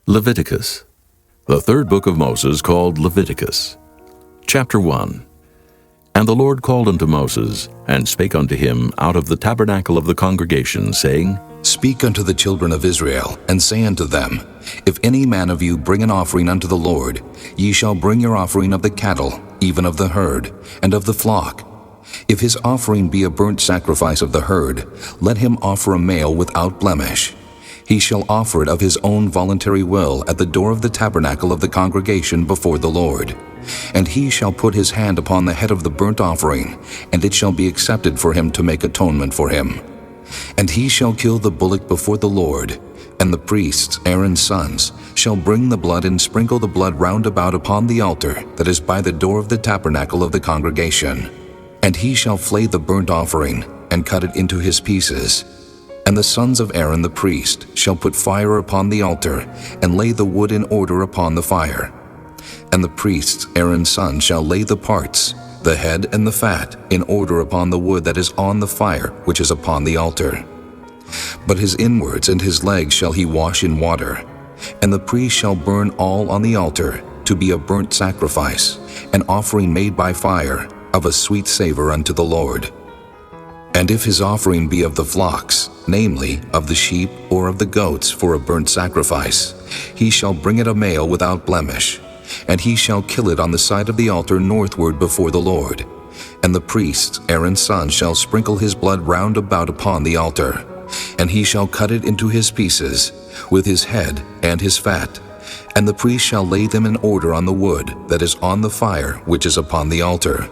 Leviticus, the third book of Moses, called Leviticus. Chapter 1. And the Lord called unto Moses, and spake unto him out of the tabernacle of the congregation, saying, Speak unto the children of Israel, and say unto them, If any man of you bring an offering unto the Lord, ye shall bring your offering of the cattle, even of the herd, and of the flock. If his offering be a burnt sacrifice of the herd, let him offer a male without blemish. He shall offer it of his own voluntary will at the door of the tabernacle of the congregation before the Lord. And he shall put his hand upon the head of the burnt offering, and it shall be accepted for him to make atonement for him. And he shall kill the bullock before the Lord, and the priests, Aaron's sons, shall bring the blood and sprinkle the blood round about upon the altar that is by the door of the tabernacle of the congregation. And he shall flay the burnt offering, and cut it into his pieces. And the sons of Aaron the priest shall put fire upon the altar, and lay the wood in order upon the fire. And the priests, Aaron's sons, shall lay the parts, the head and the fat, in order upon the wood that is on the fire, which is upon the altar. But his inwards and his legs shall he wash in water. And the priest shall burn all on the altar, to be a burnt sacrifice, an offering made by fire, of a sweet savor unto the Lord. And if his offering be of the flocks, namely, of the sheep or of the goats for a burnt sacrifice, he shall bring it a male without blemish, and he shall kill it on the side of the altar northward before the Lord. And the priests, Aaron's sons, shall sprinkle his blood round about upon the altar, and he shall cut it into his pieces, with his head and his fat. And the priest shall lay them in order on the wood that is on the fire which is upon the altar.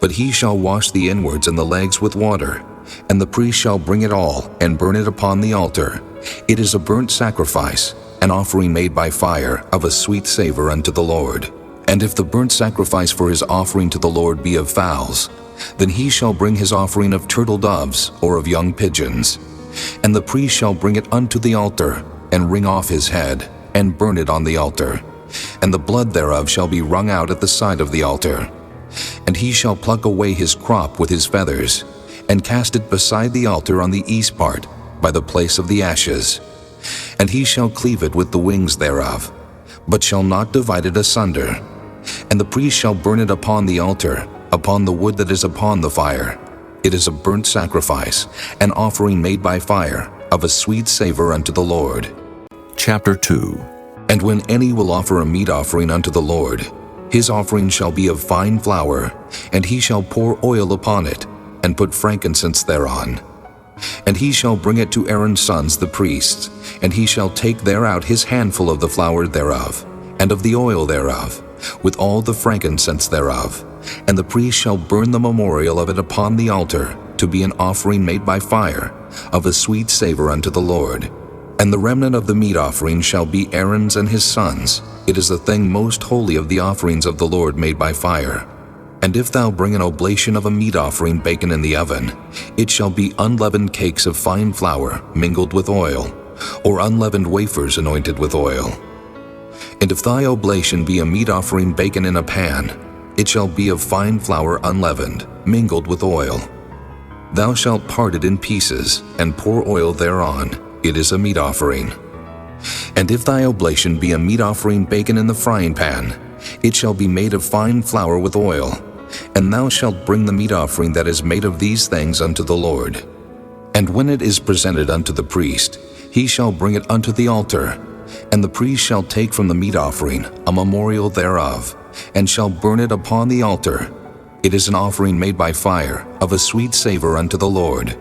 But he shall wash the inwards and the legs with water, and the priest shall bring it all, and burn it upon the altar. It is a burnt sacrifice, an offering made by fire, of a sweet savor unto the Lord. And if the burnt sacrifice for his offering to the Lord be of fowls, then he shall bring his offering of turtle doves, or of young pigeons. And the priest shall bring it unto the altar, and wring off his head, and burn it on the altar. And the blood thereof shall be wrung out at the side of the altar. And he shall pluck away his crop with his feathers, and cast it beside the altar on the east part, by the place of the ashes. And he shall cleave it with the wings thereof, but shall not divide it asunder. And the priest shall burn it upon the altar, upon the wood that is upon the fire. It is a burnt sacrifice, an offering made by fire, of a sweet savor unto the Lord. Chapter 2. And when any will offer a meat offering unto the Lord, his offering shall be of fine flour, and he shall pour oil upon it, and put frankincense thereon. And he shall bring it to Aaron's sons the priests, and he shall take thereout his handful of the flour thereof, and of the oil thereof, with all the frankincense thereof. And the priest shall burn the memorial of it upon the altar, to be an offering made by fire, of a sweet savor unto the Lord. And the remnant of the meat offering shall be Aaron's and his sons. It is the thing most holy of the offerings of the Lord made by fire. And if thou bring an oblation of a meat offering baken in the oven, it shall be unleavened cakes of fine flour mingled with oil, or unleavened wafers anointed with oil. And if thy oblation be a meat offering baken in a pan, it shall be of fine flour unleavened, mingled with oil. Thou shalt part it in pieces, and pour oil thereon. It is a meat offering. And if thy oblation be a meat offering baken in the frying pan, it shall be made of fine flour with oil. And thou shalt bring the meat offering that is made of these things unto the Lord. And when it is presented unto the priest, he shall bring it unto the altar. And the priest shall take from the meat offering a memorial thereof, and shall burn it upon the altar. It is an offering made by fire, of a sweet savor unto the Lord.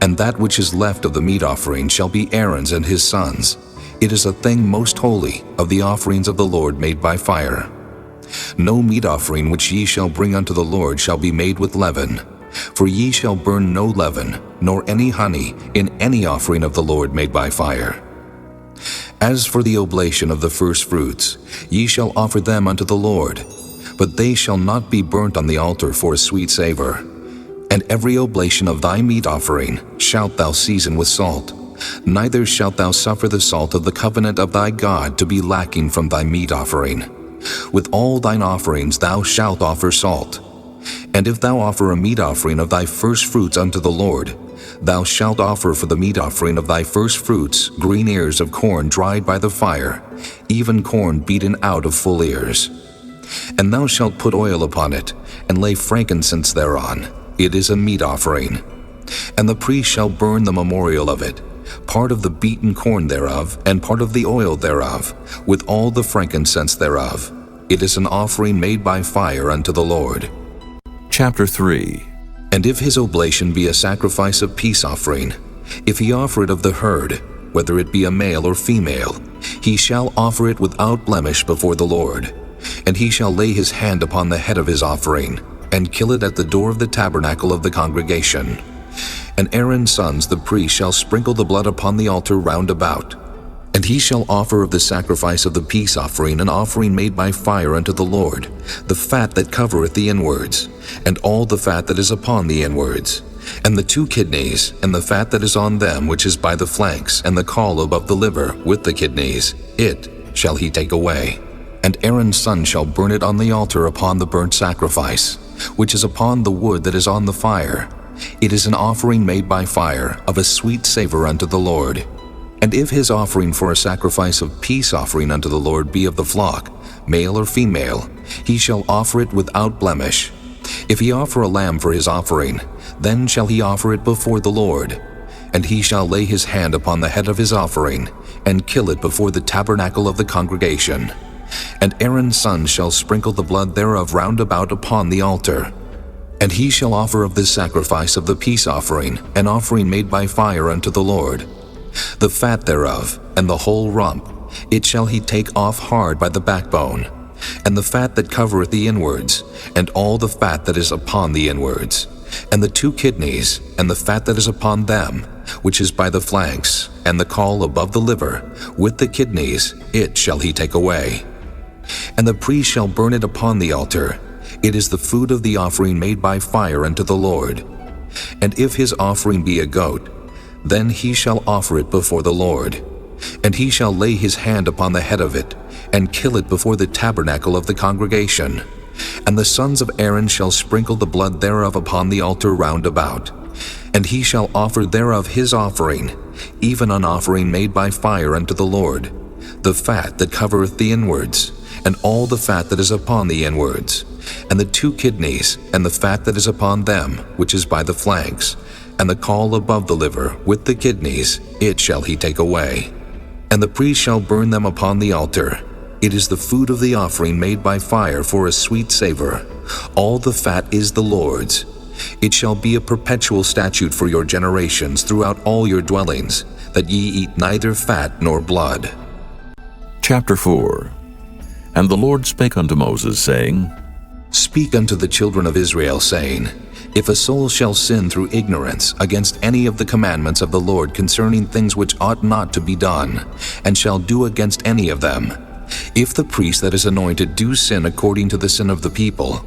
And that which is left of the meat offering shall be Aaron's and his sons. It is a thing most holy of the offerings of the Lord made by fire. No meat offering which ye shall bring unto the Lord shall be made with leaven, for ye shall burn no leaven, nor any honey, in any offering of the Lord made by fire. As for the oblation of the firstfruits, ye shall offer them unto the Lord, but they shall not be burnt on the altar for a sweet savor. And every oblation of thy meat offering shalt thou season with salt, neither shalt thou suffer the salt of the covenant of thy God to be lacking from thy meat offering. With all thine offerings thou shalt offer salt. And if thou offer a meat offering of thy firstfruits unto the Lord, Thou shalt offer for the meat offering of thy first fruits green ears of corn dried by the fire, even corn beaten out of full ears. And thou shalt put oil upon it, and lay frankincense thereon. It is a meat offering. And the priest shall burn the memorial of it, part of the beaten corn thereof, and part of the oil thereof, with all the frankincense thereof. It is an offering made by fire unto the Lord. Chapter 3. And if his oblation be a sacrifice of peace offering, if he offer it of the herd, whether it be a male or female, he shall offer it without blemish before the Lord. And he shall lay his hand upon the head of his offering, and kill it at the door of the tabernacle of the congregation. And Aaron's sons the priest shall sprinkle the blood upon the altar round about. And he shall offer of the sacrifice of the peace offering an offering made by fire unto the Lord, the fat that covereth the inwards, and all the fat that is upon the inwards, and the 2 kidneys, and the fat that is on them which is by the flanks, and the caul above the liver with the kidneys, it shall he take away. And Aaron's son shall burn it on the altar upon the burnt sacrifice, which is upon the wood that is on the fire. It is an offering made by fire, of a sweet savor unto the Lord. And if his offering for a sacrifice of peace offering unto the Lord be of the flock, male or female, he shall offer it without blemish. If he offer a lamb for his offering, then shall he offer it before the Lord. And he shall lay his hand upon the head of his offering, and kill it before the tabernacle of the congregation. And Aaron's sons shall sprinkle the blood thereof round about upon the altar. And he shall offer of this sacrifice of the peace offering an offering made by fire unto the Lord. The fat thereof, and the whole rump, it shall he take off hard by the backbone, and the fat that covereth the inwards, and all the fat that is upon the inwards, and the 2 kidneys, and the fat that is upon them, which is by the flanks, and the caul above the liver, with the kidneys, it shall he take away. And the priest shall burn it upon the altar. It is the food of the offering made by fire unto the Lord. And if his offering be a goat, then he shall offer it before the Lord. And he shall lay his hand upon the head of it, and kill it before the tabernacle of the congregation. And the sons of Aaron shall sprinkle the blood thereof upon the altar round about. And he shall offer thereof his offering, even an offering made by fire unto the Lord, the fat that covereth the inwards, and all the fat that is upon the inwards, and the 2 kidneys, and the fat that is upon them, which is by the flanks, and the caul above the liver, with the kidneys, it shall he take away. And the priest shall burn them upon the altar. It is the food of the offering made by fire for a sweet savor. All the fat is the Lord's. It shall be a perpetual statute for your generations throughout all your dwellings, that ye eat neither fat nor blood. Chapter 4. And the Lord spake unto Moses, saying, Speak unto the children of Israel, saying, If a soul shall sin through ignorance against any of the commandments of the Lord concerning things which ought not to be done, and shall do against any of them, if the priest that is anointed do sin according to the sin of the people,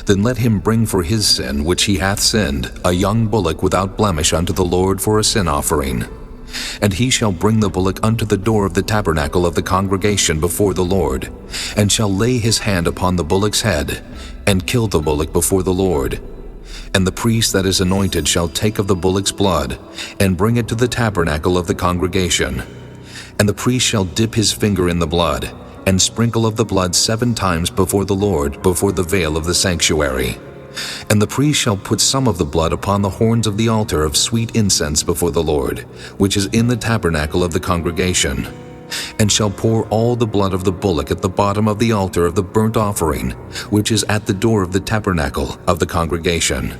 then let him bring for his sin which he hath sinned a young bullock without blemish unto the Lord for a sin offering. And he shall bring the bullock unto the door of the tabernacle of the congregation before the Lord, and shall lay his hand upon the bullock's head, and kill the bullock before the Lord. And the priest that is anointed shall take of the bullock's blood, and bring it to the tabernacle of the congregation. And the priest shall dip his finger in the blood, and sprinkle of the blood 7 times before the Lord, before the veil of the sanctuary. And the priest shall put some of the blood upon the horns of the altar of sweet incense before the Lord, which is in the tabernacle of the congregation, and shall pour all the blood of the bullock at the bottom of the altar of the burnt offering, which is at the door of the tabernacle of the congregation.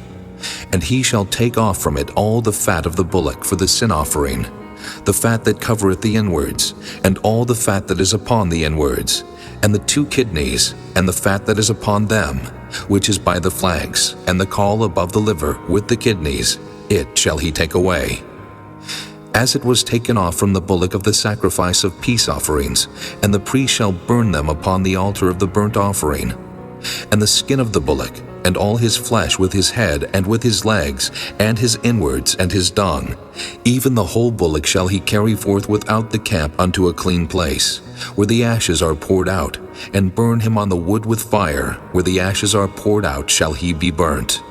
And he shall take off from it all the fat of the bullock for the sin offering, the fat that covereth the inwards, and all the fat that is upon the inwards, and the 2 kidneys, and the fat that is upon them, which is by the flanks, and the caul above the liver, with the kidneys, it shall he take away. As it was taken off from the bullock of the sacrifice of peace offerings, and the priest shall burn them upon the altar of the burnt offering. And the skin of the bullock, and all his flesh with his head, and with his legs, and his inwards, and his dung, even the whole bullock shall he carry forth without the camp unto a clean place, where the ashes are poured out, and burn him on the wood with fire, where the ashes are poured out shall he be burnt.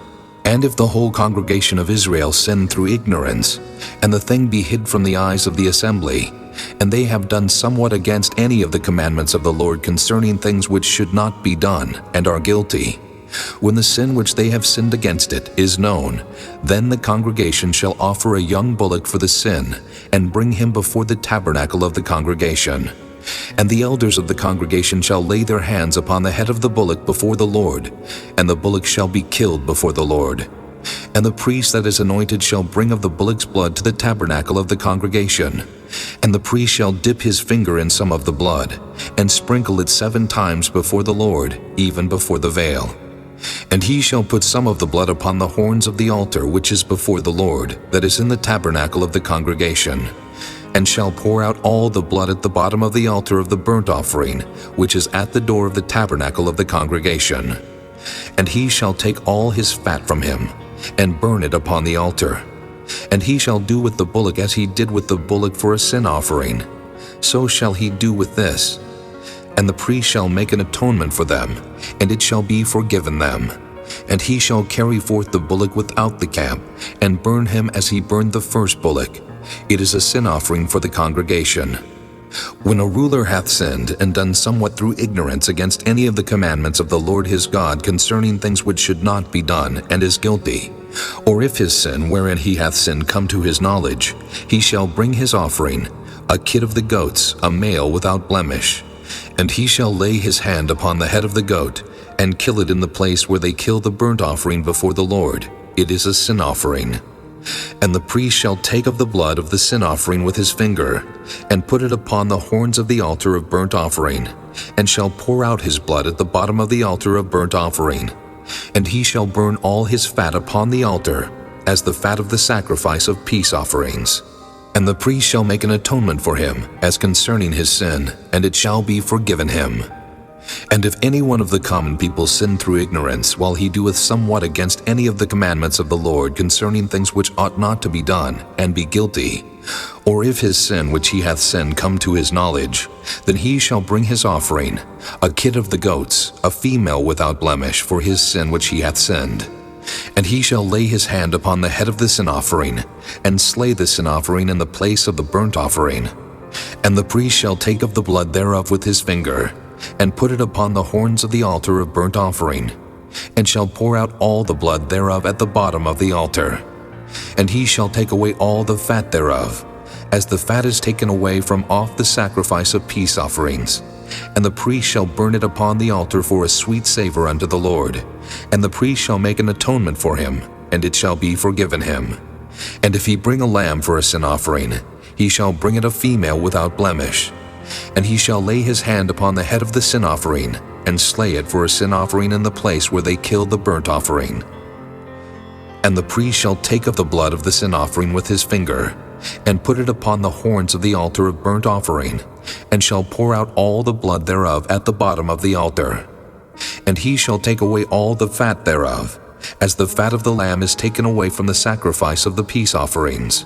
And if the whole congregation of Israel sin through ignorance, and the thing be hid from the eyes of the assembly, and they have done somewhat against any of the commandments of the Lord concerning things which should not be done, and are guilty, when the sin which they have sinned against it is known, then the congregation shall offer a young bullock for the sin, and bring him before the tabernacle of the congregation. And the elders of the congregation shall lay their hands upon the head of the bullock before the Lord, and the bullock shall be killed before the Lord. And the priest that is anointed shall bring of the bullock's blood to the tabernacle of the congregation. And the priest shall dip his finger in some of the blood, and sprinkle it 7 times before the Lord, even before the veil. And he shall put some of the blood upon the horns of the altar which is before the Lord, that is in the tabernacle of the congregation, and shall pour out all the blood at the bottom of the altar of the burnt offering, which is at the door of the tabernacle of the congregation. And he shall take all his fat from him, and burn it upon the altar. And he shall do with the bullock as he did with the bullock for a sin offering. So shall he do with this. And the priest shall make an atonement for them, and it shall be forgiven them. And he shall carry forth the bullock without the camp, and burn him as he burned the first bullock. It is a sin offering for the congregation. When a ruler hath sinned, and done somewhat through ignorance against any of the commandments of the Lord his God concerning things which should not be done, and is guilty, or if his sin wherein he hath sinned come to his knowledge, he shall bring his offering, a kid of the goats, a male without blemish. And he shall lay his hand upon the head of the goat, and kill it in the place where they kill the burnt offering before the Lord. It is a sin offering. And the priest shall take of the blood of the sin offering with his finger, and put it upon the horns of the altar of burnt offering, and shall pour out his blood at the bottom of the altar of burnt offering. And he shall burn all his fat upon the altar, as the fat of the sacrifice of peace offerings. And the priest shall make an atonement for him, as concerning his sin, and it shall be forgiven him. And if any one of the common people sin through ignorance, while he doeth somewhat against any of the commandments of the Lord concerning things which ought not to be done, and be guilty, or if his sin which he hath sinned come to his knowledge, then he shall bring his offering, a kid of the goats, a female without blemish, for his sin which he hath sinned. And he shall lay his hand upon the head of the sin offering, and slay the sin offering in the place of the burnt offering. And the priest shall take of the blood thereof with his finger, and put it upon the horns of the altar of burnt offering, and shall pour out all the blood thereof at the bottom of the altar. And he shall take away all the fat thereof, as the fat is taken away from off the sacrifice of peace offerings. And the priest shall burn it upon the altar for a sweet savor unto the Lord. And the priest shall make an atonement for him, and it shall be forgiven him. And if he bring a lamb for a sin offering, he shall bring it a female without blemish. And he shall lay his hand upon the head of the sin offering, and slay it for a sin offering in the place where they kill the burnt offering. And the priest shall take of the blood of the sin offering with his finger, and put it upon the horns of the altar of burnt offering, and shall pour out all the blood thereof at the bottom of the altar. And he shall take away all the fat thereof, as the fat of the lamb is taken away from the sacrifice of the peace offerings.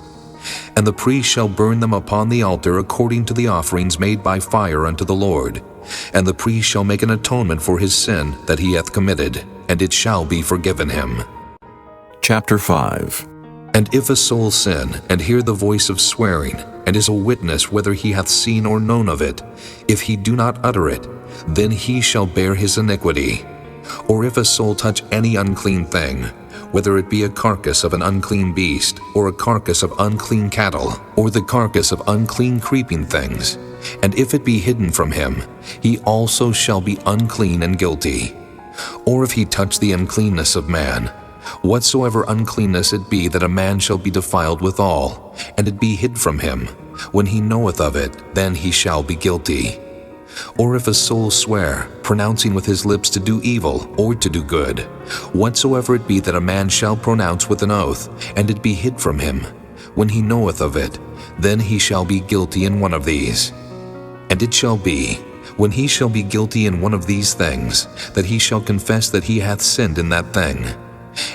And the priest shall burn them upon the altar according to the offerings made by fire unto the Lord. And the priest shall make an atonement for his sin that he hath committed, and it shall be forgiven him. Chapter 5. And if a soul sin, and hear the voice of swearing, and is a witness whether he hath seen or known of it, if he do not utter it, then he shall bear his iniquity. Or if a soul touch any unclean thing, whether it be a carcass of an unclean beast, or a carcass of unclean cattle, or the carcass of unclean creeping things, and if it be hidden from him, he also shall be unclean and guilty. Or if he touch the uncleanness of man, whatsoever uncleanness it be that a man shall be defiled withal, and it be hid from him, when he knoweth of it, then he shall be guilty. Or if a soul swear, pronouncing with his lips to do evil or to do good, whatsoever it be that a man shall pronounce with an oath, and it be hid from him, when he knoweth of it, then he shall be guilty in one of these. And it shall be, when he shall be guilty in one of these things, that he shall confess that he hath sinned in that thing.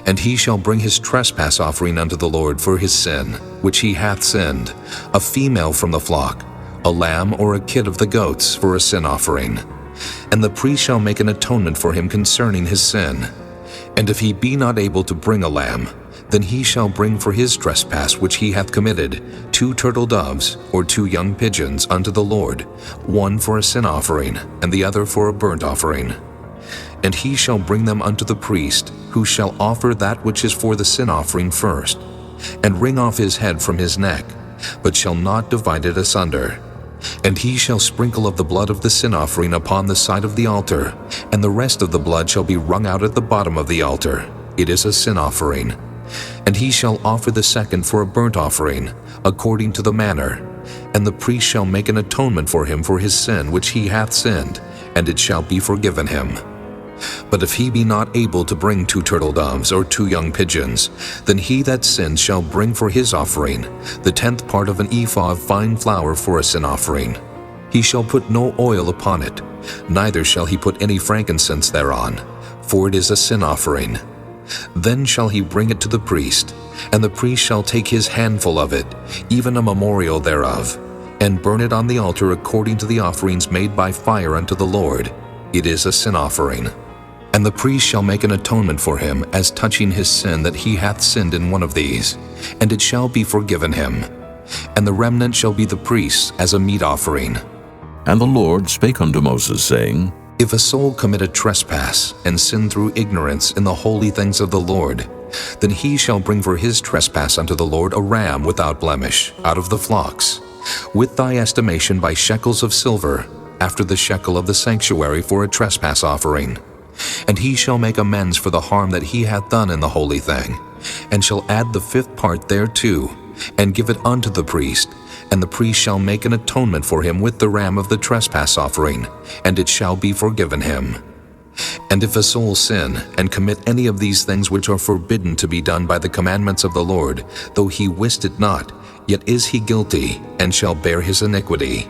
And he shall bring his trespass offering unto the Lord for his sin, which he hath sinned, a female from the flock, a lamb or a kid of the goats for a sin offering. And the priest shall make an atonement for him concerning his sin. And if he be not able to bring a lamb, then he shall bring for his trespass which he hath committed 2 turtle doves or 2 young pigeons unto the Lord, one for a sin offering, and the other for a burnt offering. And he shall bring them unto the priest, who shall offer that which is for the sin offering first, and wring off his head from his neck, but shall not divide it asunder. And he shall sprinkle of the blood of the sin offering upon the side of the altar, and the rest of the blood shall be wrung out at the bottom of the altar. It is a sin offering. And he shall offer the second for a burnt offering, according to the manner. And the priest shall make an atonement for him for his sin which he hath sinned, and it shall be forgiven him. But if he be not able to bring 2 turtle doves or 2 young pigeons, then he that sinned shall bring for his offering the 10th part of an ephah of fine flour for a sin offering. He shall put no oil upon it, neither shall he put any frankincense thereon, for it is a sin offering. Then shall he bring it to the priest, and the priest shall take his handful of it, even a memorial thereof, and burn it on the altar according to the offerings made by fire unto the Lord. It is a sin offering. And the priest shall make an atonement for him as touching his sin that he hath sinned in one of these, and it shall be forgiven him. And the remnant shall be the priest's as a meat offering. And the Lord spake unto Moses, saying, If a soul commit a trespass, and sin through ignorance in the holy things of the Lord, then he shall bring for his trespass unto the Lord a ram without blemish, out of the flocks, with thy estimation by shekels of silver, after the shekel of the sanctuary for a trespass offering. And he shall make amends for the harm that he hath done in the holy thing, and shall add the 5th part thereto, and give it unto the priest, and the priest shall make an atonement for him with the ram of the trespass offering, and it shall be forgiven him. And if a soul sin, and commit any of these things which are forbidden to be done by the commandments of the Lord, though he wist it not, yet is he guilty, and shall bear his iniquity.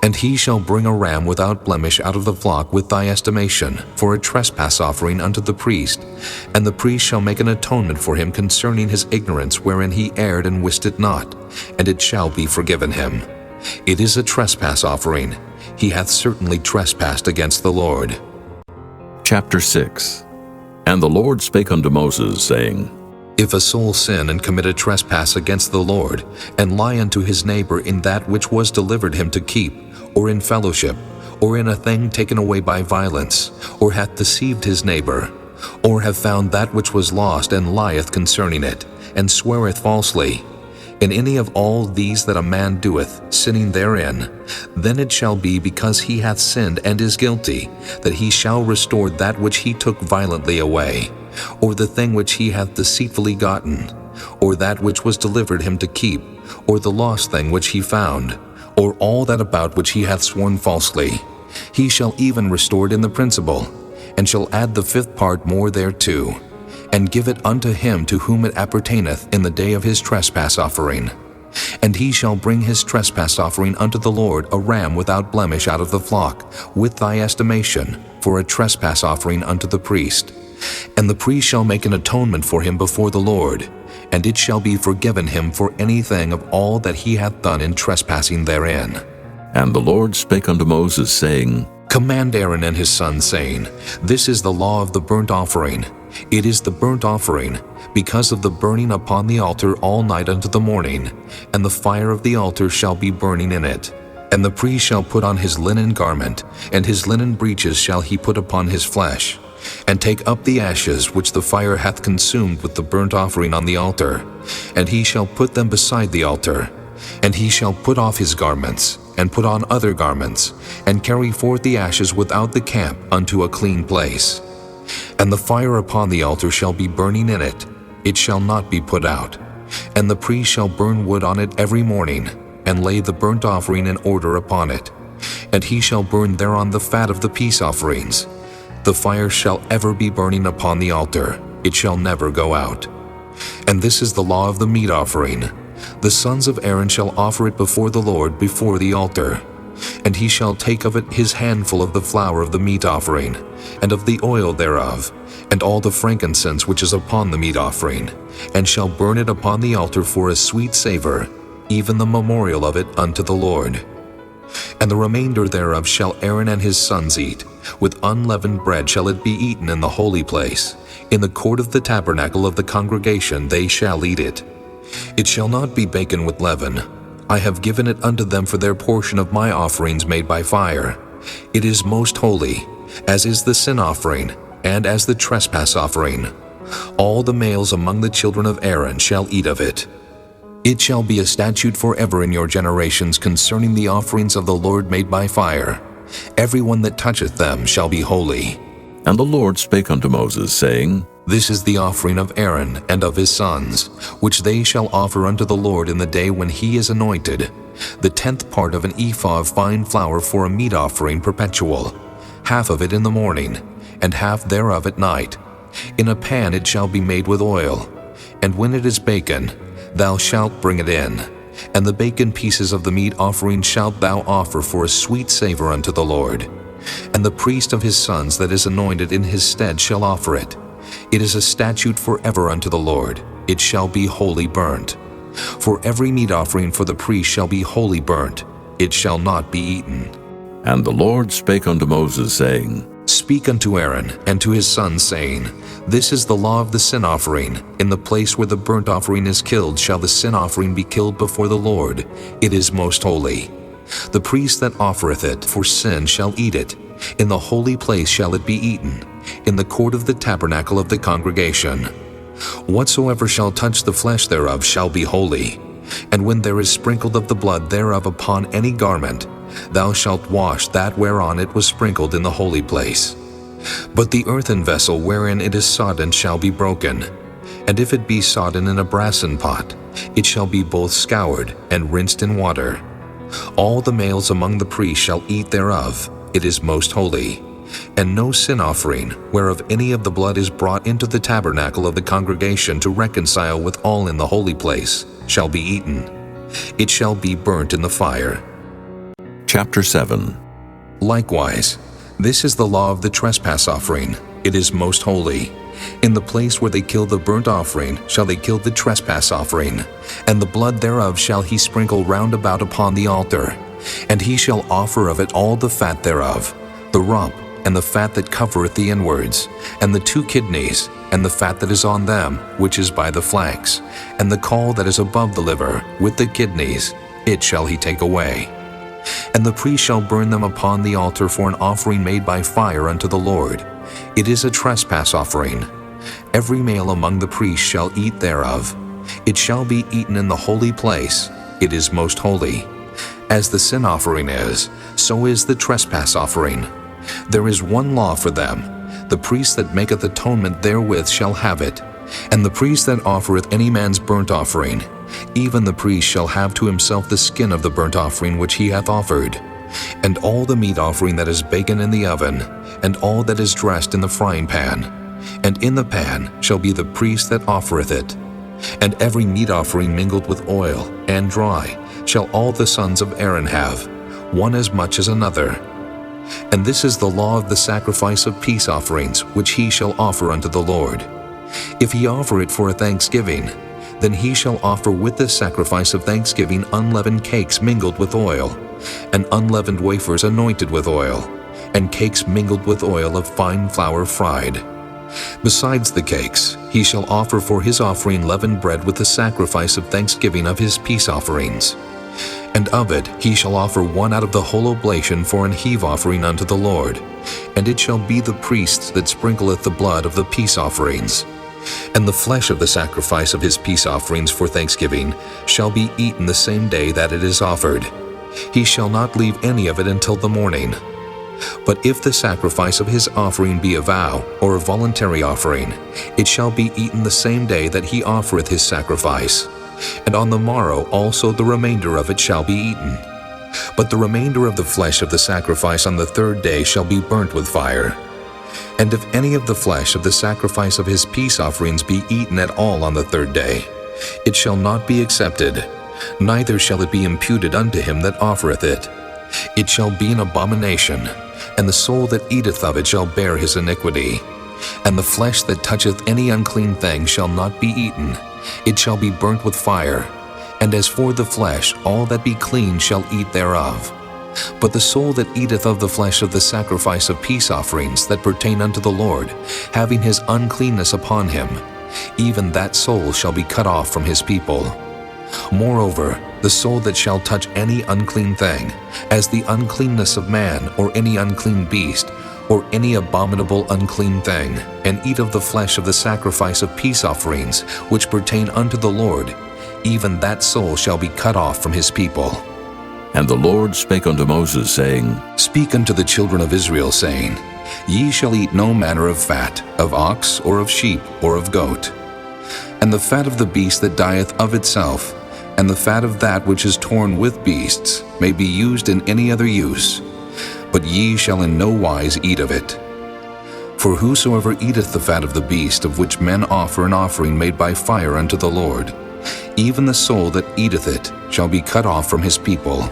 And he shall bring a ram without blemish out of the flock with thy estimation, for a trespass offering unto the priest, and the priest shall make an atonement for him concerning his ignorance wherein he erred and wist it not, and it shall be forgiven him. It is a trespass offering. He hath certainly trespassed against the Lord. Chapter 6. And the Lord spake unto Moses, saying, If a soul sin and commit a trespass against the Lord, and lie unto his neighbor in that which was delivered him to keep, or in fellowship, or in a thing taken away by violence, or hath deceived his neighbor, or have found that which was lost and lieth concerning it, and sweareth falsely, in any of all these that a man doeth, sinning therein, then it shall be because he hath sinned and is guilty, that he shall restore that which he took violently away, or the thing which he hath deceitfully gotten, or that which was delivered him to keep, or the lost thing which he found, or all that about which he hath sworn falsely. He shall even restore it in the principal, and shall add the 5th part more thereto, and give it unto him to whom it appertaineth in the day of his trespass offering. And he shall bring his trespass offering unto the Lord a ram without blemish out of the flock, with thy estimation, for a trespass offering unto the priest. And the priest shall make an atonement for him before the Lord, and it shall be forgiven him for anything of all that he hath done in trespassing therein. And the Lord spake unto Moses, saying, Command Aaron and his sons, saying, This is the law of the burnt offering. It is the burnt offering, because of the burning upon the altar all night unto the morning, and the fire of the altar shall be burning in it. And the priest shall put on his linen garment, and his linen breeches shall he put upon his flesh, and take up the ashes which the fire hath consumed with the burnt offering on the altar, and he shall put them beside the altar. And he shall put off his garments, and put on other garments, and carry forth the ashes without the camp unto a clean place. And the fire upon the altar shall be burning in it, it shall not be put out. And the priest shall burn wood on it every morning, and lay the burnt offering in order upon it. And he shall burn thereon the fat of the peace offerings. The fire shall ever be burning upon the altar, it shall never go out. And this is the law of the meat offering. The sons of Aaron shall offer it before the Lord before the altar. And he shall take of it his handful of the flour of the meat offering, and of the oil thereof, and all the frankincense which is upon the meat offering, and shall burn it upon the altar for a sweet savor, even the memorial of it unto the Lord. And the remainder thereof shall Aaron and his sons eat, With unleavened bread shall it be eaten in the holy place. In the court of the tabernacle of the congregation they shall eat it. It shall not be baken with leaven. I have given it unto them for their portion of my offerings made by fire. It is most holy, as is the sin offering, and as the trespass offering. All the males among the children of Aaron shall eat of it. It shall be a statute forever in your generations concerning the offerings of the Lord made by fire. Every one that toucheth them shall be holy. And the Lord spake unto Moses, saying, This is the offering of Aaron and of his sons, which they shall offer unto the Lord in the day when he is anointed, the 10th part of an ephah of fine flour for a meat offering perpetual, half of it in the morning, and half thereof at night. In a pan it shall be made with oil, and when it is baken, thou shalt bring it in. And the baken pieces of the meat offering shalt thou offer for a sweet savor unto the Lord. And the priest of his sons that is anointed in his stead shall offer it. It is a statute forever unto the Lord. It shall be wholly burnt. For every meat offering for the priest shall be wholly burnt. It shall not be eaten. And the Lord spake unto Moses, saying, Speak unto Aaron and to his sons, saying, This is the law of the sin offering. In the place where the burnt offering is killed shall the sin offering be killed before the Lord. It is most holy. The priest that offereth it for sin shall eat it. In the holy place shall it be eaten, in the court of the tabernacle of the congregation. Whatsoever shall touch the flesh thereof shall be holy. And when there is sprinkled of the blood thereof upon any garment, thou shalt wash that whereon it was sprinkled in the holy place. But the earthen vessel wherein it is sodden shall be broken. And if it be sodden in a brassen pot, it shall be both scoured and rinsed in water. All the males among the priests shall eat thereof. It is most holy. And no sin offering, whereof any of the blood is brought into the tabernacle of the congregation to reconcile with all in the holy place, shall be eaten. It shall be burnt in the fire. Chapter 7. Likewise, this is the law of the trespass offering. It is most holy. In the place where they kill the burnt offering shall they kill the trespass offering, and the blood thereof shall he sprinkle round about upon the altar. And he shall offer of it all the fat thereof, the rump, and the fat that covereth the inwards, and the 2 kidneys, and the fat that is on them, which is by the flanks, and the caul that is above the liver, with the kidneys, it shall he take away. And the priest shall burn them upon the altar for an offering made by fire unto the Lord. It is a trespass offering. Every male among the priests shall eat thereof. It shall be eaten in the holy place. It is most holy. As the sin offering is, so is the trespass offering. There is one law for them. The priest that maketh atonement therewith shall have it. And the priest that offereth any man's burnt offering, even the priest shall have to himself the skin of the burnt offering which he hath offered, and all the meat offering that is baken in the oven, and all that is dressed in the frying pan. And in the pan shall be the priest that offereth it. And every meat offering mingled with oil, and dry, shall all the sons of Aaron have, one as much as another. And this is the law of the sacrifice of peace offerings, which he shall offer unto the Lord. If he offer it for a thanksgiving, then he shall offer with the sacrifice of thanksgiving unleavened cakes mingled with oil, and unleavened wafers anointed with oil, and cakes mingled with oil of fine flour fried. Besides the cakes, he shall offer for his offering leavened bread with the sacrifice of thanksgiving of his peace offerings. And of it he shall offer one out of the whole oblation for an heave offering unto the Lord, and it shall be the priest that sprinkleth the blood of the peace offerings. And the flesh of the sacrifice of his peace offerings for thanksgiving shall be eaten the same day that it is offered. He shall not leave any of it until the morning. But if the sacrifice of his offering be a vow or a voluntary offering, it shall be eaten the same day that he offereth his sacrifice. And on the morrow also the remainder of it shall be eaten. But the remainder of the flesh of the sacrifice on the 3rd day shall be burnt with fire. And if any of the flesh of the sacrifice of his peace offerings be eaten at all on the 3rd day, it shall not be accepted, neither shall it be imputed unto him that offereth it. It shall be an abomination, and the soul that eateth of it shall bear his iniquity. And the flesh that toucheth any unclean thing shall not be eaten, it shall be burnt with fire. And as for the flesh, all that be clean shall eat thereof. But the soul that eateth of the flesh of the sacrifice of peace offerings that pertain unto the Lord, having his uncleanness upon him, even that soul shall be cut off from his people. Moreover, the soul that shall touch any unclean thing, as the uncleanness of man, or any unclean beast, or any abominable unclean thing, and eat of the flesh of the sacrifice of peace offerings, which pertain unto the Lord, even that soul shall be cut off from his people. And the Lord spake unto Moses, saying, Speak unto the children of Israel, saying, Ye shall eat no manner of fat, of ox, or of sheep, or of goat. And the fat of the beast that dieth of itself, and the fat of that which is torn with beasts, may be used in any other use, but ye shall in no wise eat of it. For whosoever eateth the fat of the beast, of which men offer an offering made by fire unto the Lord, even the soul that eateth it shall be cut off from his people.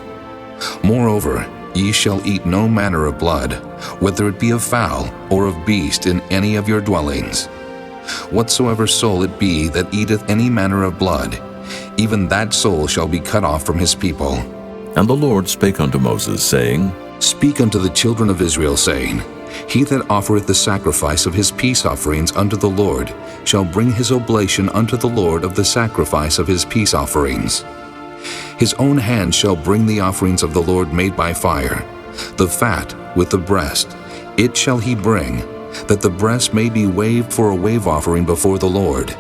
Moreover, ye shall eat no manner of blood, whether it be of fowl or of beast, in any of your dwellings. Whatsoever soul it be that eateth any manner of blood, even that soul shall be cut off from his people. And the Lord spake unto Moses, saying, Speak unto the children of Israel, saying, He that offereth the sacrifice of his peace offerings unto the Lord shall bring his oblation unto the Lord of the sacrifice of his peace offerings. His own hand shall bring the offerings of the Lord made by fire, the fat with the breast, it shall he bring, that the breast may be waved for a wave offering before the Lord.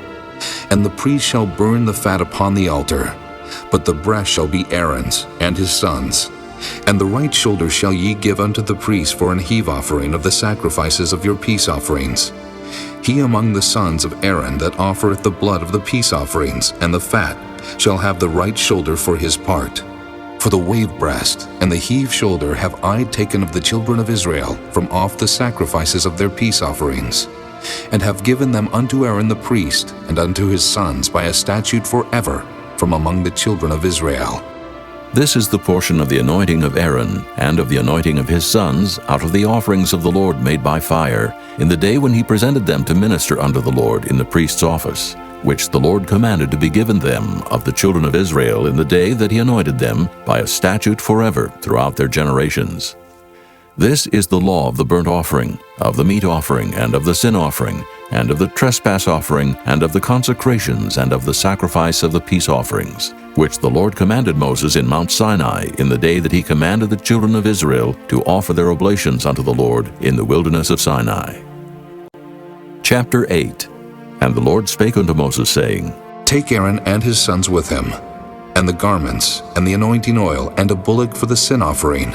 And the priest shall burn the fat upon the altar, but the breast shall be Aaron's and his sons'. And the right shoulder shall ye give unto the priest for an heave offering of the sacrifices of your peace offerings. He among the sons of Aaron that offereth the blood of the peace offerings and the fat shall have the right shoulder for his part. For the wave breast and the heave shoulder have I taken of the children of Israel from off the sacrifices of their peace offerings, and have given them unto Aaron the priest and unto his sons by a statute forever from among the children of Israel. This is the portion of the anointing of Aaron, and of the anointing of his sons, out of the offerings of the Lord made by fire, in the day when he presented them to minister unto the Lord in the priest's office, which the Lord commanded to be given them of the children of Israel in the day that he anointed them, by a statute forever throughout their generations. This is the law of the burnt offering, of the meat offering, and of the sin offering, and of the trespass offering, and of the consecrations, and of the sacrifice of the peace offerings, which the Lord commanded Moses in Mount Sinai in the day that he commanded the children of Israel to offer their oblations unto the Lord in the wilderness of Sinai. Chapter 8. And the Lord spake unto Moses, saying, Take Aaron and his sons with him, and the garments, and the anointing oil, and a bullock for the sin offering,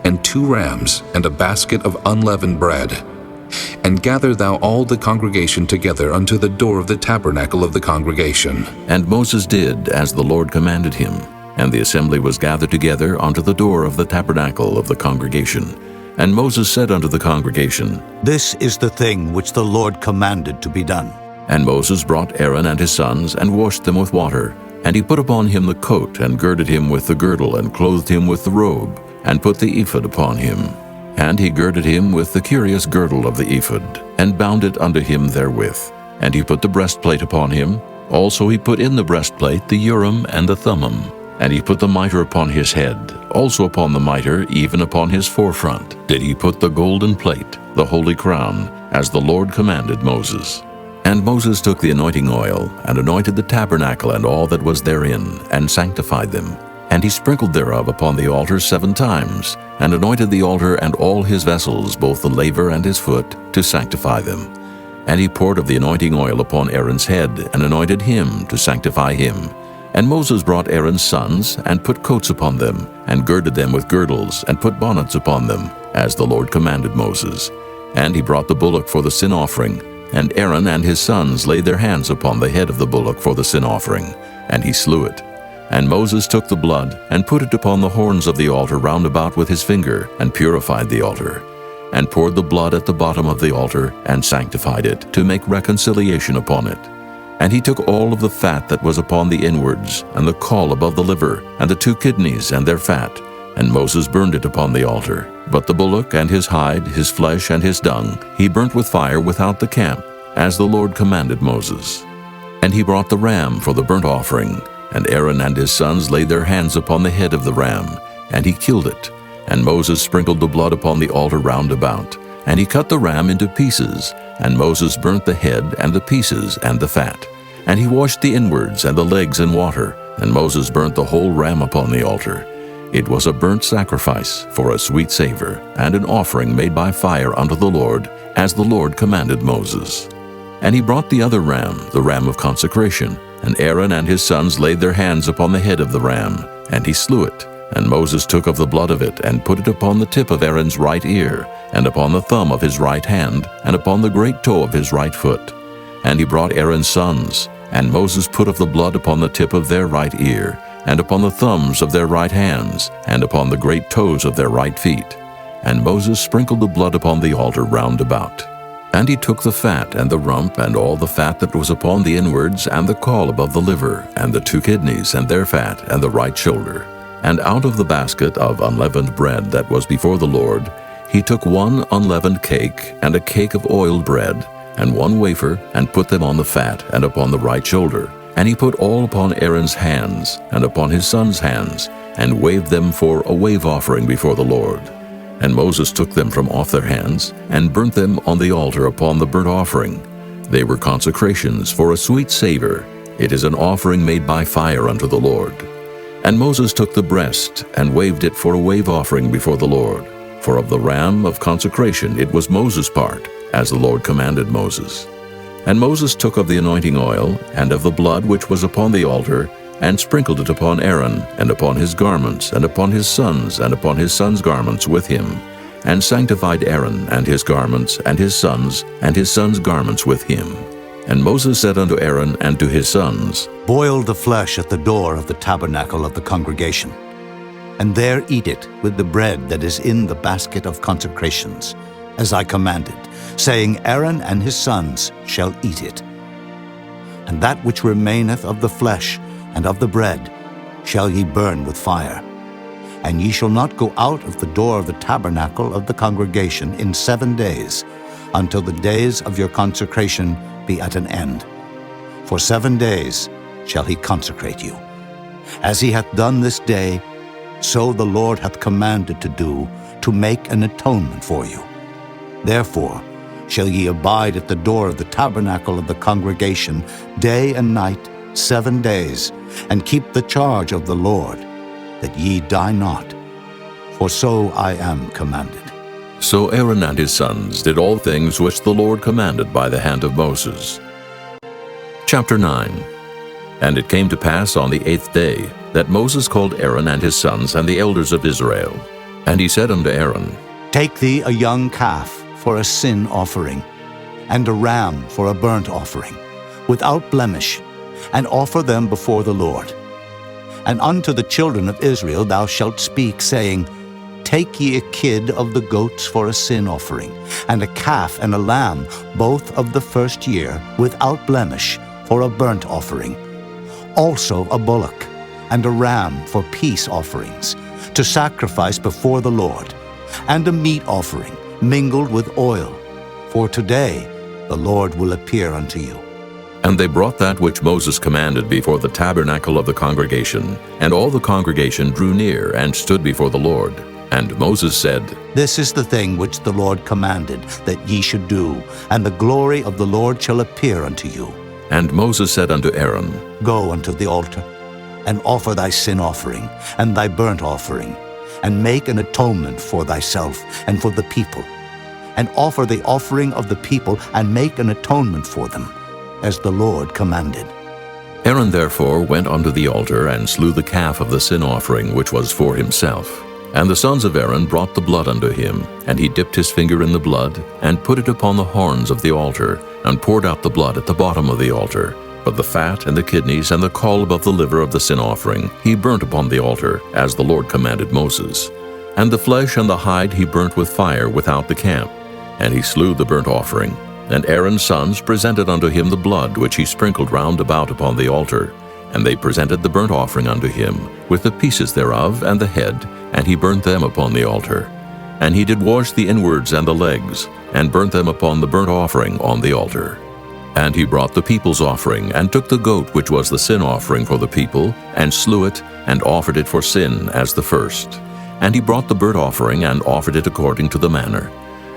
and 2 rams, and a basket of unleavened bread. And gather thou all the congregation together unto the door of the tabernacle of the congregation. And Moses did as the Lord commanded him, and the assembly was gathered together unto the door of the tabernacle of the congregation. And Moses said unto the congregation, This is the thing which the Lord commanded to be done. And Moses brought Aaron and his sons, and washed them with water. And he put upon him the coat, and girded him with the girdle, and clothed him with the robe, and put the ephod upon him. And he girded him with the curious girdle of the ephod, and bound it unto him therewith. And he put the breastplate upon him. Also he put in the breastplate the Urim and the Thummim. And he put the mitre upon his head. Also upon the mitre, even upon his forefront, did he put the golden plate, the holy crown, as the Lord commanded Moses. And Moses took the anointing oil, and anointed the tabernacle and all that was therein, and sanctified them. And he sprinkled thereof upon the altar 7 times, and anointed the altar and all his vessels, both the laver and his foot, to sanctify them. And he poured of the anointing oil upon Aaron's head, and anointed him to sanctify him. And Moses brought Aaron's sons, and put coats upon them, and girded them with girdles, and put bonnets upon them, as the Lord commanded Moses. And he brought the bullock for the sin offering, and Aaron and his sons laid their hands upon the head of the bullock for the sin offering, and he slew it. And Moses took the blood, and put it upon the horns of the altar round about with his finger, and purified the altar, and poured the blood at the bottom of the altar, and sanctified it, to make reconciliation upon it. And he took all of the fat that was upon the inwards, and the caul above the liver, and the 2 kidneys and their fat, and Moses burned it upon the altar. But the bullock and his hide, his flesh and his dung, he burnt with fire without the camp, as the Lord commanded Moses. And he brought the ram for the burnt offering, and Aaron and his sons laid their hands upon the head of the ram, and he killed it. And Moses sprinkled the blood upon the altar round about. And he cut the ram into pieces. And Moses burnt the head and the pieces and the fat. And he washed the inwards and the legs in water. And Moses burnt the whole ram upon the altar. It was a burnt sacrifice for a sweet savor, and an offering made by fire unto the Lord, as the Lord commanded Moses. And he brought the other ram, the ram of consecration. And Aaron and his sons laid their hands upon the head of the ram, and he slew it. And Moses took of the blood of it, and put it upon the tip of Aaron's right ear, and upon the thumb of his right hand, and upon the great toe of his right foot. And he brought Aaron's sons, and Moses put of the blood upon the tip of their right ear, and upon the thumbs of their right hands, and upon the great toes of their right feet. And Moses sprinkled the blood upon the altar round about. And he took the fat and the rump, and all the fat that was upon the inwards, and the caul above the liver, and the 2 kidneys, and their fat, and the right shoulder. And out of the basket of unleavened bread that was before the Lord, he took 1 unleavened cake, and a cake of oiled bread, and 1 wafer, and put them on the fat, and upon the right shoulder. And he put all upon Aaron's hands, and upon his sons' hands, and waved them for a wave offering before the Lord. And Moses took them from off their hands, and burnt them on the altar upon the burnt offering. They were consecrations for a sweet savor. It is an offering made by fire unto the Lord. And Moses took the breast, and waved it for a wave offering before the Lord. For of the ram of consecration it was Moses' part, as the Lord commanded Moses. And Moses took of the anointing oil, and of the blood which was upon the altar, and sprinkled it upon Aaron, and upon his garments, and upon his sons' garments with him, and sanctified Aaron and his garments, and his sons' garments with him. And Moses said unto Aaron and to his sons, Boil the flesh at the door of the tabernacle of the congregation, and there eat it with the bread that is in the basket of consecrations, as I commanded, saying, Aaron and his sons shall eat it. And that which remaineth of the flesh and of the bread shall ye burn with fire. And ye shall not go out of the door of the tabernacle of the congregation in 7 days, until the days of your consecration be at an end. For 7 days shall he consecrate you. As he hath done this day, so the Lord hath commanded to do, to make an atonement for you. Therefore shall ye abide at the door of the tabernacle of the congregation day and night 7 days, and keep the charge of the Lord, that ye die not. For so I am commanded. So Aaron and his sons did all things which the Lord commanded by the hand of Moses. Chapter 9. And it came to pass on the 8th day, that Moses called Aaron and his sons and the elders of Israel. And he said unto Aaron, Take thee a young calf for a sin offering, and a ram for a burnt offering, without blemish, and offer them before the Lord. And unto the children of Israel thou shalt speak, saying, Take ye a kid of the goats for a sin offering, and a calf and a lamb, both of the first year, without blemish, for a burnt offering. Also a bullock, and a ram for peace offerings, to sacrifice before the Lord, and a meat offering, mingled with oil. For today the Lord will appear unto you. And they brought that which Moses commanded before the tabernacle of the congregation, and all the congregation drew near and stood before the Lord. And Moses said, This is the thing which the Lord commanded that ye should do, and the glory of the Lord shall appear unto you. And Moses said unto Aaron, Go unto the altar, and offer thy sin offering, and thy burnt offering, and make an atonement for thyself and for the people, and offer the offering of the people, and make an atonement for them, as the Lord commanded. Aaron therefore went unto the altar, and slew the calf of the sin offering which was for himself. And the sons of Aaron brought the blood unto him, and he dipped his finger in the blood, and put it upon the horns of the altar, and poured out the blood at the bottom of the altar. But the fat and the kidneys and the caul above the liver of the sin offering he burnt upon the altar, as the Lord commanded Moses. And the flesh and the hide he burnt with fire without the camp. And he slew the burnt offering. And Aaron's sons presented unto him the blood which he sprinkled round about upon the altar. And they presented the burnt offering unto him, with the pieces thereof and the head, and he burnt them upon the altar. And he did wash the inwards and the legs, and burnt them upon the burnt offering on the altar. And he brought the people's offering, and took the goat which was the sin offering for the people, and slew it, and offered it for sin as the first. And he brought the burnt offering, and offered it according to the manner.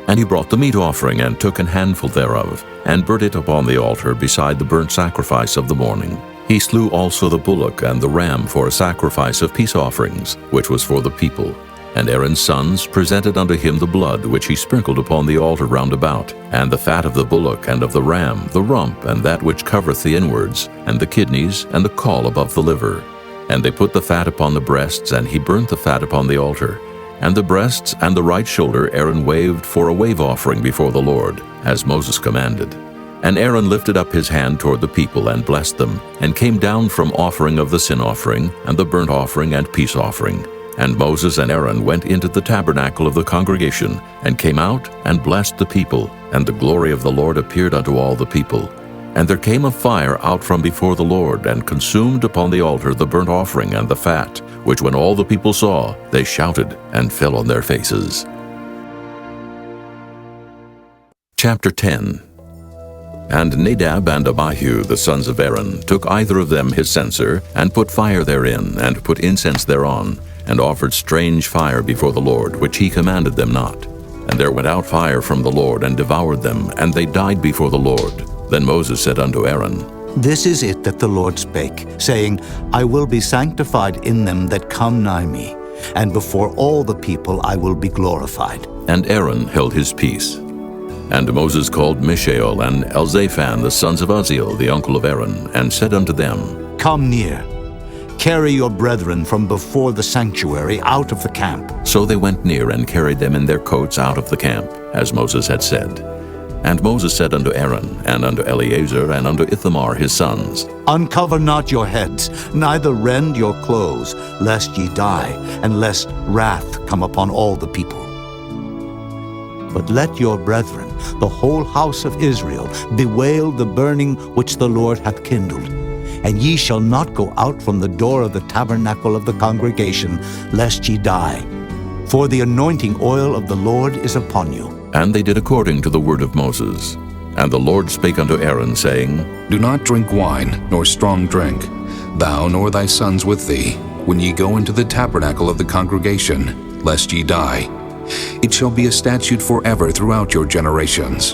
And he brought the meat offering, and took an handful thereof, and burnt it upon the altar beside the burnt sacrifice of the morning. He slew also the bullock and the ram for a sacrifice of peace offerings, which was for the people. And Aaron's sons presented unto him the blood which he sprinkled upon the altar round about, and the fat of the bullock and of the ram, the rump, and that which covereth the inwards, and the kidneys, and the caul above the liver. And they put the fat upon the breasts, and he burnt the fat upon the altar. And the breasts and the right shoulder Aaron waved for a wave offering before the Lord, as Moses commanded. And Aaron lifted up his hand toward the people, and blessed them, and came down from offering of the sin offering, and the burnt offering and peace offering. And Moses and Aaron went into the tabernacle of the congregation, and came out, and blessed the people. And the glory of the Lord appeared unto all the people. And there came a fire out from before the Lord, and consumed upon the altar the burnt offering and the fat, which when all the people saw, they shouted, and fell on their faces. Chapter 10. And Nadab and Abihu, the sons of Aaron, took either of them his censer, and put fire therein, and put incense thereon, and offered strange fire before the Lord, which he commanded them not. And there went out fire from the Lord, and devoured them, and they died before the Lord. Then Moses said unto Aaron, This is it that the Lord spake, saying, I will be sanctified in them that come nigh me, and before all the people I will be glorified. And Aaron held his peace. And Moses called Mishael and Elzaphan, the sons of Uzziel, the uncle of Aaron, and said unto them, Come near, carry your brethren from before the sanctuary out of the camp. So they went near, and carried them in their coats out of the camp, as Moses had said. And Moses said unto Aaron, and unto Eleazar, and unto Ithamar his sons, Uncover not your heads, neither rend your clothes, lest ye die, and lest wrath come upon all the people. But let your brethren, the whole house of Israel, bewail the burning which the Lord hath kindled. And ye shall not go out from the door of the tabernacle of the congregation, lest ye die. For the anointing oil of the Lord is upon you. And they did according to the word of Moses. And the Lord spake unto Aaron, saying, Do not drink wine, nor strong drink, thou nor thy sons with thee, when ye go into the tabernacle of the congregation, lest ye die. It shall be a statute forever throughout your generations.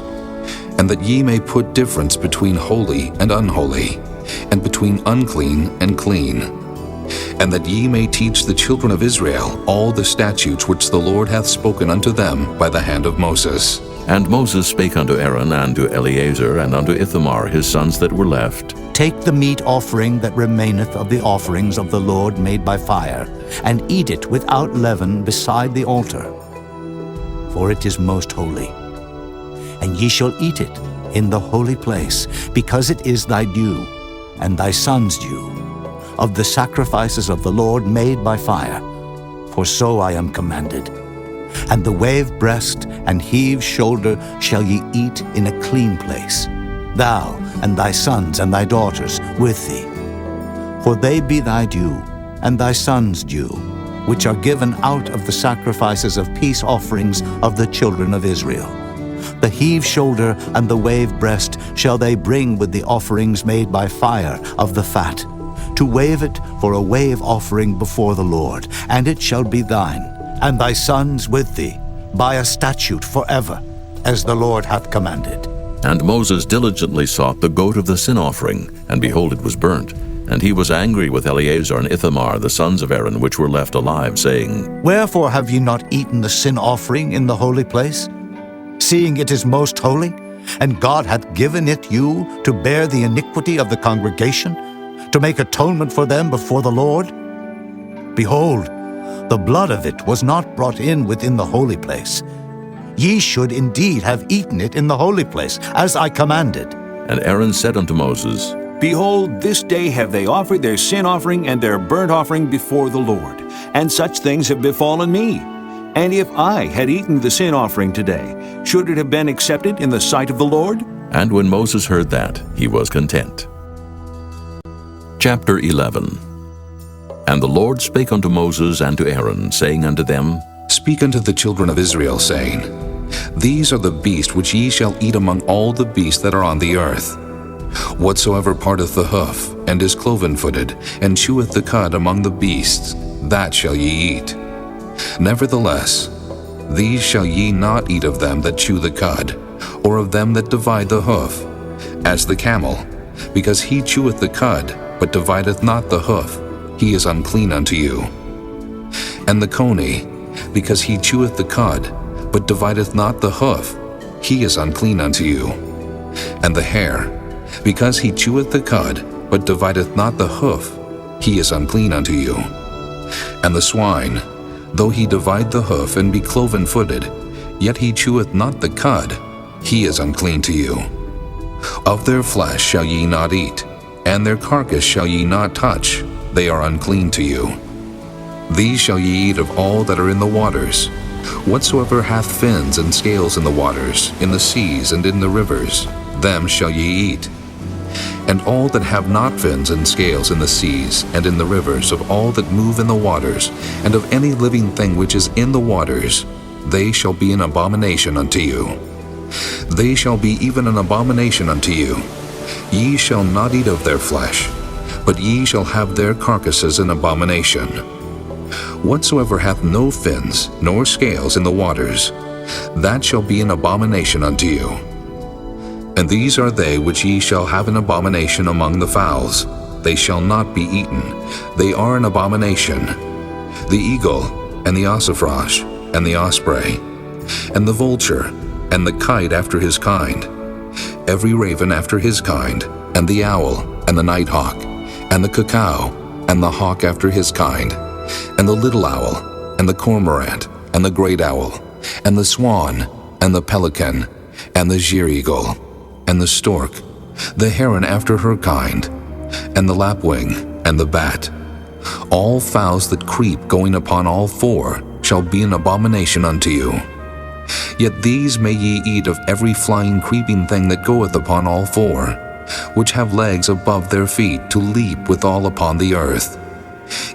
And that ye may put difference between holy and unholy, and between unclean and clean. And that ye may teach the children of Israel all the statutes which the Lord hath spoken unto them by the hand of Moses. And Moses spake unto Aaron, and to Eleazar, and unto Ithamar his sons that were left, Take the meat offering that remaineth of the offerings of the Lord made by fire, and eat it without leaven beside the altar. For it is most holy. And ye shall eat it in the holy place, because it is thy due, and thy son's due, of the sacrifices of the Lord made by fire. For so I am commanded. And the wave breast and heave shoulder shall ye eat in a clean place, thou and thy sons and thy daughters with thee. For they be thy due, and thy sons' due, which are given out of the sacrifices of peace offerings of the children of Israel. The heave shoulder and the wave breast shall they bring with the offerings made by fire of the fat, to wave it for a wave offering before the Lord, and it shall be thine, and thy sons with thee, by a statute forever, as the Lord hath commanded. And Moses diligently sought the goat of the sin offering, and behold, it was burnt. And he was angry with Eleazar and Ithamar, the sons of Aaron, which were left alive, saying, Wherefore have ye not eaten the sin offering in the holy place, seeing it is most holy, and God hath given it you to bear the iniquity of the congregation, to make atonement for them before the Lord? Behold, the blood of it was not brought in within the holy place. Ye should indeed have eaten it in the holy place, as I commanded. And Aaron said unto Moses, Behold, this day have they offered their sin offering and their burnt offering before the Lord, and such things have befallen me. And if I had eaten the sin offering today, should it have been accepted in the sight of the Lord? And when Moses heard that, he was content. Chapter 11. And the Lord spake unto Moses and to Aaron, saying unto them, Speak unto the children of Israel, saying, These are the beasts which ye shall eat among all the beasts that are on the earth. Whatsoever parteth the hoof, and is cloven-footed, and cheweth the cud among the beasts, that shall ye eat. Nevertheless, these shall ye not eat of them that chew the cud, or of them that divide the hoof, as the camel, because he cheweth the cud, but divideth not the hoof, he is unclean unto you. And the coney, because he cheweth the cud, but divideth not the hoof, he is unclean unto you. And the hare, because he cheweth the cud, but divideth not the hoof, he is unclean unto you. And the swine, though he divide the hoof and be cloven-footed, yet he cheweth not the cud, he is unclean to you. Of their flesh shall ye not eat, and their carcass shall ye not touch, they are unclean to you. These shall ye eat of all that are in the waters. Whatsoever hath fins and scales in the waters, in the seas and in the rivers, them shall ye eat. And all that have not fins and scales in the seas and in the rivers, of all that move in the waters, and of any living thing which is in the waters, they shall be an abomination unto you. They shall be even an abomination unto you. Ye shall not eat of their flesh, but ye shall have their carcasses an abomination. Whatsoever hath no fins nor scales in the waters, that shall be an abomination unto you. And these are they which ye shall have an abomination among the fowls. They shall not be eaten. They are an abomination. The eagle, and the ossifrage, and the osprey, and the vulture, and the kite after his kind, every raven after his kind, and the owl, and the nighthawk, and the cuckoo, and the hawk after his kind, and the little owl, and the cormorant, and the great owl, and the swan, and the pelican, and the sheer-eagle, and the stork, the heron after her kind, and the lapwing, and the bat. All fowls that creep going upon all four shall be an abomination unto you. Yet these may ye eat of every flying creeping thing that goeth upon all four, which have legs above their feet to leap withal upon the earth.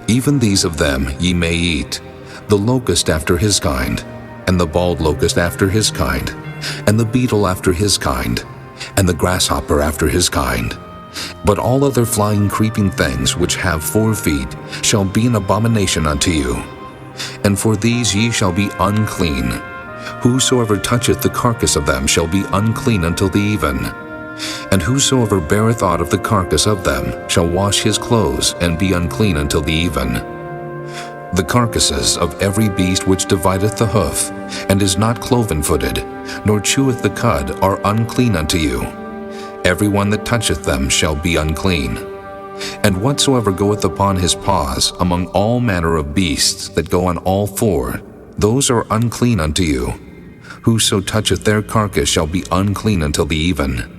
Even these of them ye may eat, the locust after his kind, and the bald locust after his kind, and the beetle after his kind, and the grasshopper after his kind. But all other flying creeping things which have 4 feet shall be an abomination unto you. And for these ye shall be unclean. Whosoever toucheth the carcass of them shall be unclean until the even. And whosoever beareth aught of the carcass of them shall wash his clothes and be unclean until the even. The carcasses of every beast which divideth the hoof, and is not cloven-footed, nor cheweth the cud, are unclean unto you. Every one that toucheth them shall be unclean. And whatsoever goeth upon his paws among all manner of beasts that go on all 4, those are unclean unto you. Whoso toucheth their carcass shall be unclean until the even.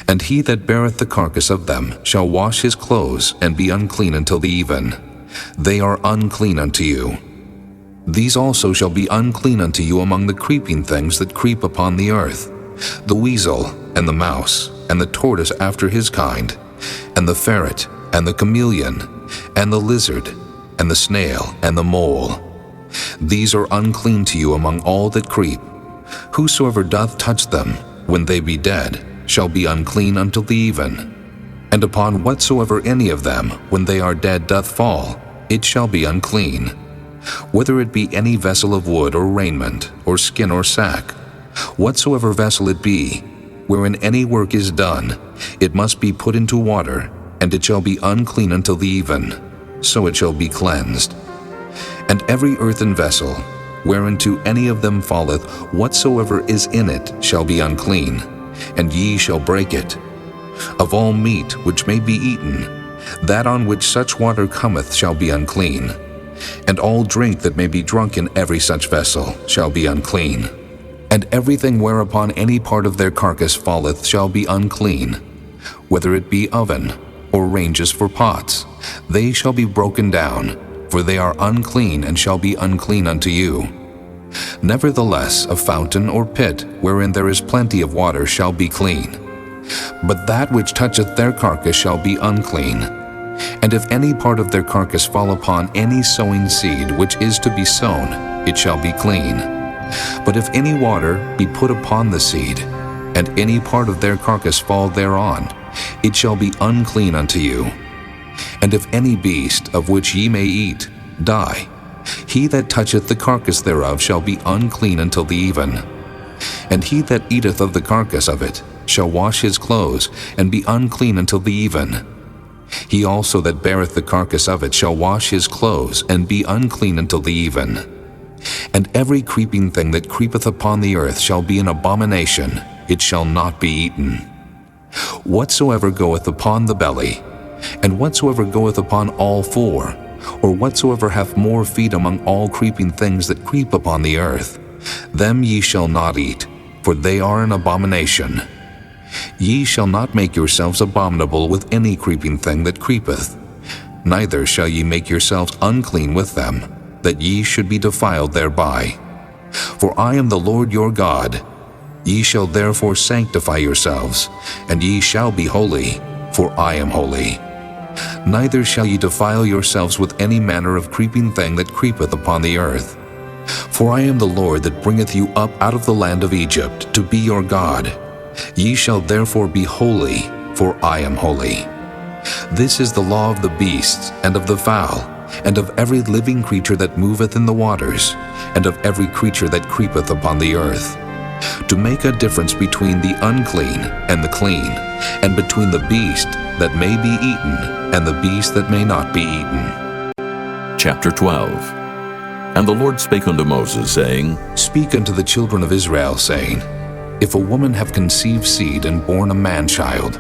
And he that beareth the carcass of them shall wash his clothes and be unclean until the even. They are unclean unto you. These also shall be unclean unto you among the creeping things that creep upon the earth, the weasel, and the mouse, and the tortoise after his kind, and the ferret, and the chameleon, and the lizard, and the snail, and the mole. These are unclean to you among all that creep. Whosoever doth touch them, when they be dead, shall be unclean until the even. And upon whatsoever any of them, when they are dead, doth fall, it shall be unclean. Whether it be any vessel of wood or raiment, or skin or sack, whatsoever vessel it be, wherein any work is done, it must be put into water, and it shall be unclean until the even, so it shall be cleansed. And every earthen vessel, whereunto any of them falleth, whatsoever is in it shall be unclean, and ye shall break it. Of all meat which may be eaten, that on which such water cometh shall be unclean, and all drink that may be drunk in every such vessel shall be unclean. And everything whereupon any part of their carcass falleth shall be unclean, whether it be oven, or ranges for pots, they shall be broken down, for they are unclean and shall be unclean unto you. Nevertheless, a fountain or pit, wherein there is plenty of water, shall be clean. But that which toucheth their carcass shall be unclean. And if any part of their carcass fall upon any sowing seed which is to be sown, it shall be clean. But if any water be put upon the seed, and any part of their carcass fall thereon, it shall be unclean unto you. And if any beast of which ye may eat die, He that toucheth the carcass thereof shall be unclean until the even. And he that eateth of the carcass of it shall wash his clothes, and be unclean until the even. He also that beareth the carcass of it shall wash his clothes, and be unclean until the even. And every creeping thing that creepeth upon the earth shall be an abomination, it shall not be eaten. Whatsoever goeth upon the belly, and whatsoever goeth upon all four, or whatsoever hath more feet among all creeping things that creep upon the earth, them ye shall not eat, for they are an abomination. Ye shall not make yourselves abominable with any creeping thing that creepeth, neither shall ye make yourselves unclean with them, that ye should be defiled thereby. For I am the Lord your God. Ye shall therefore sanctify yourselves, and ye shall be holy, for I am holy. Neither shall ye defile yourselves with any manner of creeping thing that creepeth upon the earth. For I am the Lord that bringeth you up out of the land of Egypt, to be your God. Ye shall therefore be holy, for I am holy. This is the law of the beasts, and of the fowl, and of every living creature that moveth in the waters, and of every creature that creepeth upon the earth, to make a difference between the unclean and the clean, and between the beast that may be eaten and the beast that may not be eaten. Chapter 12. And the Lord spake unto Moses, saying, Speak unto the children of Israel, saying, If a woman have conceived seed and born a man-child,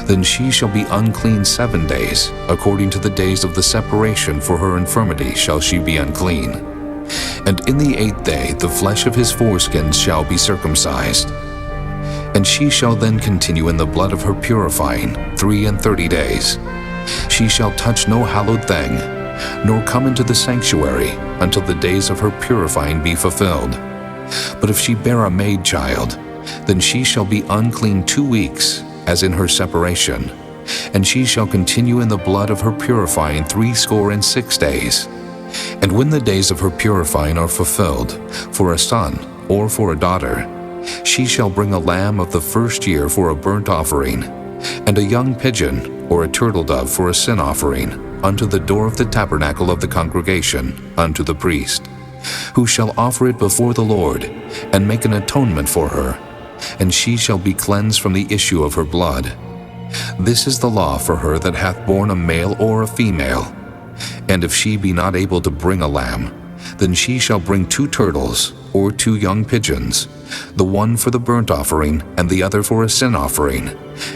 then she shall be unclean 7 days, according to the days of the separation for her infirmity shall she be unclean. And in the 8th day the flesh of his foreskins shall be circumcised. And she shall then continue in the blood of her purifying 33 days. She shall touch no hallowed thing, nor come into the sanctuary until the days of her purifying be fulfilled. But if she bear a maid child, then she shall be unclean 2 weeks, as in her separation, and she shall continue in the blood of her purifying 66 days. And when the days of her purifying are fulfilled, for a son or for a daughter, she shall bring a lamb of the first year for a burnt offering, and a young pigeon or a turtle dove for a sin offering, unto the door of the tabernacle of the congregation, unto the priest, who shall offer it before the Lord, and make an atonement for her, and she shall be cleansed from the issue of her blood. This is the law for her that hath borne a male or a female. And if she be not able to bring a lamb, then she shall bring 2 turtles or 2 young pigeons, the one for the burnt offering and the other for a sin offering,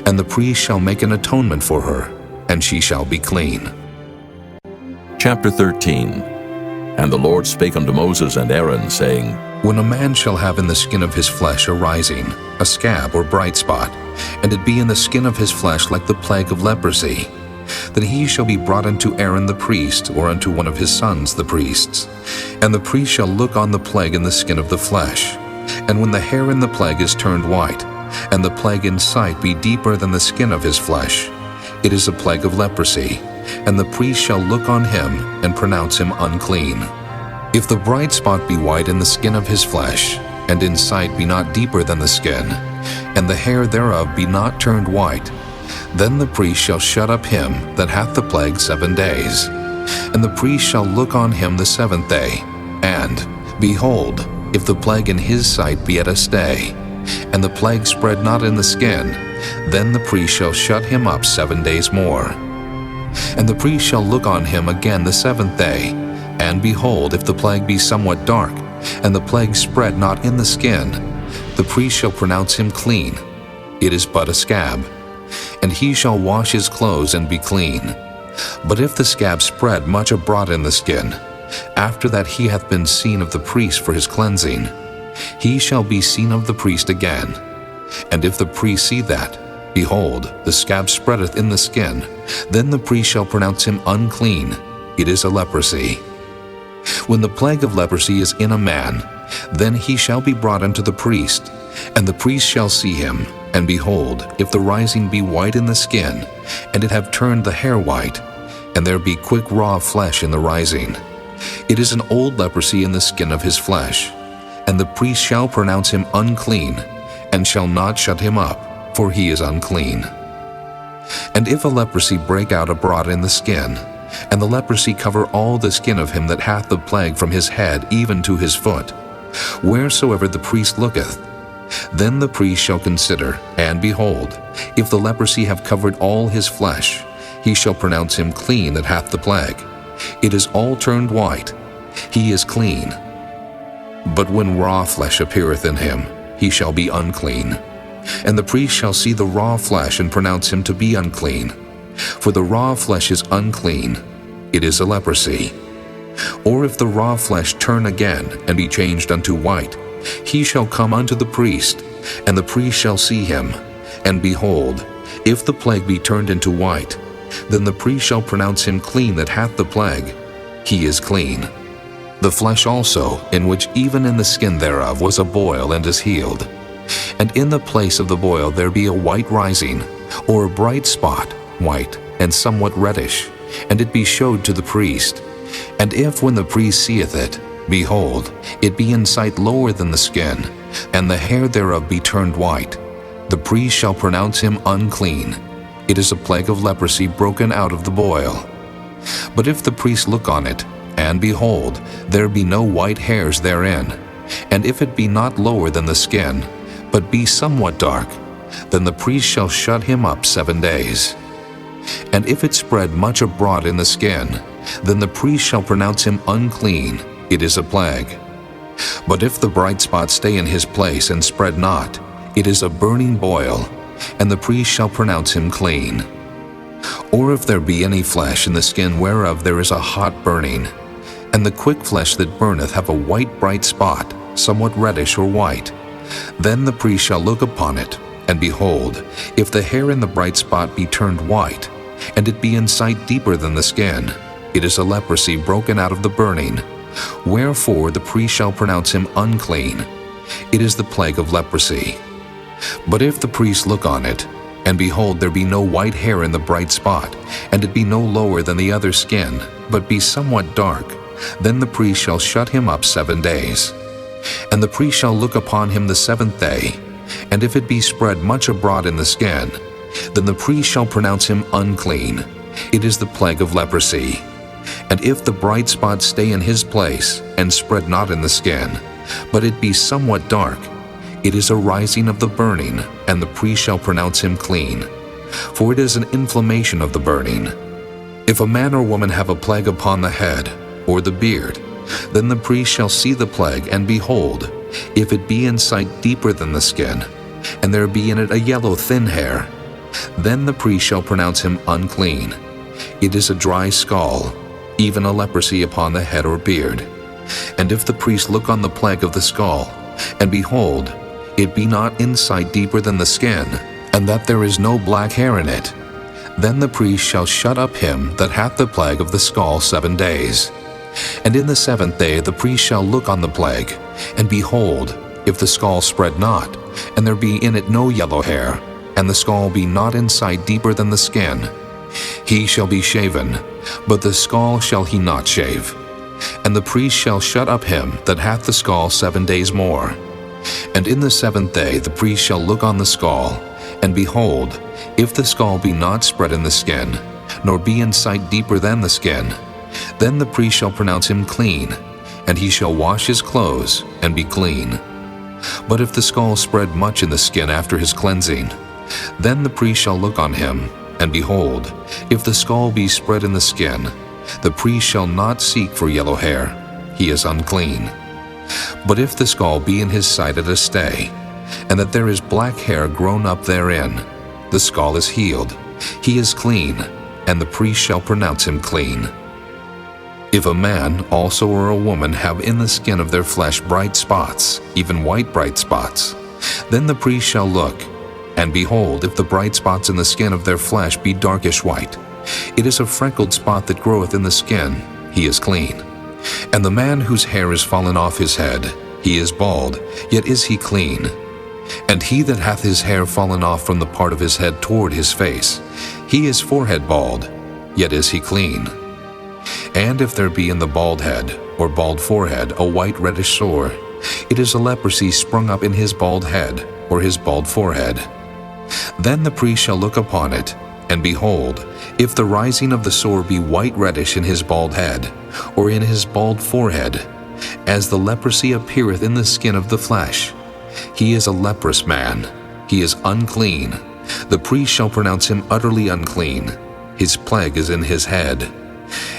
and the priest shall make an atonement for her, and she shall be clean. Chapter 13. And the Lord spake unto Moses and Aaron, saying, When a man shall have in the skin of his flesh arising a scab or bright spot, and it be in the skin of his flesh like the plague of leprosy, then he shall be brought unto Aaron the priest, or unto one of his sons the priests. And the priest shall look on the plague in the skin of the flesh. And when the hair in the plague is turned white, and the plague in sight be deeper than the skin of his flesh, it is a plague of leprosy, and the priest shall look on him, and pronounce him unclean. If the bright spot be white in the skin of his flesh, and in sight be not deeper than the skin, and the hair thereof be not turned white, then the priest shall shut up him that hath the plague 7 days. And the priest shall look on him the 7th day, and, behold, if the plague in his sight be at a stay, and the plague spread not in the skin, then the priest shall shut him up 7 days more. And the priest shall look on him again the 7th day, and behold, if the plague be somewhat dark, and the plague spread not in the skin, the priest shall pronounce him clean. It is but a scab. And he shall wash his clothes and be clean. But if the scab spread much abroad in the skin, after that he hath been seen of the priest for his cleansing, he shall be seen of the priest again. And if the priest see that, behold, the scab spreadeth in the skin, then the priest shall pronounce him unclean. It is a leprosy. When the plague of leprosy is in a man, then he shall be brought unto the priest, and the priest shall see him. And behold, if the rising be white in the skin, and it have turned the hair white, and there be quick raw flesh in the rising, it is an old leprosy in the skin of his flesh. And the priest shall pronounce him unclean, and shall not shut him up, for he is unclean. And if a leprosy break out abroad in the skin, and the leprosy cover all the skin of him that hath the plague from his head even to his foot, wheresoever the priest looketh. Then the priest shall consider, and behold, if the leprosy have covered all his flesh, he shall pronounce him clean that hath the plague. It is all turned white, he is clean. But when raw flesh appeareth in him, he shall be unclean. And the priest shall see the raw flesh, and pronounce him to be unclean. For the raw flesh is unclean, it is a leprosy. Or if the raw flesh turn again, and be changed unto white, he shall come unto the priest, and the priest shall see him. And behold, if the plague be turned into white, then the priest shall pronounce him clean that hath the plague. He is clean. The flesh also, in which even in the skin thereof was a boil, and is healed. And in the place of the boil there be a white rising, or a bright spot, white, and somewhat reddish, and it be showed to the priest. And if when the priest seeth it, behold, it be in sight lower than the skin, and the hair thereof be turned white, the priest shall pronounce him unclean. It is a plague of leprosy broken out of the boil. But if the priest look on it, and behold, there be no white hairs therein, and if it be not lower than the skin, but be somewhat dark, then the priest shall shut him up 7 days. And if it spread much abroad in the skin, then the priest shall pronounce him unclean. It is a plague. But if the bright spot stay in his place and spread not, it is a burning boil, and the priest shall pronounce him clean. Or if there be any flesh in the skin whereof there is a hot burning, and the quick flesh that burneth have a white bright spot, somewhat reddish or white, then the priest shall look upon it, and behold, if the hair in the bright spot be turned white, and it be in sight deeper than the skin, it is a leprosy broken out of the burning. Wherefore the priest shall pronounce him unclean. It is the plague of leprosy. But if the priest look on it, and behold, there be no white hair in the bright spot, and it be no lower than the other skin, but be somewhat dark, then the priest shall shut him up 7 days. And the priest shall look upon him the 7th day, and if it be spread much abroad in the skin, then the priest shall pronounce him unclean. It is the plague of leprosy. And if the bright spot stay in his place, and spread not in the skin, but it be somewhat dark, it is a rising of the burning, and the priest shall pronounce him clean. For it is an inflammation of the burning. If a man or woman have a plague upon the head, or the beard, then the priest shall see the plague, and behold, if it be in sight deeper than the skin, and there be in it a yellow thin hair, then the priest shall pronounce him unclean. It is a dry scall, even a leprosy upon the head or beard. And if the priest look on the plague of the scall, and behold, it be not in sight deeper than the skin, and that there is no black hair in it, then the priest shall shut up him that hath the plague of the scall 7 days. And in the 7th day the priest shall look on the plague, and behold, if the scall spread not, and there be in it no yellow hair, and the scall be not in sight deeper than the skin, he shall be shaven, but the scall shall he not shave. And the priest shall shut up him that hath the scall 7 days more. And in the 7th day the priest shall look on the scall, and behold, if the scall be not spread in the skin, nor be in sight deeper than the skin, then the priest shall pronounce him clean, and he shall wash his clothes, and be clean. But if the scall spread much in the skin after his cleansing, then the priest shall look on him, and behold, if the scall be spread in the skin, the priest shall not seek for yellow hair, he is unclean. But if the scall be in his sight at a stay, and that there is black hair grown up therein, the scall is healed, he is clean, and the priest shall pronounce him clean. If a man also or a woman have in the skin of their flesh bright spots, even white bright spots, then the priest shall look, and behold, if the bright spots in the skin of their flesh be darkish white, it is a freckled spot that groweth in the skin, he is clean. And the man whose hair is fallen off his head, he is bald, yet is he clean. And he that hath his hair fallen off from the part of his head toward his face, he is forehead bald, yet is he clean. And if there be in the bald head, or bald forehead, a white reddish sore, it is a leprosy sprung up in his bald head, or his bald forehead. Then the priest shall look upon it, And behold, if the rising of the sore be white reddish in his bald head, or in his bald forehead, as the leprosy appeareth in the skin of the flesh, he is a leprous man, he is unclean. The priest shall pronounce him utterly unclean. His plague is in his head.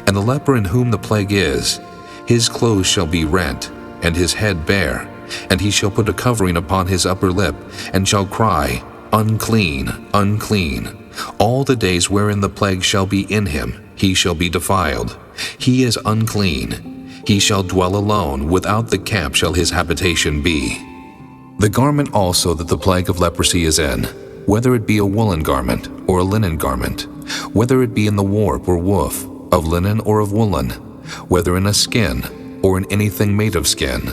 And the leper in whom the plague is, his clothes shall be rent, and his head bare, and he shall put a covering upon his upper lip, and shall cry, Unclean, unclean. All the days wherein the plague shall be in him, he shall be defiled. He is unclean. He shall dwell alone, without the camp shall his habitation be. The garment also that the plague of leprosy is in, whether it be a woolen garment or a linen garment, whether it be in the warp or woof, of linen or of woolen, whether in a skin or in anything made of skin.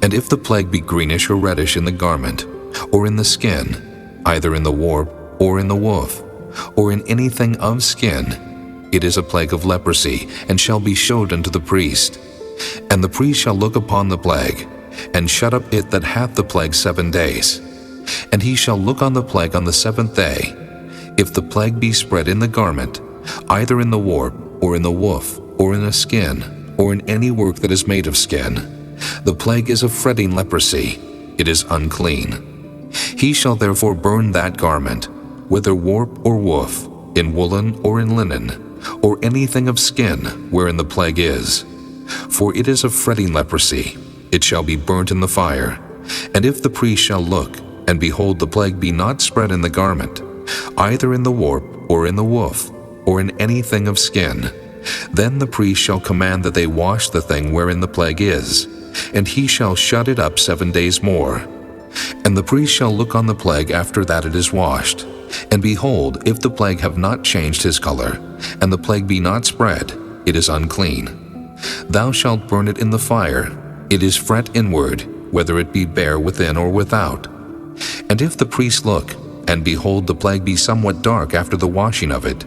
And if the plague be greenish or reddish in the garment, or in the skin, either in the warp or in the woof, or in anything of skin, it is a plague of leprosy, and shall be showed unto the priest. And the priest shall look upon the plague, and shut up it that hath the plague 7 days. And he shall look on the plague on the 7th day. If the plague be spread in the garment, either in the warp, or in the woof, or in a skin, or in any work that is made of skin, the plague is a fretting leprosy, it is unclean. He shall therefore burn that garment, whether warp or woof, in woolen or in linen, or anything of skin wherein the plague is. For it is a fretting leprosy, it shall be burnt in the fire. And if the priest shall look, and behold the plague be not spread in the garment, either in the warp or in the woof, or in anything of skin, then the priest shall command that they wash the thing wherein the plague is, and he shall shut it up 7 days more. And the priest shall look on the plague after that it is washed. And behold, if the plague have not changed his color, and the plague be not spread, it is unclean. Thou shalt burn it in the fire. It is fret inward, whether it be bare within or without. And if the priest look, and behold the plague be somewhat dark after the washing of it,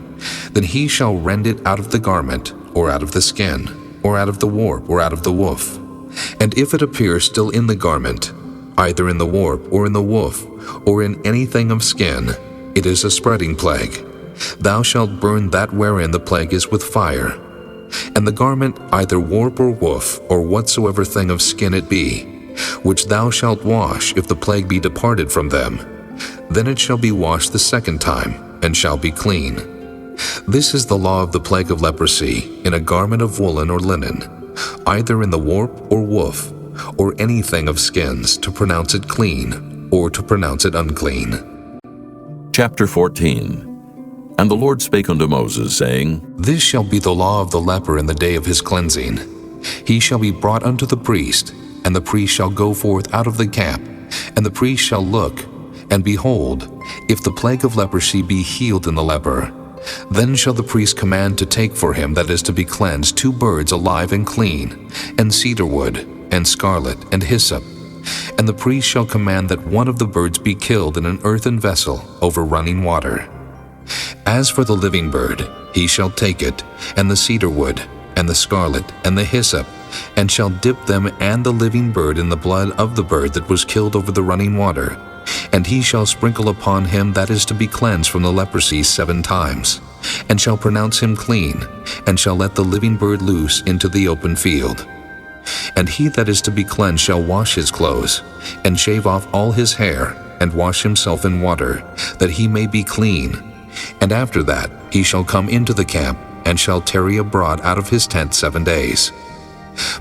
then he shall rend it out of the garment, or out of the skin, or out of the warp, or out of the woof. And if it appear still in the garment, either in the warp, or in the woof, or in anything of skin, it is a spreading plague. Thou shalt burn that wherein the plague is with fire. And the garment, either warp or woof, or whatsoever thing of skin it be, which thou shalt wash if the plague be departed from them, then it shall be washed the 2nd time, and shall be clean. This is the law of the plague of leprosy, in a garment of woolen or linen, either in the warp or woof, or anything of skins, to pronounce it clean, or to pronounce it unclean. Chapter 14. And the Lord spake unto Moses, saying, This shall be the law of the leper in the day of his cleansing. He shall be brought unto the priest, and the priest shall go forth out of the camp, and the priest shall look, and behold, if the plague of leprosy be healed in the leper, then shall the priest command to take for him that is to be cleansed 2 birds alive and clean, and cedar wood, and scarlet, and hyssop. And the priest shall command that one of the birds be killed in an earthen vessel over running water. As for the living bird, he shall take it, and the cedar wood, and the scarlet, and the hyssop, and shall dip them and the living bird in the blood of the bird that was killed over the running water. And he shall sprinkle upon him that is to be cleansed from the leprosy 7 times, and shall pronounce him clean, and shall let the living bird loose into the open field. And he that is to be cleansed shall wash his clothes, and shave off all his hair, and wash himself in water, that he may be clean. And after that he shall come into the camp, and shall tarry abroad out of his tent 7 days.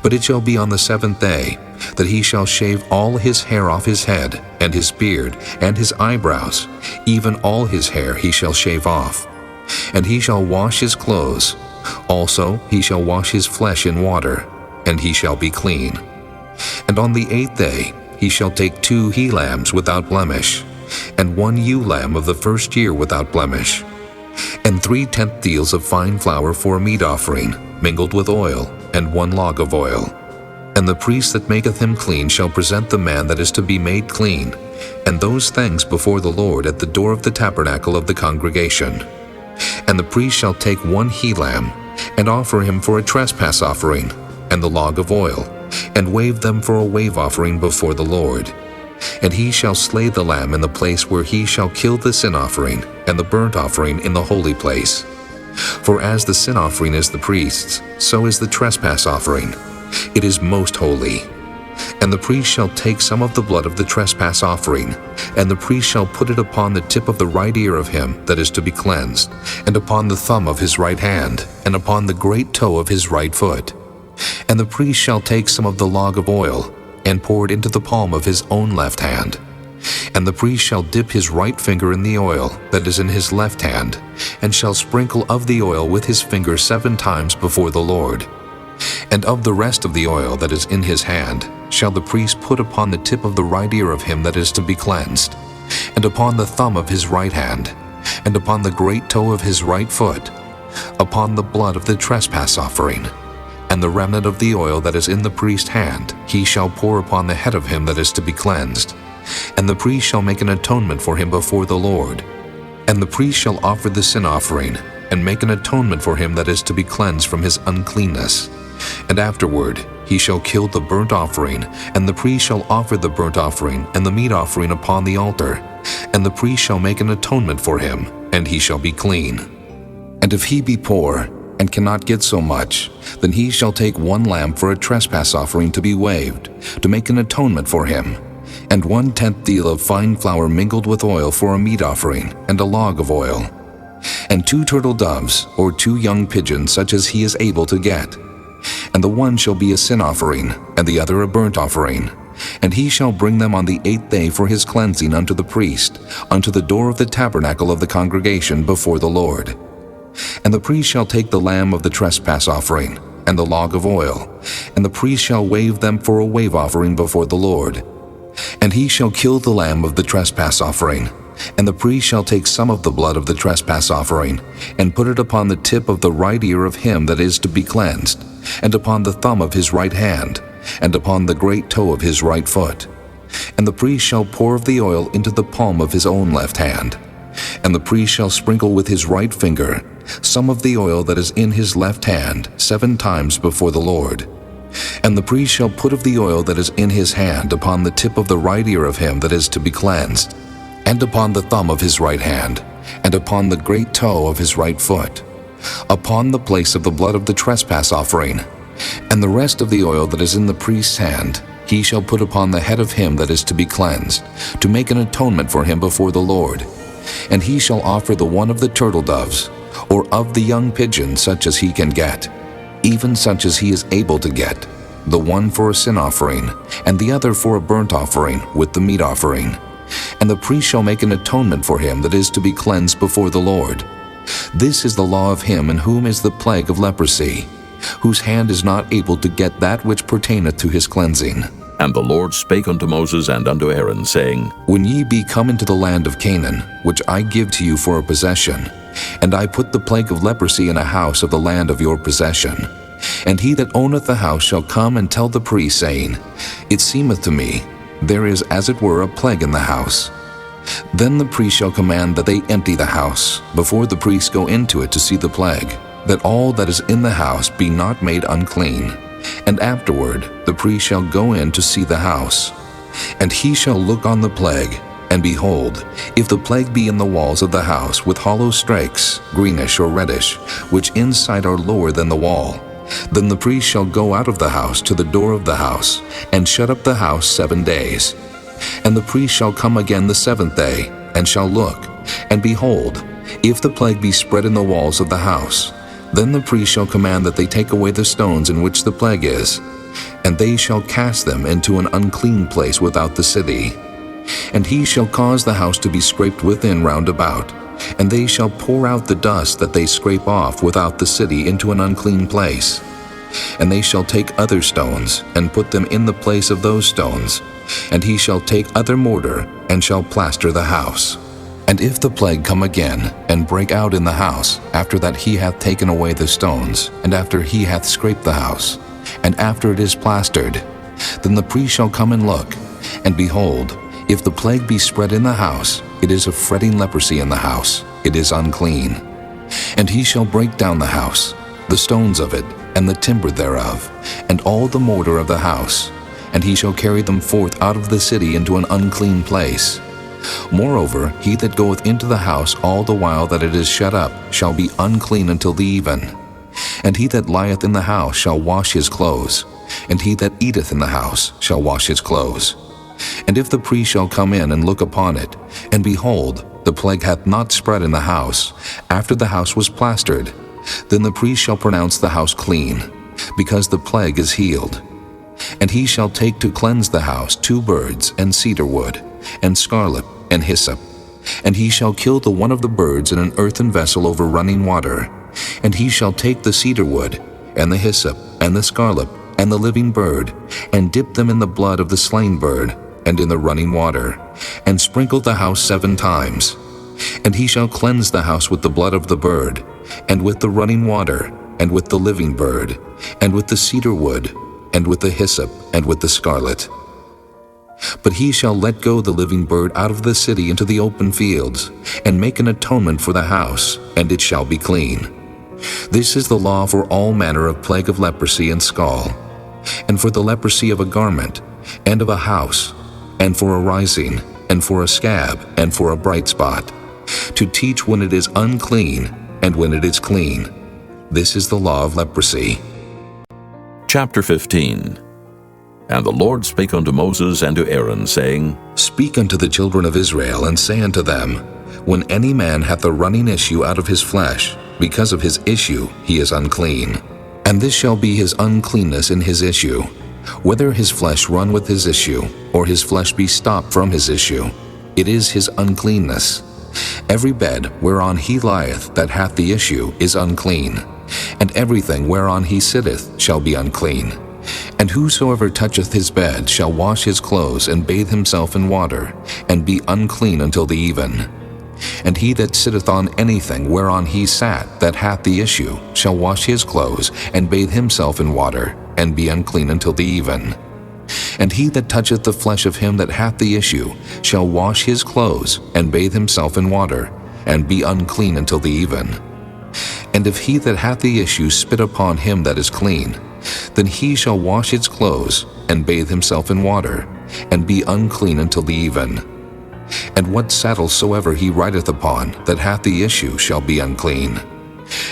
But it shall be on the 7th day that he shall shave all his hair off his head, and his beard, and his eyebrows, even all his hair he shall shave off. And he shall wash his clothes. Also he shall wash his flesh in water, and he shall be clean. And on the 8th day he shall take 2 he-lambs without blemish, and 1 ewe-lamb of the 1st year without blemish, and 3 tenth deals of fine flour for a meat offering, mingled with oil, and 1 log of oil. And the priest that maketh him clean shall present the man that is to be made clean, and those things before the Lord at the door of the tabernacle of the congregation. And the priest shall take 1 he-lamb, and offer him for a trespass offering, and the log of oil, and wave them for a wave offering before the Lord. And he shall slay the lamb in the place where he shall kill the sin offering and the burnt offering in the holy place. For as the sin offering is the priest's, so is the trespass offering. It is most holy. And the priest shall take some of the blood of the trespass offering, and the priest shall put it upon the tip of the right ear of him that is to be cleansed, and upon the thumb of his right hand, and upon the great toe of his right foot. And the priest shall take some of the log of oil, and pour it into the palm of his own left hand. And the priest shall dip his right finger in the oil that is in his left hand, and shall sprinkle of the oil with his finger 7 times before the Lord. And of the rest of the oil that is in his hand shall the priest put upon the tip of the right ear of him that is to be cleansed, and upon the thumb of his right hand, and upon the great toe of his right foot, upon the blood of the trespass offering. And the remnant of the oil that is in the priest's hand he shall pour upon the head of him that is to be cleansed. And the priest shall make an atonement for him before the Lord. And the priest shall offer the sin offering, and make an atonement for him that is to be cleansed from his uncleanness. And afterward he shall kill the burnt offering, and the priest shall offer the burnt offering and the meat offering upon the altar. And the priest shall make an atonement for him, and he shall be clean. And if he be poor, and cannot get so much, then he shall take 1 lamb for a trespass offering to be waved, to make an atonement for him, and 1/10 deal of fine flour mingled with oil for a meat offering, and a log of oil, and 2 turtle doves, or 2 young pigeons, such as he is able to get. And the one shall be a sin offering, and the other a burnt offering. And he shall bring them on the 8th day for his cleansing unto the priest, unto the door of the tabernacle of the congregation before the Lord. And the priest shall take the lamb of the trespass offering, and the log of oil, and the priest shall wave them for a wave offering before the Lord. And he shall kill the lamb of the trespass offering, and the priest shall take some of the blood of the trespass offering, and put it upon the tip of the right ear of him that is to be cleansed, and upon the thumb of his right hand, and upon the great toe of his right foot. And the priest shall pour of the oil into the palm of his own left hand. And the priest shall sprinkle with his right finger some of the oil that is in his left hand 7 times before the Lord. And the priest shall put of the oil that is in his hand upon the tip of the right ear of him that is to be cleansed, and upon the thumb of his right hand, and upon the great toe of his right foot, upon the place of the blood of the trespass offering. And the rest of the oil that is in the priest's hand he shall put upon the head of him that is to be cleansed, to make an atonement for him before the Lord. And he shall offer the one of the turtle doves, or of the young pigeon, such as he can get, even such as he is able to get, the one for a sin offering, and the other for a burnt offering with the meat offering. And the priest shall make an atonement for him that is to be cleansed before the Lord. This is the law of him in whom is the plague of leprosy, whose hand is not able to get that which pertaineth to his cleansing. And the Lord spake unto Moses and unto Aaron, saying, When ye be come into the land of Canaan, which I give to you for a possession, and I put the plague of leprosy in a house of the land of your possession, and he that owneth the house shall come and tell the priest, saying, It seemeth to me, there is as it were a plague in the house. Then the priest shall command that they empty the house, before the priests go into it to see the plague, that all that is in the house be not made unclean. And afterward the priest shall go in to see the house. And he shall look on the plague, and behold, if the plague be in the walls of the house with hollow strakes, greenish or reddish, which inside are lower than the wall, then the priest shall go out of the house to the door of the house, and shut up the house 7 days. And the priest shall come again the 7th day, and shall look, and behold, if the plague be spread in the walls of the house, then the priest shall command that they take away the stones in which the plague is, and they shall cast them into an unclean place without the city. And he shall cause the house to be scraped within round about, and they shall pour out the dust that they scrape off without the city into an unclean place. And they shall take other stones, and put them in the place of those stones, and he shall take other mortar, and shall plaster the house. And if the plague come again, and break out in the house, after that he hath taken away the stones, and after he hath scraped the house, and after it is plastered, then the priest shall come and look, and behold, if the plague be spread in the house, it is a fretting leprosy in the house, it is unclean. And he shall break down the house, the stones of it, and the timber thereof, and all the mortar of the house, and he shall carry them forth out of the city into an unclean place. Moreover, he that goeth into the house all the while that it is shut up shall be unclean until the even. And he that lieth in the house shall wash his clothes, and he that eateth in the house shall wash his clothes. And if the priest shall come in and look upon it, and behold, the plague hath not spread in the house, after the house was plastered, then the priest shall pronounce the house clean, because the plague is healed. And he shall take to cleanse the house 2 birds, and cedar wood, and scarlet, and hyssop. And he shall kill the one of the birds in an earthen vessel over running water. And he shall take the cedar wood, and the hyssop, and the scarlet, and the living bird, and dip them in the blood of the slain bird, and in the running water, and sprinkle the house 7 times. And he shall cleanse the house with the blood of the bird, and with the running water, and with the living bird, and with the cedar wood, and with the hyssop, and with the scarlet. But he shall let go the living bird out of the city into the open fields, and make an atonement for the house, and it shall be clean. This is the law for all manner of plague of leprosy and scall, and for the leprosy of a garment, and of a house, and for a rising, and for a scab, and for a bright spot, to teach when it is unclean, and when it is clean. This is the law of leprosy. Chapter 15. And the Lord spake unto Moses and to Aaron, saying, Speak unto the children of Israel, and say unto them, When any man hath a running issue out of his flesh, because of his issue he is unclean. And this shall be his uncleanness in his issue, whether his flesh run with his issue, or his flesh be stopped from his issue. It is his uncleanness. Every bed whereon he lieth that hath the issue is unclean, and everything whereon he sitteth shall be unclean. And whosoever toucheth his bed shall wash his clothes and bathe himself in water, and be unclean until the even. And he that sitteth on anything whereon he sat that hath the issue shall wash his clothes and bathe himself in water, and be unclean until the even. And he that toucheth the flesh of him that hath the issue shall wash his clothes and bathe himself in water, and be unclean until the even. And if he that hath the issue spit upon him that is clean, then he shall wash his clothes and bathe himself in water, and be unclean until the even. And what saddle soever he rideth upon that hath the issue shall be unclean.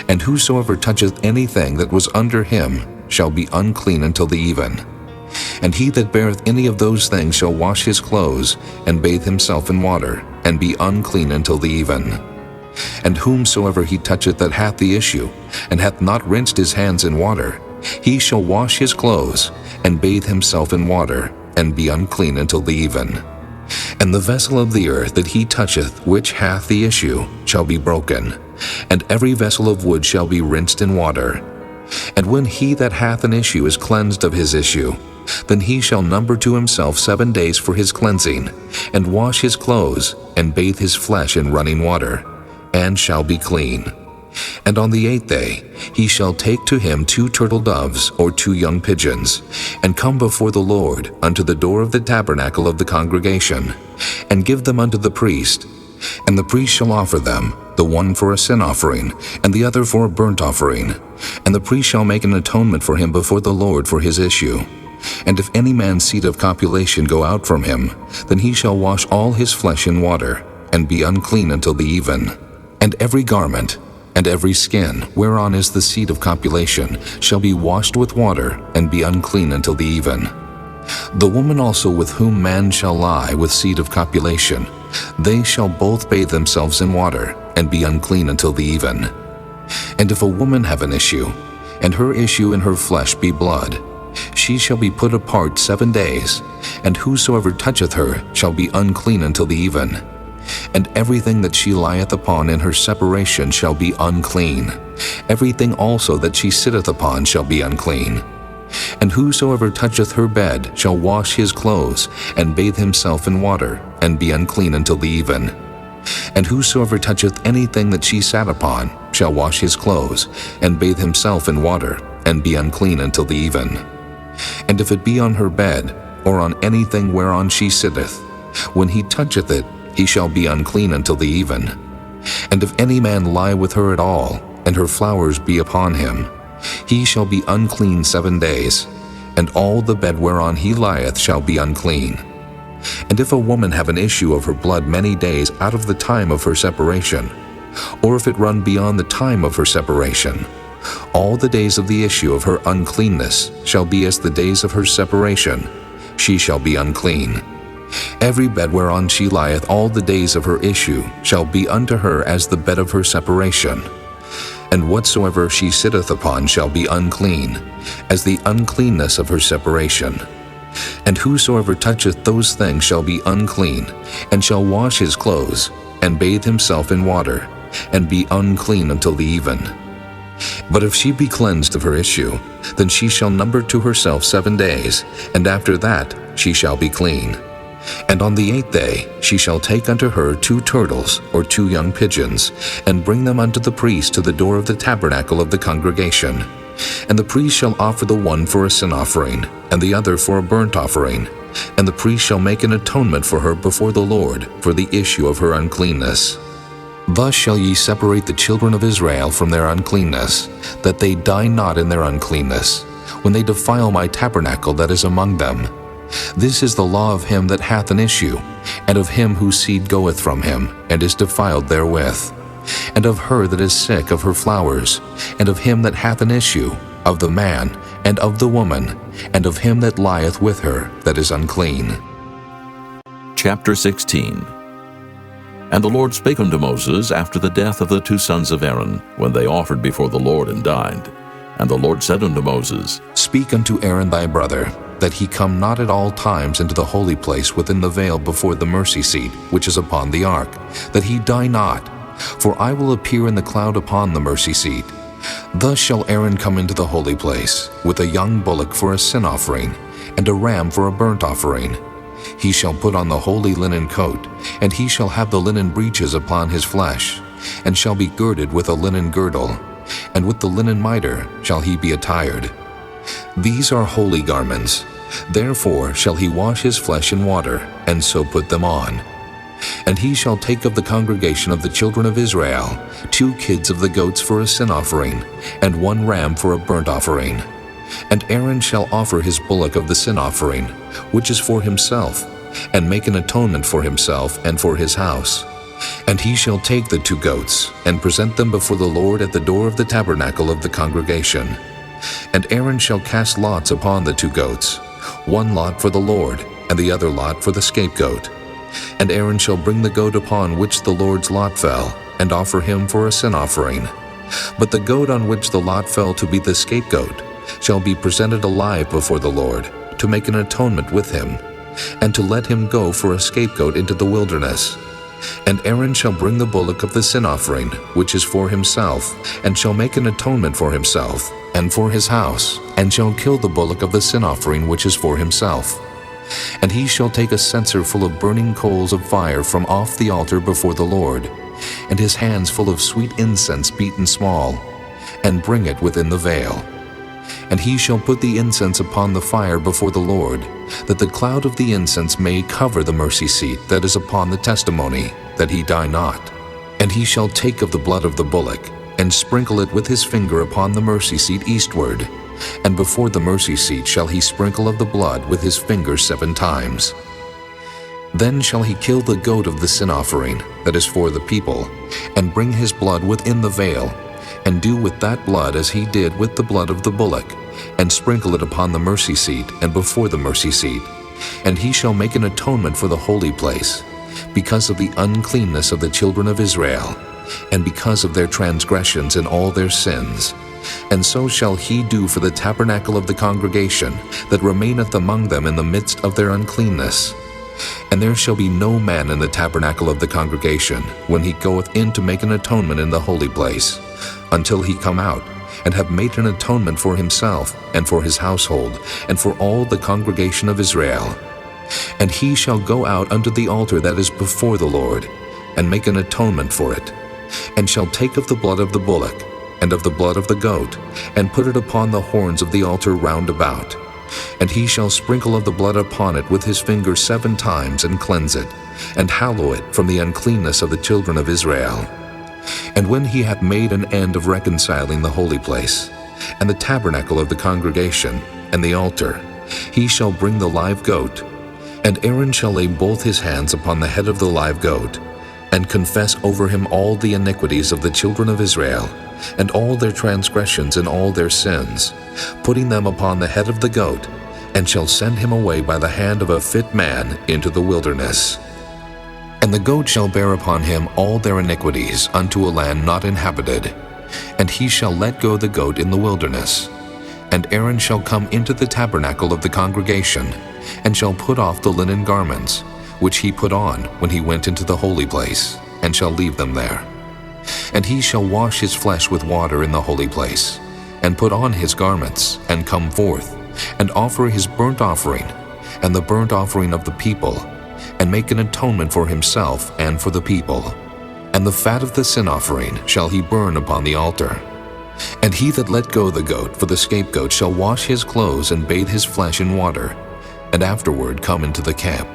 And whosoever toucheth anything that was under him shall be unclean until the even. And he that beareth any of those things shall wash his clothes, and bathe himself in water, and be unclean until the even. And whomsoever he toucheth that hath the issue, and hath not rinsed his hands in water, he shall wash his clothes, and bathe himself in water, and be unclean until the even. And the vessel of the earth that he toucheth which hath the issue shall be broken, and every vessel of wood shall be rinsed in water. And when he that hath an issue is cleansed of his issue, then he shall number to himself 7 days for his cleansing, and wash his clothes, and bathe his flesh in running water, and shall be clean. And on the 8th day he shall take to him 2 turtle doves or 2 young pigeons, and come before the Lord unto the door of the tabernacle of the congregation, and give them unto the priest. And the priest shall offer them, the one for a sin offering, and the other for a burnt offering. And the priest shall make an atonement for him before the Lord for his issue. And if any man's seed of copulation go out from him, then he shall wash all his flesh in water, and be unclean until the even. And every garment, and every skin whereon is the seed of copulation shall be washed with water, and be unclean until the even. The woman also with whom man shall lie with seed of copulation, they shall both bathe themselves in water, and be unclean until the even. And if a woman have an issue, and her issue in her flesh be blood, she shall be put apart 7 days, and whosoever toucheth her shall be unclean until the even. And everything that she lieth upon in her separation shall be unclean. Everything also that she sitteth upon shall be unclean. And whosoever toucheth her bed shall wash his clothes, and bathe himself in water, and be unclean until the even. And whosoever toucheth anything that she sat upon shall wash his clothes, and bathe himself in water, and be unclean until the even. And if it be on her bed, or on anything whereon she sitteth, when he toucheth it, he shall be unclean until the even. And if any man lie with her at all, and her flowers be upon him, he shall be unclean 7 days. and all the bed whereon he lieth shall be unclean. And if a woman have an issue of her blood many days out of the time of her separation, or if it run beyond the time of her separation, all the days of the issue of her uncleanness shall be as the days of her separation. She shall be unclean. Every bed whereon she lieth all the days of her issue shall be unto her as the bed of her separation. And whatsoever she sitteth upon shall be unclean, as the uncleanness of her separation. And whosoever toucheth those things shall be unclean, and shall wash his clothes, and bathe himself in water, and be unclean until the even. But if she be cleansed of her issue, then she shall number to herself 7 days, and after that she shall be clean. And on the 8th day she shall take unto her 2 turtles or 2 young pigeons, and bring them unto the priest to the door of the tabernacle of the congregation. And the priest shall offer the one for a sin offering, and the other for a burnt offering. And the priest shall make an atonement for her before the Lord for the issue of her uncleanness. Thus shall ye separate the children of Israel from their uncleanness, that they die not in their uncleanness, when they defile my tabernacle that is among them. This is the law of him that hath an issue, and of him whose seed goeth from him, and is defiled therewith, and of her that is sick of her flowers, and of him that hath an issue, of the man, and of the woman, and of him that lieth with her that is unclean. Chapter 16. And the Lord spake unto Moses after the death of the 2 sons of Aaron, when they offered before the Lord and died. And the Lord said unto Moses, Speak unto Aaron thy brother, that he come not at all times into the holy place within the veil before the mercy seat, which is upon the ark, that he die not. For I will appear in the cloud upon the mercy seat. Thus shall Aaron come into the holy place, with a young bullock for a sin offering, and a ram for a burnt offering. He shall put on the holy linen coat, and he shall have the linen breeches upon his flesh, and shall be girded with a linen girdle, and with the linen mitre shall he be attired. These are holy garments. Therefore shall he wash his flesh in water, and so put them on. And he shall take of the congregation of the children of Israel 2 kids of the goats for a sin offering, and 1 ram for a burnt offering. And Aaron shall offer his bullock of the sin offering, which is for himself, and make an atonement for himself and for his house. And he shall take the 2 goats, and present them before the Lord at the door of the tabernacle of the congregation. And Aaron shall cast lots upon the 2 goats, 1 lot for the Lord, and the other lot for the scapegoat. And Aaron shall bring the goat upon which the Lord's lot fell, and offer him for a sin offering. But the goat on which the lot fell to be the scapegoat shall be presented alive before the Lord, to make an atonement with him, and to let him go for a scapegoat into the wilderness. And Aaron shall bring the bullock of the sin offering, which is for himself, and shall make an atonement for himself, and for his house, and shall kill the bullock of the sin offering which is for himself. And he shall take a censer full of burning coals of fire from off the altar before the Lord, and his hands full of sweet incense beaten small, and bring it within the veil. And he shall put the incense upon the fire before the Lord, that the cloud of the incense may cover the mercy seat that is upon the testimony, that he die not. And he shall take of the blood of the bullock, and sprinkle it with his finger upon the mercy seat eastward. And before the mercy seat shall he sprinkle of the blood with his finger 7 times. Then shall he kill the goat of the sin offering, that is for the people, and bring his blood within the veil, and do with that blood as he did with the blood of the bullock, and sprinkle it upon the mercy seat and before the mercy seat. And he shall make an atonement for the holy place, because of the uncleanness of the children of Israel, and because of their transgressions and all their sins. And so shall he do for the tabernacle of the congregation that remaineth among them in the midst of their uncleanness. And there shall be no man in the tabernacle of the congregation when he goeth in to make an atonement in the holy place, until he come out, and have made an atonement for himself, and for his household, and for all the congregation of Israel. And he shall go out unto the altar that is before the Lord, and make an atonement for it, and shall take of the blood of the bullock, and of the blood of the goat, and put it upon the horns of the altar round about. And he shall sprinkle of the blood upon it with his finger 7 times, and cleanse it, and hallow it from the uncleanness of the children of Israel. And when he hath made an end of reconciling the holy place, and the tabernacle of the congregation, and the altar, he shall bring the live goat. And Aaron shall lay both his hands upon the head of the live goat, and confess over him all the iniquities of the children of Israel, and all their transgressions and all their sins, putting them upon the head of the goat, and shall send him away by the hand of a fit man into the wilderness. And the goat shall bear upon him all their iniquities unto a land not inhabited, and he shall let go the goat in the wilderness. And Aaron shall come into the tabernacle of the congregation, and shall put off the linen garments, which he put on when he went into the holy place, and shall leave them there. And he shall wash his flesh with water in the holy place, and put on his garments, and come forth, and offer his burnt offering, and the burnt offering of the people, and make an atonement for himself and for the people. And the fat of the sin offering shall he burn upon the altar. And he that let go the goat for the scapegoat shall wash his clothes and bathe his flesh in water, and afterward come into the camp.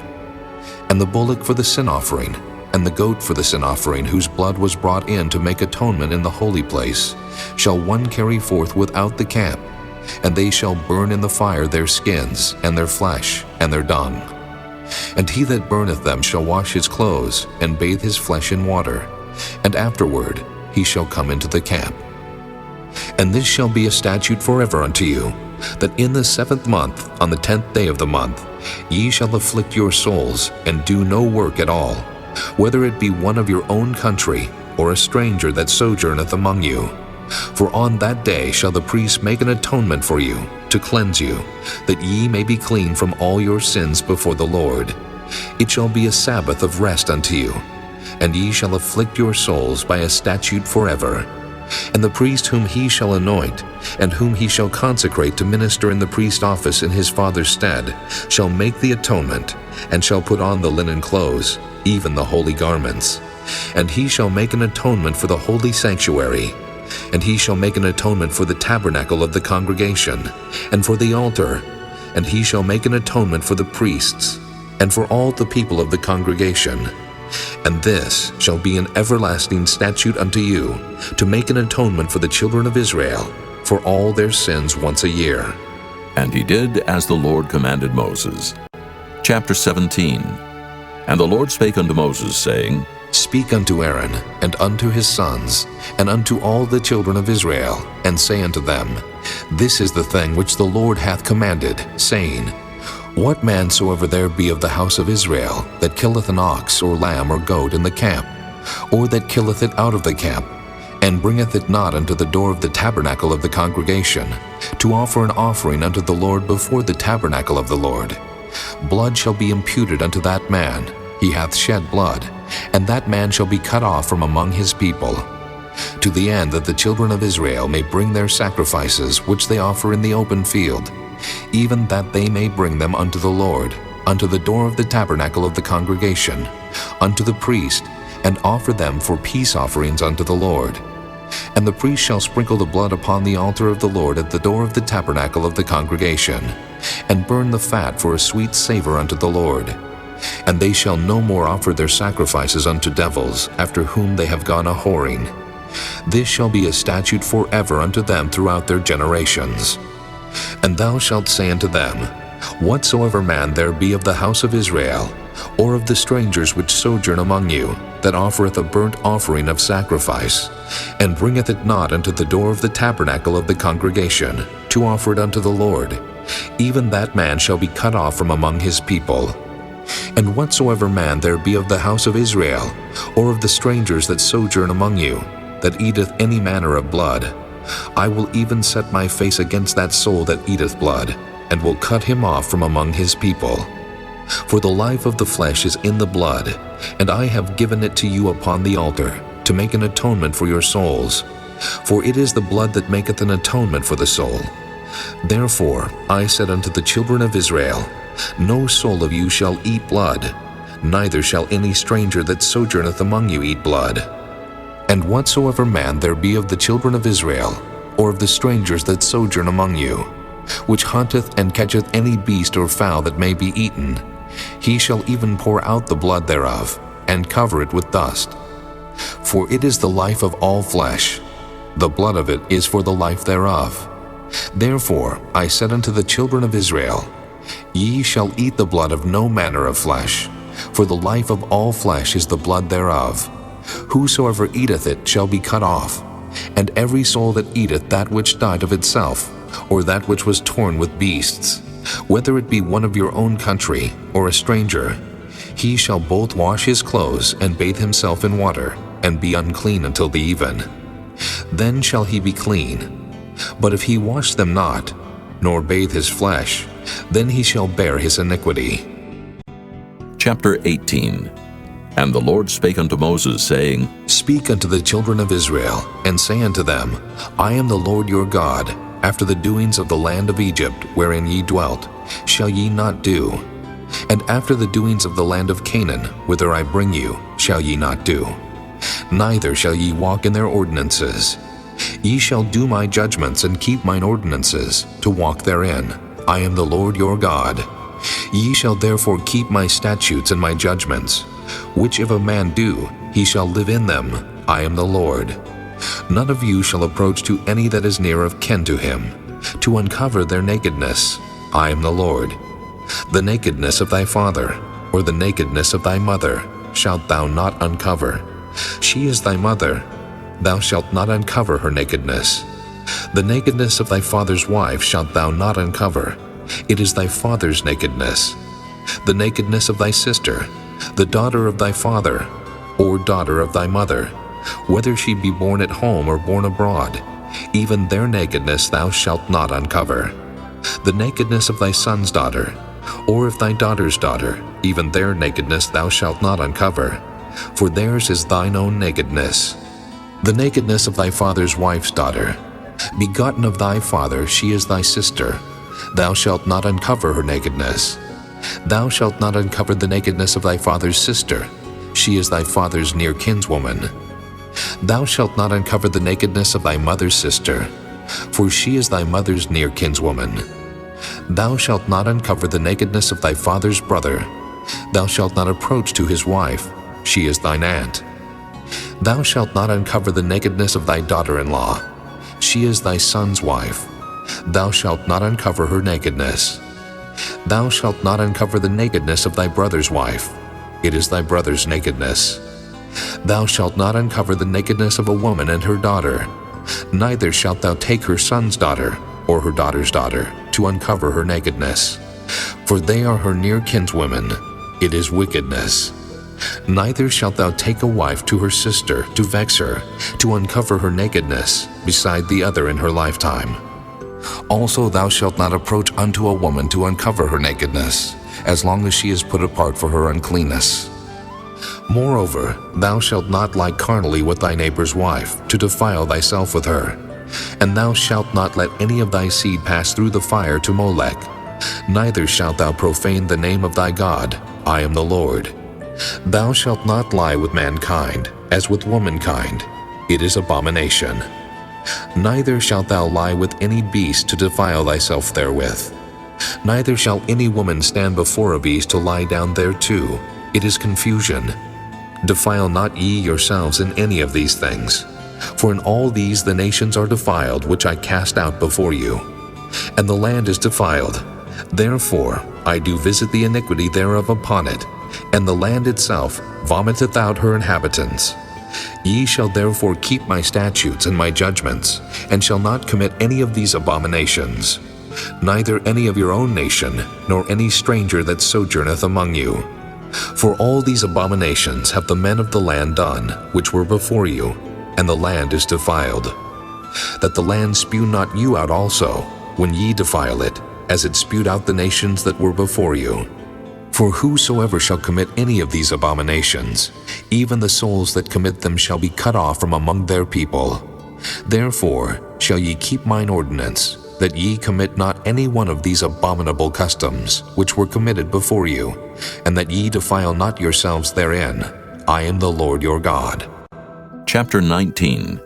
And the bullock for the sin offering, and the goat for the sin offering, whose blood was brought in to make atonement in the holy place, shall one carry forth without the camp, and they shall burn in the fire their skins, and their flesh, and their dung. And he that burneth them shall wash his clothes, and bathe his flesh in water, and afterward he shall come into the camp. And this shall be a statute forever unto you, that in the 7th month, on the 10th day of the month, ye shall afflict your souls, and do no work at all, whether it be one of your own country, or a stranger that sojourneth among you. For on that day shall the priest make an atonement for you, to cleanse you, that ye may be clean from all your sins before the Lord. It shall be a Sabbath of rest unto you, and ye shall afflict your souls by a statute forever. And the priest whom he shall anoint, and whom he shall consecrate to minister in the priest office in his father's stead, shall make the atonement, and shall put on the linen clothes, even the holy garments. And he shall make an atonement for the holy sanctuary, and he shall make an atonement for the tabernacle of the congregation, and for the altar, and he shall make an atonement for the priests, and for all the people of the congregation. And this shall be an everlasting statute unto you, to make an atonement for the children of Israel, for all their sins once a year. And he did as the Lord commanded Moses. Chapter 17. And the Lord spake unto Moses, saying, Speak unto Aaron, and unto his sons, and unto all the children of Israel, and say unto them, This is the thing which the Lord hath commanded, saying, What man soever there be of the house of Israel, that killeth an ox or lamb or goat in the camp, or that killeth it out of the camp, and bringeth it not unto the door of the tabernacle of the congregation, to offer an offering unto the Lord before the tabernacle of the Lord, blood shall be imputed unto that man. He hath shed blood, and that man shall be cut off from among his people, to the end that the children of Israel may bring their sacrifices which they offer in the open field, even that they may bring them unto the Lord, unto the door of the tabernacle of the congregation, unto the priest, and offer them for peace offerings unto the Lord. And the priest shall sprinkle the blood upon the altar of the Lord at the door of the tabernacle of the congregation, and burn the fat for a sweet savor unto the Lord. And they shall no more offer their sacrifices unto devils, after whom they have gone a-whoring. This shall be a statute forever unto them throughout their generations. And thou shalt say unto them, Whatsoever man there be of the house of Israel, or of the strangers which sojourn among you, that offereth a burnt offering of sacrifice, and bringeth it not unto the door of the tabernacle of the congregation, to offer it unto the Lord, even that man shall be cut off from among his people. And whatsoever man there be of the house of Israel, or of the strangers that sojourn among you, that eateth any manner of blood, I will even set my face against that soul that eateth blood, and will cut him off from among his people. For the life of the flesh is in the blood, and I have given it to you upon the altar, to make an atonement for your souls. For it is the blood that maketh an atonement for the soul. Therefore I said unto the children of Israel, No soul of you shall eat blood, neither shall any stranger that sojourneth among you eat blood. And whatsoever man there be of the children of Israel, or of the strangers that sojourn among you, which hunteth and catcheth any beast or fowl that may be eaten, he shall even pour out the blood thereof, and cover it with dust. For it is the life of all flesh, the blood of it is for the life thereof. Therefore I said unto the children of Israel, Ye shall eat the blood of no manner of flesh, for the life of all flesh is the blood thereof. Whosoever eateth it shall be cut off. And every soul that eateth that which died of itself, or that which was torn with beasts, whether it be one of your own country, or a stranger, he shall both wash his clothes and bathe himself in water, and be unclean until the even. Then shall he be clean. But if he wash them not, nor bathe his flesh, then he shall bear his iniquity. Chapter 18. And the Lord spake unto Moses, saying, Speak unto the children of Israel, and say unto them, I am the Lord your God. After the doings of the land of Egypt, wherein ye dwelt, shall ye not do. And after the doings of the land of Canaan, whither I bring you, shall ye not do. Neither shall ye walk in their ordinances. Ye shall do my judgments and keep mine ordinances, to walk therein. I am the Lord your God. Ye shall therefore keep my statutes and my judgments, which if a man do, he shall live in them. I am the Lord. None of you shall approach to any that is near of kin to him, to uncover their nakedness. I am the Lord. The nakedness of thy father, or the nakedness of thy mother, shalt thou not uncover. She is thy mother. Thou shalt not uncover her nakedness. The nakedness of thy father's wife shalt thou not uncover. It is thy father's nakedness. The nakedness of thy sister, the daughter of thy father, or daughter of thy mother, whether she be born at home or born abroad, even their nakedness thou shalt not uncover. The nakedness of thy son's daughter, or of thy daughter's daughter, even their nakedness thou shalt not uncover, for theirs is thine own nakedness. The nakedness of thy father's wife's daughter, begotten of thy father, she is thy sister. Thou shalt not uncover her nakedness. Thou shalt not uncover the nakedness of thy father's sister. She is thy father's near kinswoman. Thou shalt not uncover the nakedness of thy mother's sister, for she is thy mother's near kinswoman. Thou shalt not uncover the nakedness of thy father's brother. Thou shalt not approach to his wife. She is thine aunt. Thou shalt not uncover the nakedness of thy daughter-in-law. She is thy son's wife. Thou shalt not uncover her nakedness. Thou shalt not uncover the nakedness of thy brother's wife. It is thy brother's nakedness. Thou shalt not uncover the nakedness of a woman and her daughter. Neither shalt thou take her son's daughter, or her daughter's daughter, to uncover her nakedness. For they are her near kinswomen. It is wickedness. Neither shalt thou take a wife to her sister, to vex her, to uncover her nakedness, beside the other in her lifetime. Also thou shalt not approach unto a woman to uncover her nakedness, as long as she is put apart for her uncleanness. Moreover, thou shalt not lie carnally with thy neighbor's wife, to defile thyself with her. And thou shalt not let any of thy seed pass through the fire to Molech. Neither shalt thou profane the name of thy God. I am the Lord. Thou shalt not lie with mankind, as with womankind. It is abomination. Neither shalt thou lie with any beast to defile thyself therewith. Neither shall any woman stand before a beast to lie down thereto. It is confusion. Defile not ye yourselves in any of these things. For in all these the nations are defiled, which I cast out before you. And the land is defiled. Therefore I do visit the iniquity thereof upon it, and the land itself vomiteth out her inhabitants. Ye shall therefore keep my statutes and my judgments, and shall not commit any of these abominations, neither any of your own nation, nor any stranger that sojourneth among you. For all these abominations have the men of the land done, which were before you, and the land is defiled. That the land spew not you out also, when ye defile it, as it spewed out the nations that were before you. For whosoever shall commit any of these abominations, even the souls that commit them shall be cut off from among their people. Therefore shall ye keep mine ordinance, that ye commit not any one of these abominable customs, which were committed before you, and that ye defile not yourselves therein. I am the Lord your God. Chapter 19.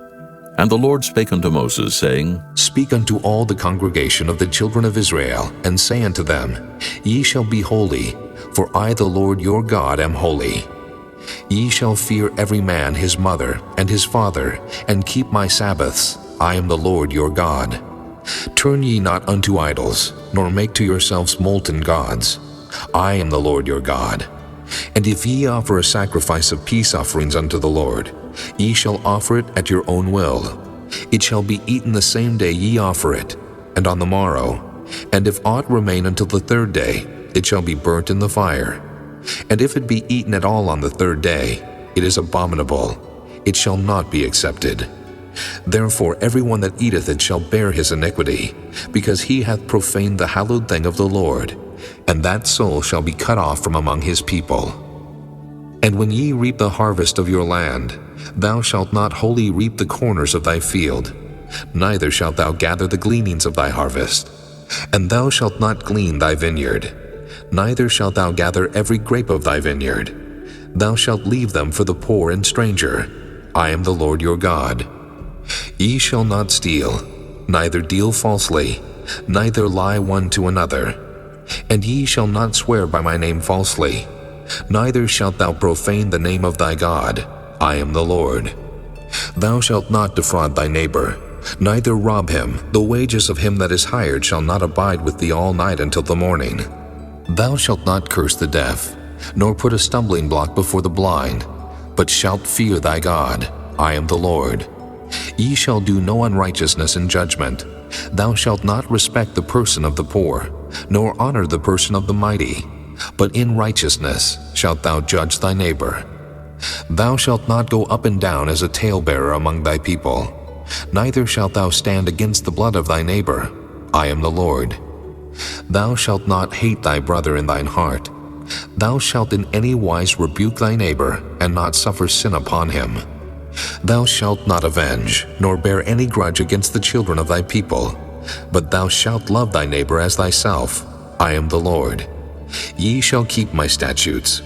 And the Lord spake unto Moses, saying, Speak unto all the congregation of the children of Israel, and say unto them, Ye shall be holy, for I the Lord your God am holy. Ye shall fear every man his mother and his father, and keep my Sabbaths. I am the Lord your God. Turn ye not unto idols, nor make to yourselves molten gods. I am the Lord your God. And if ye offer a sacrifice of peace offerings unto the Lord, ye shall offer it at your own will. It shall be eaten the same day ye offer it, and on the morrow. And if aught remain until the third day, it shall be burnt in the fire. And if it be eaten at all on the third day, it is abominable. It shall not be accepted. Therefore every one that eateth it shall bear his iniquity, because he hath profaned the hallowed thing of the Lord, and that soul shall be cut off from among his people. And when ye reap the harvest of your land, thou shalt not wholly reap the corners of thy field, neither shalt thou gather the gleanings of thy harvest. And thou shalt not glean thy vineyard, neither shalt thou gather every grape of thy vineyard. Thou shalt leave them for the poor and stranger. I am the Lord your God. Ye shall not steal, neither deal falsely, neither lie one to another. And ye shall not swear by my name falsely, neither shalt thou profane the name of thy God. I am the Lord. Thou shalt not defraud thy neighbor, neither rob him. The wages of him that is hired shall not abide with thee all night until the morning. Thou shalt not curse the deaf, nor put a stumbling block before the blind, but shalt fear thy God. I am the Lord. Ye shall do no unrighteousness in judgment. Thou shalt not respect the person of the poor, nor honor the person of the mighty, but in righteousness shalt thou judge thy neighbor. Thou shalt not go up and down as a talebearer among thy people, neither shalt thou stand against the blood of thy neighbor. I am the Lord. Thou shalt not hate thy brother in thine heart. Thou shalt in any wise rebuke thy neighbor, and not suffer sin upon him. Thou shalt not avenge, nor bear any grudge against the children of thy people, but thou shalt love thy neighbor as thyself. I am the Lord. Ye shall keep my statutes.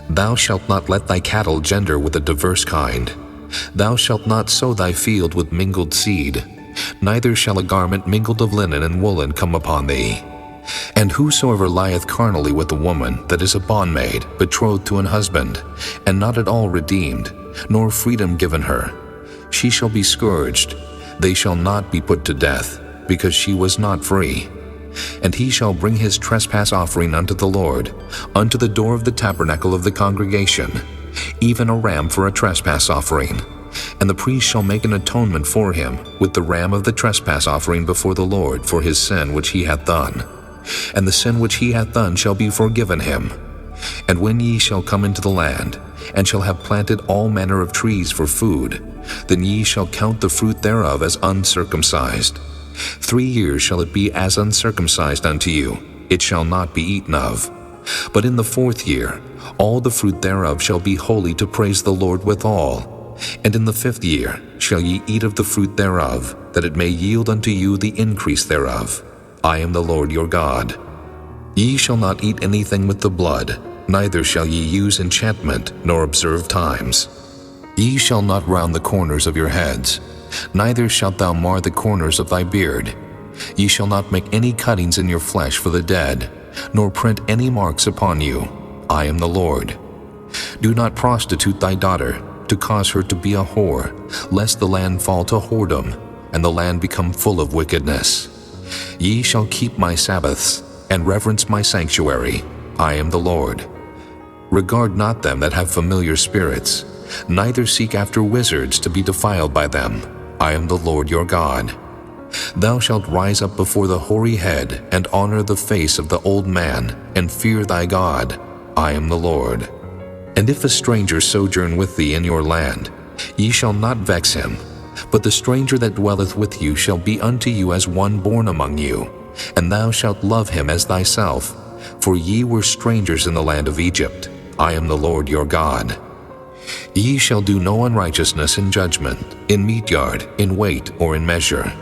Thou shalt not let thy cattle gender with a diverse kind. Thou shalt not sow thy field with mingled seed, neither shall a garment mingled of linen and woolen come upon thee. And whosoever lieth carnally with a woman that is a bondmaid, betrothed to an husband, and not at all redeemed, nor freedom given her, she shall be scourged. They shall not be put to death, because she was not free. And he shall bring his trespass offering unto the Lord, unto the door of the tabernacle of the congregation, even a ram for a trespass offering. And the priest shall make an atonement for him with the ram of the trespass offering before the Lord for his sin which he hath done. And the sin which he hath done shall be forgiven him. And when ye shall come into the land, and shall have planted all manner of trees for food, then ye shall count the fruit thereof as uncircumcised. 3 years shall it be as uncircumcised unto you, it shall not be eaten of. But in the 4th year, all the fruit thereof shall be holy to praise the Lord withal. And in the 5th year shall ye eat of the fruit thereof, that it may yield unto you the increase thereof. I am the Lord your God. Ye shall not eat anything with the blood, neither shall ye use enchantment, nor observe times. Ye shall not round the corners of your heads, neither shalt thou mar the corners of thy beard. Ye shall not make any cuttings in your flesh for the dead, nor print any marks upon you. I am the Lord. Do not prostitute thy daughter, to cause her to be a whore, lest the land fall to whoredom, and the land become full of wickedness. Ye shall keep my Sabbaths, and reverence my sanctuary. I am the Lord. Regard not them that have familiar spirits, neither seek after wizards to be defiled by them. I am the Lord your God. Thou shalt rise up before the hoary head, and honor the face of the old man, and fear thy God. I am the Lord. And if a stranger sojourn with thee in your land, ye shall not vex him, but the stranger that dwelleth with you shall be unto you as one born among you, and thou shalt love him as thyself, for ye were strangers in the land of Egypt. I am the Lord your God. Ye shall do no unrighteousness in judgment, in meat yard, in weight, or in measure.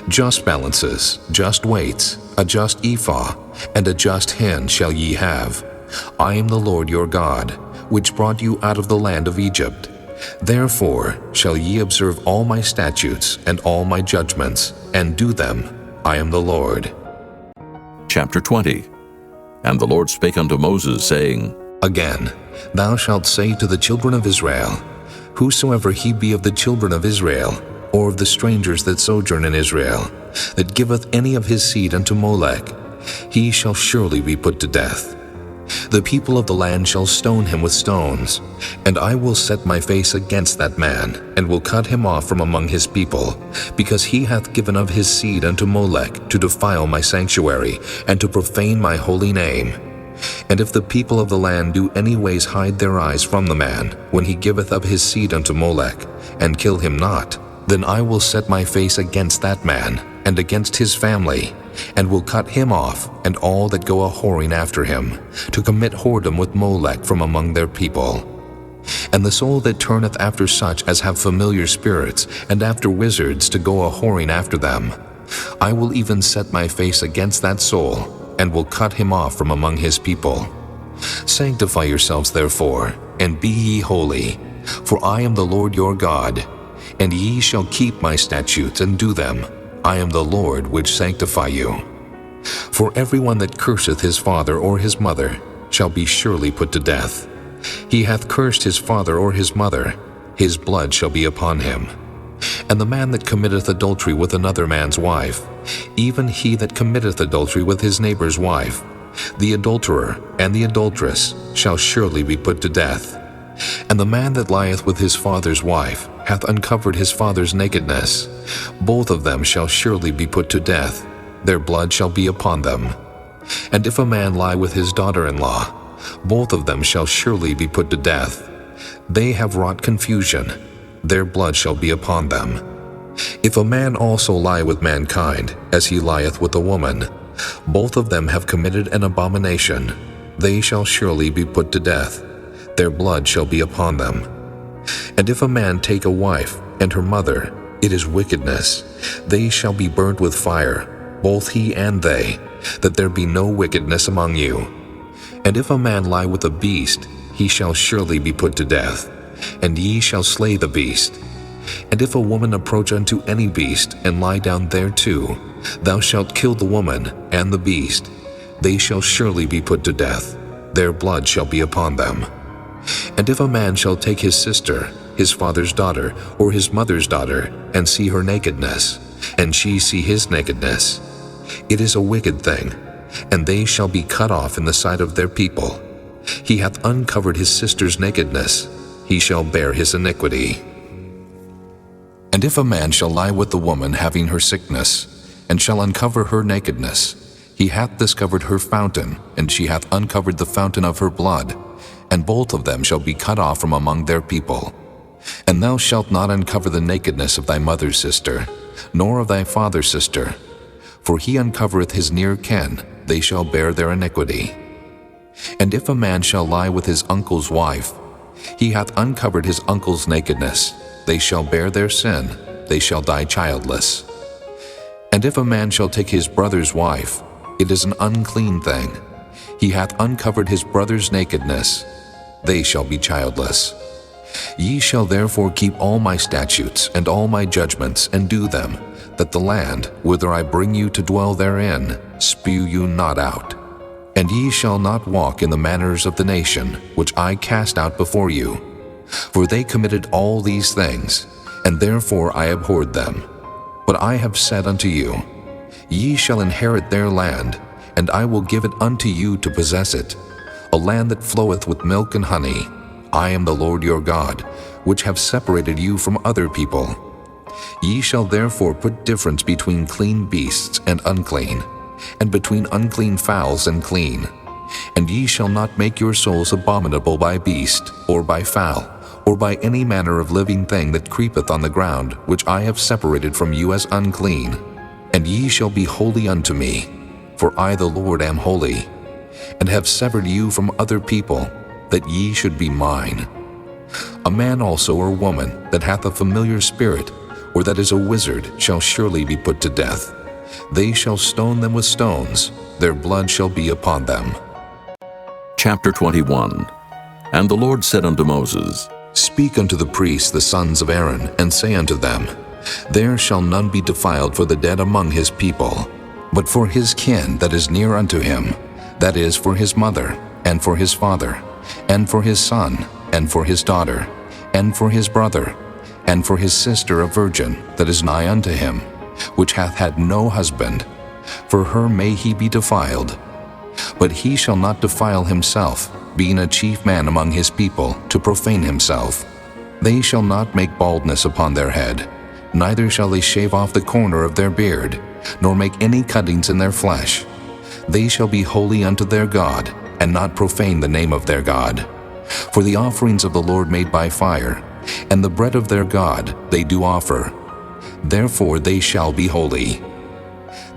Just balances, just weights, a just ephah, and a just hin shall ye have. I am the Lord your God, which brought you out of the land of Egypt. Therefore shall ye observe all my statutes and all my judgments, and do them. I am the Lord. Chapter 20. And the Lord spake unto Moses, saying, Again, thou shalt say to the children of Israel, Whosoever he be of the children of Israel, or of the strangers that sojourn in Israel, that giveth any of his seed unto Molech, he shall surely be put to death. The people of the land shall stone him with stones, and I will set my face against that man, and will cut him off from among his people, because he hath given of his seed unto Molech to defile my sanctuary, and to profane my holy name. And if the people of the land do any ways hide their eyes from the man, when he giveth of his seed unto Molech, and kill him not, then I will set my face against that man, and against his family, and will cut him off, and all that go a-whoring after him, to commit whoredom with Molech from among their people. And the soul that turneth after such as have familiar spirits, and after wizards to go a-whoring after them, I will even set my face against that soul, and will cut him off from among his people. Sanctify yourselves therefore, and be ye holy, for I am the Lord your God, and ye shall keep my statutes and do them. I am the Lord which sanctify you. For everyone that curseth his father or his mother shall be surely put to death. He hath cursed his father or his mother, his blood shall be upon him. And the man that committeth adultery with another man's wife, even he that committeth adultery with his neighbor's wife, the adulterer and the adulteress shall surely be put to death. And the man that lieth with his father's wife hath uncovered his father's nakedness. Both of them shall surely be put to death. Their blood shall be upon them. And if a man lie with his daughter-in-law, both of them shall surely be put to death. They have wrought confusion. Their blood shall be upon them. If a man also lie with mankind, as he lieth with a woman, both of them have committed an abomination. They shall surely be put to death. Their blood shall be upon them. And if a man take a wife and her mother, it is wickedness. They shall be burnt with fire, both he and they, that there be no wickedness among you. And if a man lie with a beast, he shall surely be put to death, and ye shall slay the beast. And if a woman approach unto any beast, and lie down thereto, thou shalt kill the woman and the beast. They shall surely be put to death. Their blood shall be upon them. And if a man shall take his sister, his father's daughter, or his mother's daughter, and see her nakedness, and she see his nakedness, it is a wicked thing, and they shall be cut off in the sight of their people. He hath uncovered his sister's nakedness, he shall bear his iniquity. And if a man shall lie with the woman having her sickness, and shall uncover her nakedness, he hath discovered her fountain, and she hath uncovered the fountain of her blood, and both of them shall be cut off from among their people. And thou shalt not uncover the nakedness of thy mother's sister, nor of thy father's sister, for he uncovereth his near kin, they shall bear their iniquity. And if a man shall lie with his uncle's wife, he hath uncovered his uncle's nakedness, they shall bear their sin, they shall die childless. And if a man shall take his brother's wife, it is an unclean thing. He hath uncovered his brother's nakedness, they shall be childless. Ye shall therefore keep all my statutes and all my judgments, and do them, that the land, whither I bring you to dwell therein, spew you not out. And ye shall not walk in the manners of the nation, which I cast out before you. For they committed all these things, and therefore I abhorred them. But I have said unto you, ye shall inherit their land, and I will give it unto you to possess it, a land that floweth with milk and honey. I am the Lord your God, which have separated you from other people. Ye shall therefore put difference between clean beasts and unclean, and between unclean fowls and clean. And ye shall not make your souls abominable by beast, or by fowl, or by any manner of living thing that creepeth on the ground, which I have separated from you as unclean. And ye shall be holy unto me, for I the Lord am holy, and have severed you from other people, that ye should be mine. A man also or woman that hath a familiar spirit, or that is a wizard, shall surely be put to death. They shall stone them with stones, their blood shall be upon them. Chapter 21. And the Lord said unto Moses, Speak unto the priests the sons of Aaron, and say unto them, There shall none be defiled for the dead among his people, but for his kin that is near unto him, that is, for his mother, and for his father, and for his son, and for his daughter, and for his brother, and for his sister a virgin that is nigh unto him, which hath had no husband, for her may he be defiled. But he shall not defile himself, being a chief man among his people, to profane himself. They shall not make baldness upon their head, neither shall they shave off the corner of their beard, nor make any cuttings in their flesh. They shall be holy unto their God, and not profane the name of their God. For the offerings of the Lord made by fire, and the bread of their God they do offer. Therefore they shall be holy.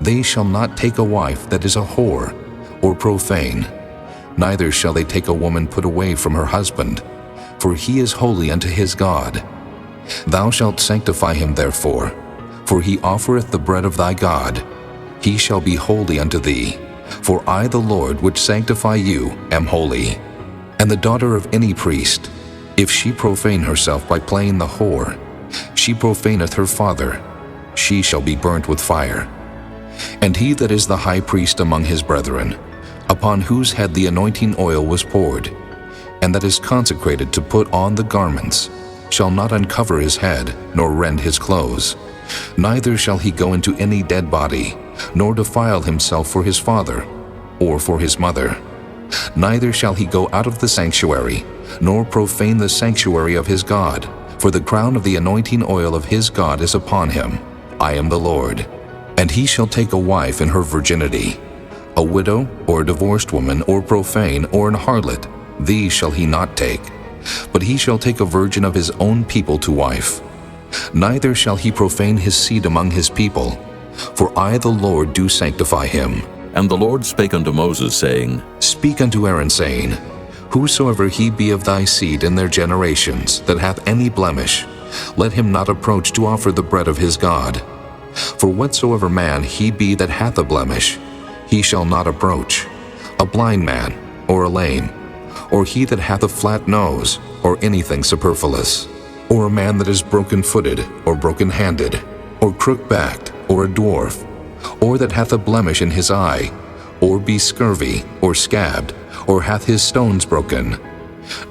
They shall not take a wife that is a whore, or profane, neither shall they take a woman put away from her husband, for he is holy unto his God. Thou shalt sanctify him therefore, for he offereth the bread of thy God. He shall be holy unto thee, for I the Lord which sanctify you am holy. And the daughter of any priest, if she profane herself by playing the whore, she profaneth her father, she shall be burnt with fire. And he that is the high priest among his brethren, upon whose head the anointing oil was poured, and that is consecrated to put on the garments, shall not uncover his head, nor rend his clothes. Neither shall he go into any dead body, nor defile himself for his father, or for his mother. Neither shall he go out of the sanctuary, nor profane the sanctuary of his God, for the crown of the anointing oil of his God is upon him. I am the Lord. And he shall take a wife in her virginity, a widow, or a divorced woman, or profane, or an harlot, these shall he not take. But he shall take a virgin of his own people to wife. Neither shall he profane his seed among his people, for I the Lord do sanctify him. And the Lord spake unto Moses, saying, Speak unto Aaron, saying, Whosoever he be of thy seed in their generations, that hath any blemish, let him not approach to offer the bread of his God. For whatsoever man he be that hath a blemish, he shall not approach, a blind man, or a lame, or he that hath a flat nose, or anything superfluous, or a man that is broken-footed, or broken-handed, or crook-backed, or a dwarf, or that hath a blemish in his eye, or be scurvy, or scabbed, or hath his stones broken.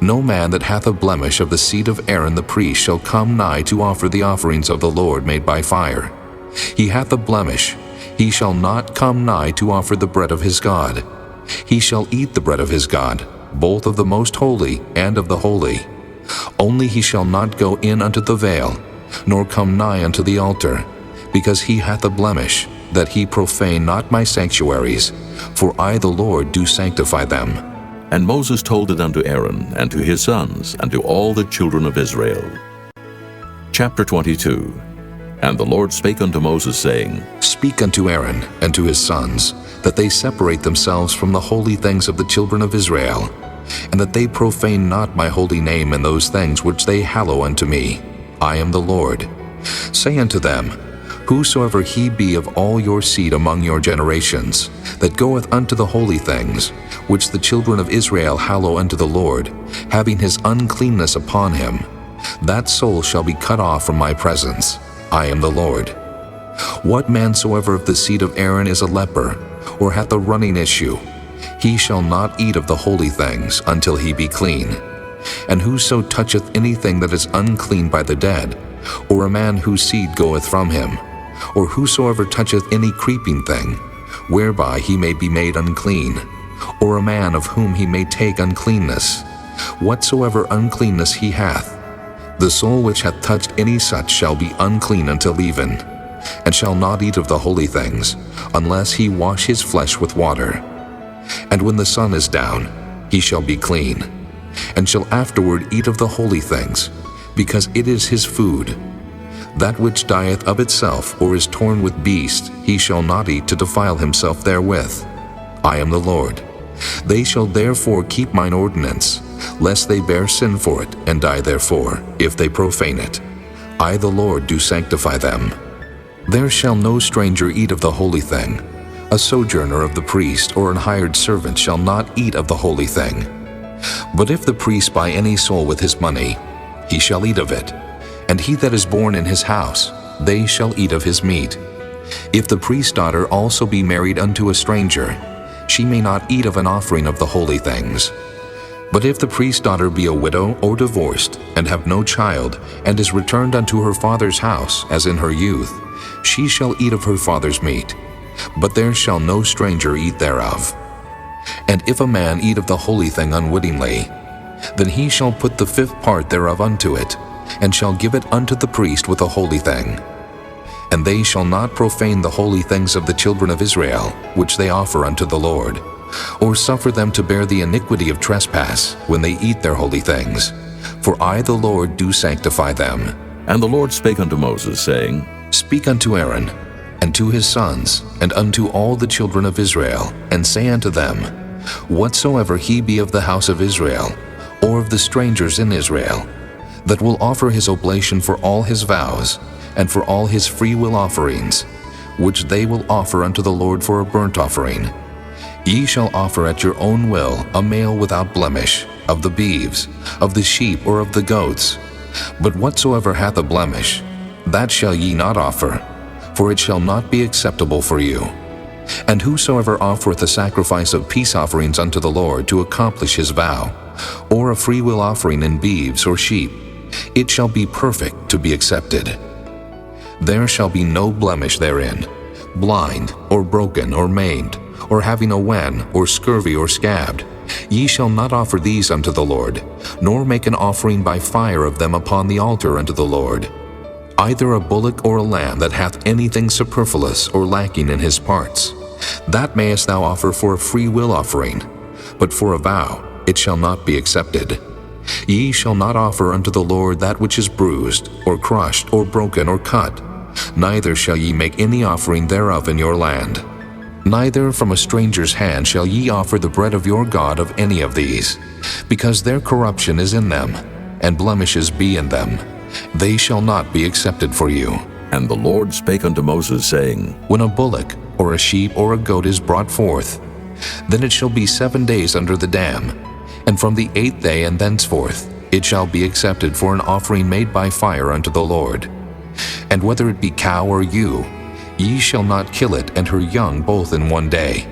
No man that hath a blemish of the seed of Aaron the priest shall come nigh to offer the offerings of the Lord made by fire. He hath a blemish, he shall not come nigh to offer the bread of his God. He shall eat the bread of his God, both of the most holy and of the holy. Only he shall not go in unto the veil, nor come nigh unto the altar, because he hath a blemish, that he profane not my sanctuaries, for I the Lord do sanctify them. And Moses told it unto Aaron, and to his sons, and to all the children of Israel. Chapter 22. And the Lord spake unto Moses, saying, Speak unto Aaron and to his sons, that they separate themselves from the holy things of the children of Israel, and that they profane not my holy name in those things which they hallow unto me. I am the Lord. Say unto them, Whosoever he be of all your seed among your generations, that goeth unto the holy things, which the children of Israel hallow unto the Lord, having his uncleanness upon him, that soul shall be cut off from my presence. I am the Lord. What man soever of the seed of Aaron is a leper, or hath a running issue, he shall not eat of the holy things until he be clean. And whoso toucheth anything that is unclean by the dead, or a man whose seed goeth from him, or whosoever toucheth any creeping thing, whereby he may be made unclean, or a man of whom he may take uncleanness, whatsoever uncleanness he hath, the soul which hath touched any such shall be unclean until even, and shall not eat of the holy things, unless he wash his flesh with water. And when the sun is down, he shall be clean, and shall afterward eat of the holy things, because it is his food. That which dieth of itself, or is torn with beasts, he shall not eat to defile himself therewith. I am the Lord. They shall therefore keep mine ordinance, lest they bear sin for it, and die therefore, if they profane it. I the Lord do sanctify them. There shall no stranger eat of the holy thing. A sojourner of the priest, or an hired servant, shall not eat of the holy thing. But if the priest buy any soul with his money, he shall eat of it. And he that is born in his house, they shall eat of his meat. If the priest's daughter also be married unto a stranger, she may not eat of an offering of the holy things. But if the priest's daughter be a widow or divorced, and have no child, and is returned unto her father's house, as in her youth, she shall eat of her father's meat, but there shall no stranger eat thereof. And if a man eat of the holy thing unwittingly, then he shall put the fifth part thereof unto it, and shall give it unto the priest with a holy thing. And they shall not profane the holy things of the children of Israel, which they offer unto the Lord, or suffer them to bear the iniquity of trespass when they eat their holy things. For I the Lord do sanctify them. And the Lord spake unto Moses, saying, Speak unto Aaron, and to his sons, and unto all the children of Israel, and say unto them, Whatsoever he be of the house of Israel, or of the strangers in Israel, that will offer his oblation for all his vows, and for all his freewill offerings, which they will offer unto the Lord for a burnt offering, ye shall offer at your own will a male without blemish, of the beeves, of the sheep, or of the goats. But whatsoever hath a blemish, that shall ye not offer, for it shall not be acceptable for you. And whosoever offereth a sacrifice of peace offerings unto the Lord to accomplish his vow, or a freewill offering in beeves or sheep, it shall be perfect to be accepted. There shall be no blemish therein, blind, or broken, or maimed, or having a wen, or scurvy, or scabbed. Ye shall not offer these unto the Lord, nor make an offering by fire of them upon the altar unto the Lord. Either a bullock or a lamb that hath anything superfluous or lacking in his parts, that mayest thou offer for a freewill offering, but for a vow it shall not be accepted. Ye shall not offer unto the Lord that which is bruised, or crushed, or broken, or cut, neither shall ye make any offering thereof in your land. Neither from a stranger's hand shall ye offer the bread of your God of any of these, because their corruption is in them, and blemishes be in them. They shall not be accepted for you. And the Lord spake unto Moses, saying, When a bullock, or a sheep, or a goat is brought forth, then it shall be 7 days under the dam, and from the 8th day and thenceforth it shall be accepted for an offering made by fire unto the Lord. And whether it be cow or ewe, ye shall not kill it and her young both in 1 day.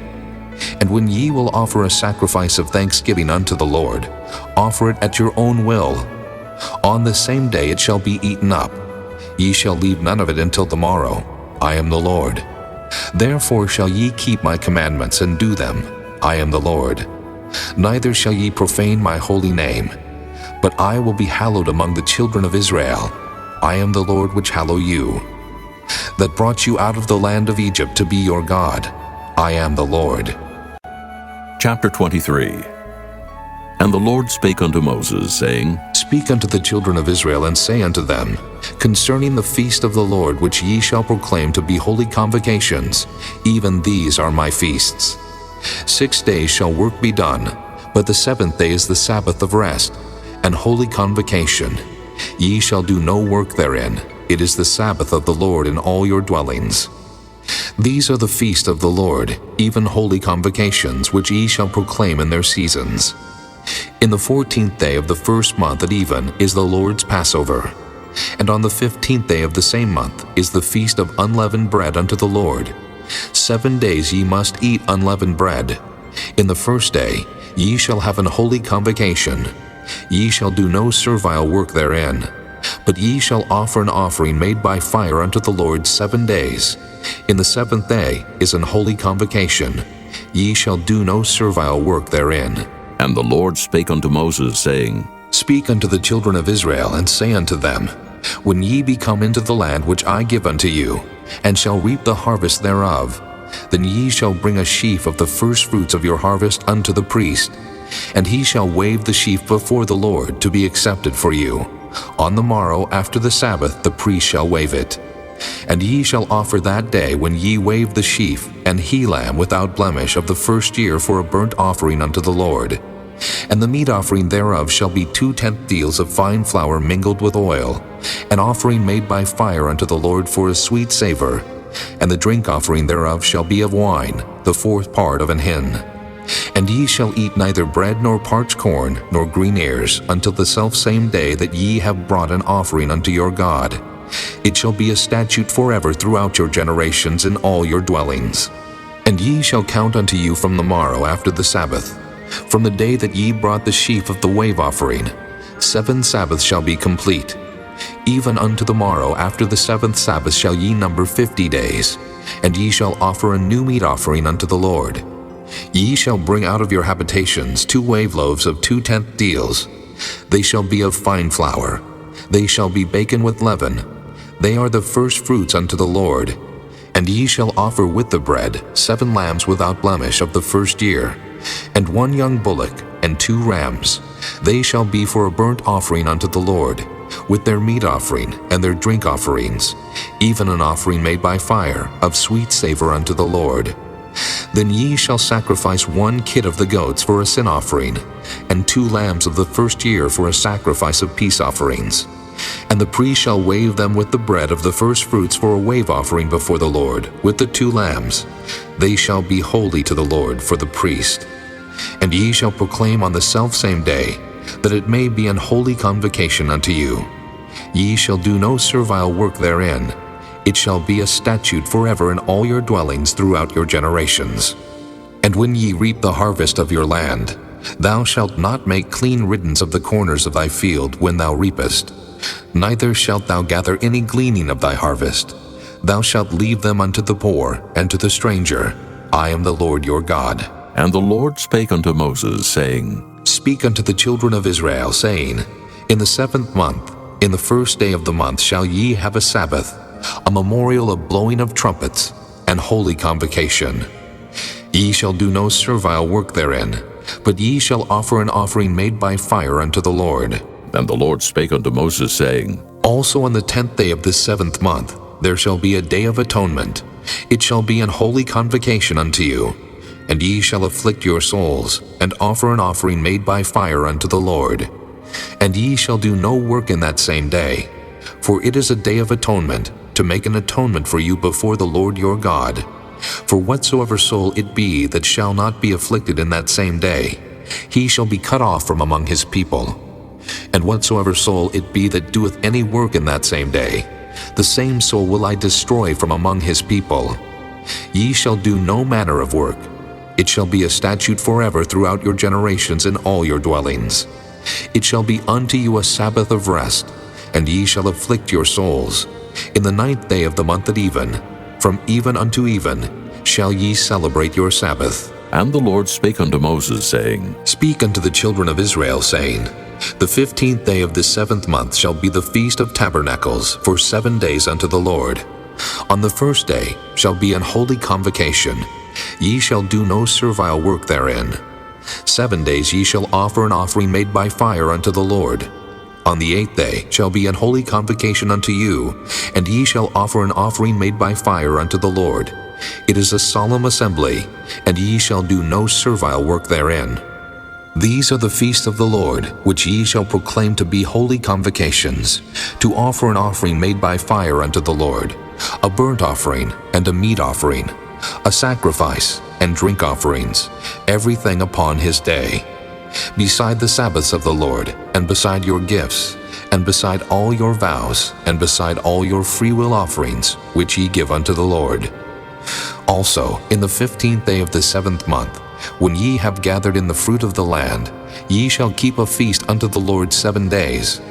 And when ye will offer a sacrifice of thanksgiving unto the Lord, offer it at your own will. On the same day it shall be eaten up. Ye shall leave none of it until the morrow. I am the Lord. Therefore shall ye keep my commandments and do them. I am the Lord. Neither shall ye profane my holy name, but I will be hallowed among the children of Israel. I am the Lord which hallow you, that brought you out of the land of Egypt to be your God. I am the Lord. Chapter 23. And the Lord spake unto Moses, saying, Speak unto the children of Israel, and say unto them, Concerning the feast of the Lord, which ye shall proclaim to be holy convocations, even these are my feasts. 6 days shall work be done, but the 7th day is the Sabbath of rest, and holy convocation. Ye shall do no work therein. It is the Sabbath of the Lord in all your dwellings. These are the feast of the Lord, even holy convocations, which ye shall proclaim in their seasons. In the 14th day of the first month at even is the Lord's Passover. And on the 15th day of the same month is the feast of unleavened bread unto the Lord. 7 days ye must eat unleavened bread. In the first day ye shall have an holy convocation. Ye shall do no servile work therein, but ye shall offer an offering made by fire unto the Lord 7 days. In the 7th day is an holy convocation. Ye shall do no servile work therein. And the Lord spake unto Moses, saying, Speak unto the children of Israel, and say unto them, When ye be come into the land which I give unto you, and shall reap the harvest thereof, then ye shall bring a sheaf of the firstfruits of your harvest unto the priest, and he shall wave the sheaf before the Lord to be accepted for you. On the morrow after the Sabbath the priest shall wave it. And ye shall offer that day when ye wave the sheaf an he-lamb without blemish of the first year for a burnt offering unto the Lord. And the meat offering thereof shall be 2/10 deals of fine flour mingled with oil, an offering made by fire unto the Lord for a sweet savor. And the drink offering thereof shall be of wine, the 4th part of an hin. And ye shall eat neither bread nor parched corn nor green ears until the selfsame day that ye have brought an offering unto your God. It shall be a statute forever throughout your generations in all your dwellings. And ye shall count unto you from the morrow after the Sabbath From the day that ye brought the sheaf of the wave offering, 7 Sabbaths shall be complete. Even unto the morrow after the 7th Sabbath shall ye number 50 days, and ye shall offer a new meat offering unto the Lord. Ye shall bring out of your habitations 2 wave loaves of 2/10 deals. They shall be of fine flour. They shall be baken with leaven. They are the first fruits unto the Lord. And ye shall offer with the bread 7 lambs without blemish of the first year, and 1 young bullock, and 2 rams. They shall be for a burnt offering unto the Lord, with their meat offering and their drink offerings, even an offering made by fire, of sweet savor unto the Lord. Then ye shall sacrifice 1 kid of the goats for a sin offering, and 2 lambs of the first year for a sacrifice of peace offerings. And the priest shall wave them with the bread of the first fruits for a wave offering before the Lord, with the 2 lambs. They shall be holy to the Lord for the priest. And ye shall proclaim on the selfsame day, that it may be an holy convocation unto you. Ye shall do no servile work therein. It shall be a statute forever in all your dwellings throughout your generations. And when ye reap the harvest of your land, thou shalt not make clean riddance of the corners of thy field when thou reapest, neither shalt thou gather any gleaning of thy harvest. Thou shalt leave them unto the poor and to the stranger. I am the Lord your God. And the Lord spake unto Moses, saying, Speak unto the children of Israel, saying, In the 7th month, in the first day of the month shall ye have a Sabbath, a memorial of blowing of trumpets, and holy convocation. Ye shall do no servile work therein, but ye shall offer an offering made by fire unto the Lord. And the Lord spake unto Moses, saying, Also on the 10th day of this 7th month there shall be a day of atonement. It shall be an holy convocation unto you. And ye shall afflict your souls, and offer an offering made by fire unto the Lord. And ye shall do no work in that same day, for it is a day of atonement, to make an atonement for you before the Lord your God. For whatsoever soul it be that shall not be afflicted in that same day, he shall be cut off from among his people. And whatsoever soul it be that doeth any work in that same day, the same soul will I destroy from among his people. Ye shall do no manner of work. It shall be a statute forever throughout your generations in all your dwellings. It shall be unto you a Sabbath of rest, and ye shall afflict your souls. In the 9th day of the month at even, from even unto even, shall ye celebrate your Sabbath. And the Lord spake unto Moses, saying, Speak unto the children of Israel, saying, The 15th day of this 7th month shall be the Feast of Tabernacles for 7 days unto the Lord. On the first day shall be an holy convocation. Ye shall do no servile work therein. 7 days ye shall offer an offering made by fire unto the Lord. On the 8th day shall be an holy convocation unto you, and ye shall offer an offering made by fire unto the Lord. It is a solemn assembly, and ye shall do no servile work therein. These are the feasts of the Lord, which ye shall proclaim to be holy convocations, to offer an offering made by fire unto the Lord, a burnt offering and a meat offering, a sacrifice and drink offerings, everything upon his day. Beside the Sabbaths of the Lord, and beside your gifts, and beside all your vows, and beside all your freewill offerings, which ye give unto the Lord. Also, in the 15th day of the 7th month, when ye have gathered in the fruit of the land, ye shall keep a feast unto the Lord 7 days.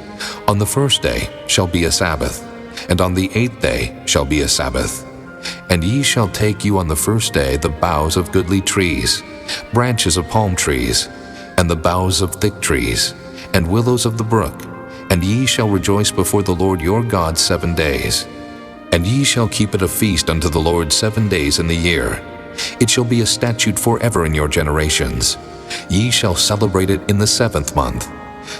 On the first day shall be a Sabbath, and on the 8th day shall be a Sabbath. And ye shall take you on the first day the boughs of goodly trees, branches of palm trees, and the boughs of thick trees, and willows of the brook, and ye shall rejoice before the Lord your God 7 days. And ye shall keep it a feast unto the Lord 7 days in the year. It shall be a statute forever in your generations. Ye shall celebrate it in the 7th month.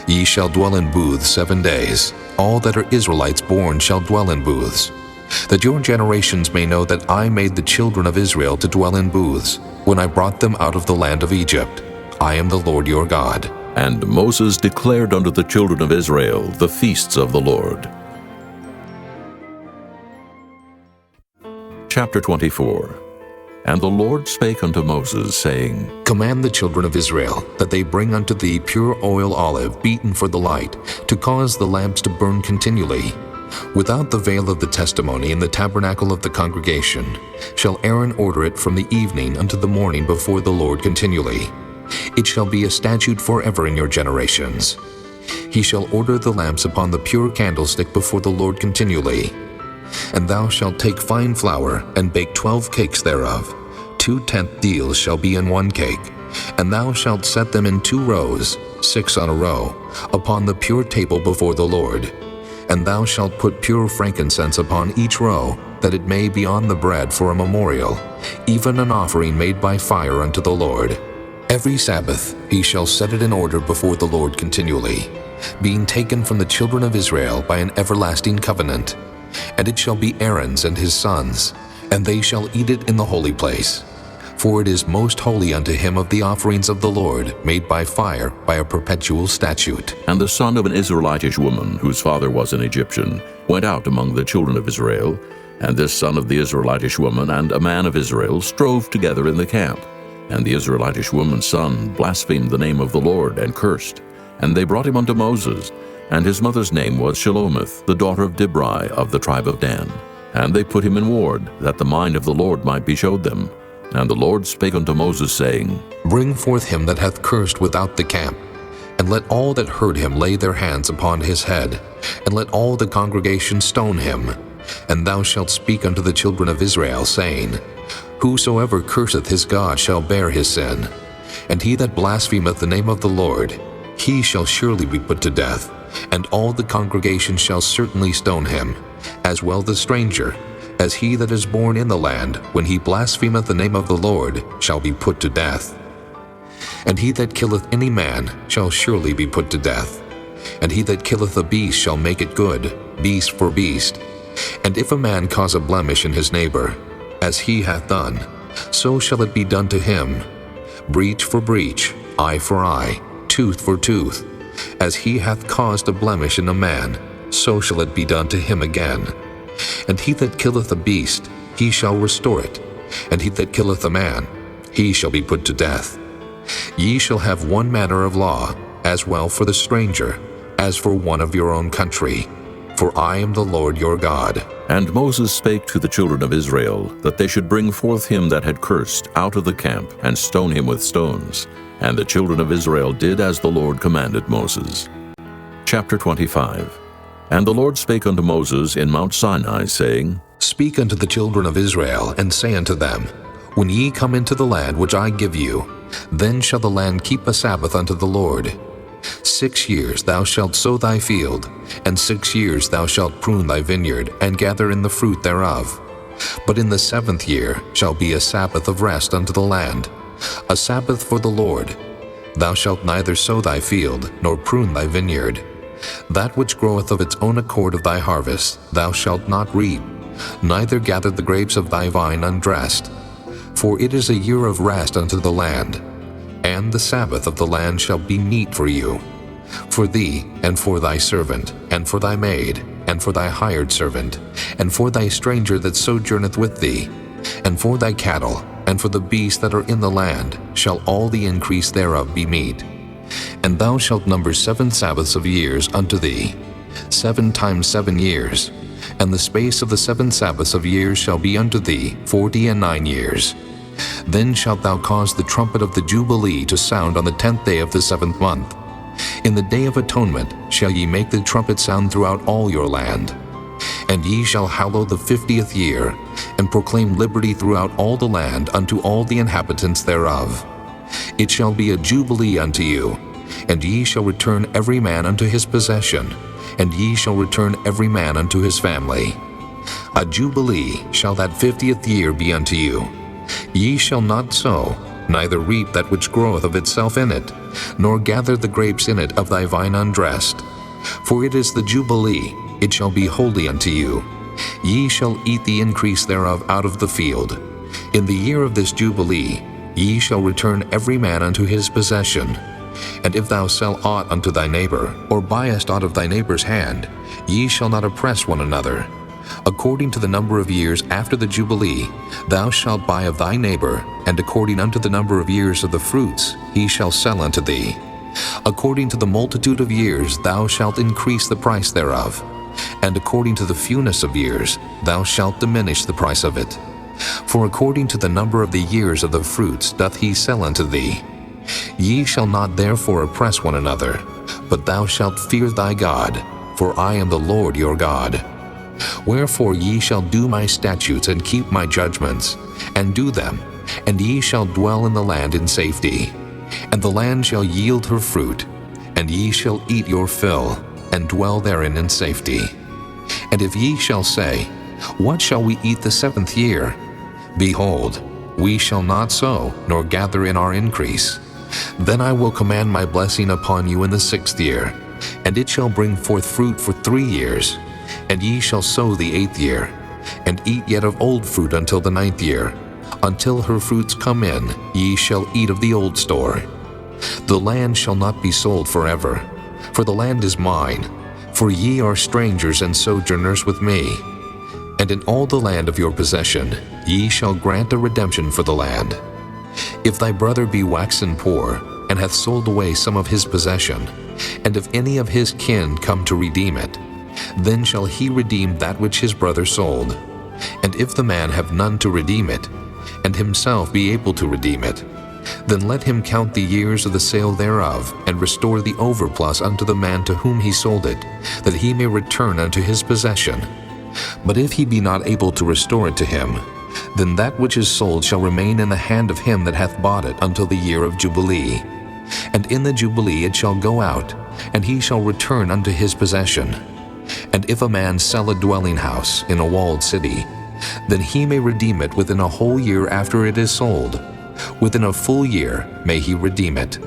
Ye shall dwell in booths 7 days. All that are Israelites born shall dwell in booths, that your generations may know that I made the children of Israel to dwell in booths, when I brought them out of the land of Egypt. I am the Lord your God. And Moses declared unto the children of Israel the feasts of the Lord. Chapter 24. And the Lord spake unto Moses, saying, Command the children of Israel that they bring unto thee pure oil olive beaten for the light, to cause the lamps to burn continually. Without the veil of the testimony in the tabernacle of the congregation shall Aaron order it from the evening unto the morning before the Lord continually. It shall be a statute forever in your generations. He shall order the lamps upon the pure candlestick before the Lord continually. And thou shalt take fine flour, and bake 12 cakes thereof. 2/10 deals shall be in one cake. And thou shalt set them in 2 rows, 6 on a row, upon the pure table before the Lord. And thou shalt put pure frankincense upon each row, that it may be on the bread for a memorial, even an offering made by fire unto the Lord. Every Sabbath he shall set it in order before the Lord continually, being taken from the children of Israel by an everlasting covenant. And it shall be Aaron's and his sons, and they shall eat it in the holy place. For it is most holy unto him of the offerings of the Lord, made by fire, by a perpetual statute. And the son of an Israelitish woman, whose father was an Egyptian, went out among the children of Israel, and this son of the Israelitish woman and a man of Israel strove together in the camp. And the Israelitish woman's son blasphemed the name of the Lord, and cursed. And they brought him unto Moses, and his mother's name was Shelomith, the daughter of Dibri of the tribe of Dan. And they put him in ward, that the mind of the Lord might be showed them. And the Lord spake unto Moses, saying, Bring forth him that hath cursed without the camp, and let all that heard him lay their hands upon his head, and let all the congregation stone him. And thou shalt speak unto the children of Israel, saying, Whosoever curseth his God shall bear his sin. And he that blasphemeth the name of the Lord, he shall surely be put to death, and all the congregation shall certainly stone him, as well the stranger, as he that is born in the land, when he blasphemeth the name of the Lord, shall be put to death. And he that killeth any man shall surely be put to death. And he that killeth a beast shall make it good, beast for beast. And if a man cause a blemish in his neighbor, as he hath done, so shall it be done to him. Breach for breach, eye for eye, tooth for tooth. As he hath caused a blemish in a man, so shall it be done to him again. And he that killeth a beast, he shall restore it. And he that killeth a man, he shall be put to death. Ye shall have one manner of law, as well for the stranger, as for one of your own country. For I am the Lord your God. And Moses spake to the children of Israel, that they should bring forth him that had cursed out of the camp, and stone him with stones. And the children of Israel did as the Lord commanded Moses. Chapter 25. And the Lord spake unto Moses in Mount Sinai, saying, Speak unto the children of Israel, and say unto them, When ye come into the land which I give you, then shall the land keep a Sabbath unto the Lord. 6 years thou shalt sow thy field, and 6 years thou shalt prune thy vineyard, and gather in the fruit thereof. But in the 7th year shall be a Sabbath of rest unto the land, a Sabbath for the Lord. Thou shalt neither sow thy field, nor prune thy vineyard. That which groweth of its own accord of thy harvest thou shalt not reap, neither gather the grapes of thy vine undressed. For it is a year of rest unto the land, and the Sabbath of the land shall be meat for you, for thee, and for thy servant, and for thy maid, and for thy hired servant, and for thy stranger that sojourneth with thee, and for thy cattle, and for the beasts that are in the land, shall all the increase thereof be meat. And thou shalt number 7 Sabbaths of years unto thee, 7 times 7 years, and the space of the 7 Sabbaths of years shall be unto thee 49 years. Then shalt thou cause the trumpet of the Jubilee to sound on the 10th day of the 7th month. In the day of atonement shall ye make the trumpet sound throughout all your land. And ye shall hallow the 50th year, and proclaim liberty throughout all the land unto all the inhabitants thereof. It shall be a jubilee unto you, and ye shall return every man unto his possession, and ye shall return every man unto his family. A jubilee shall that 50th year be unto you. Ye shall not sow, neither reap that which groweth of itself in it, nor gather the grapes in it of thy vine undressed. For it is the jubilee, it shall be holy unto you. Ye shall eat the increase thereof out of the field. In the year of this jubilee ye shall return every man unto his possession. And if thou sell aught unto thy neighbor, or buyest aught of thy neighbor's hand, ye shall not oppress one another. According to the number of years after the Jubilee, thou shalt buy of thy neighbor, and according unto the number of years of the fruits, he shall sell unto thee. According to the multitude of years thou shalt increase the price thereof, and according to the fewness of years thou shalt diminish the price of it. For according to the number of the years of the fruits doth he sell unto thee. Ye shall not therefore oppress one another, but thou shalt fear thy God, for I am the Lord your God. Wherefore ye shall do my statutes and keep my judgments, and do them, and ye shall dwell in the land in safety. And the land shall yield her fruit, and ye shall eat your fill, and dwell therein in safety. And if ye shall say, What shall we eat the 7th year? Behold, we shall not sow, nor gather in our increase. Then I will command my blessing upon you in the 6th year, and it shall bring forth fruit for 3 years. And ye shall sow the 8th year, and eat yet of old fruit until the 9th year. Until her fruits come in, ye shall eat of the old store. The land shall not be sold forever, for the land is mine, for ye are strangers and sojourners with me. And in all the land of your possession ye shall grant a redemption for the land. If thy brother be waxen poor, and hath sold away some of his possession, and if any of his kin come to redeem it, then shall he redeem that which his brother sold. And if the man have none to redeem it, and himself be able to redeem it, then let him count the years of the sale thereof, and restore the overplus unto the man to whom he sold it, that he may return unto his possession. But if he be not able to restore it to him, then that which is sold shall remain in the hand of him that hath bought it until the year of Jubilee. And in the Jubilee it shall go out, and he shall return unto his possession. And if a man sell a dwelling house in a walled city, then he may redeem it within a whole year after it is sold. Within a full year may he redeem it.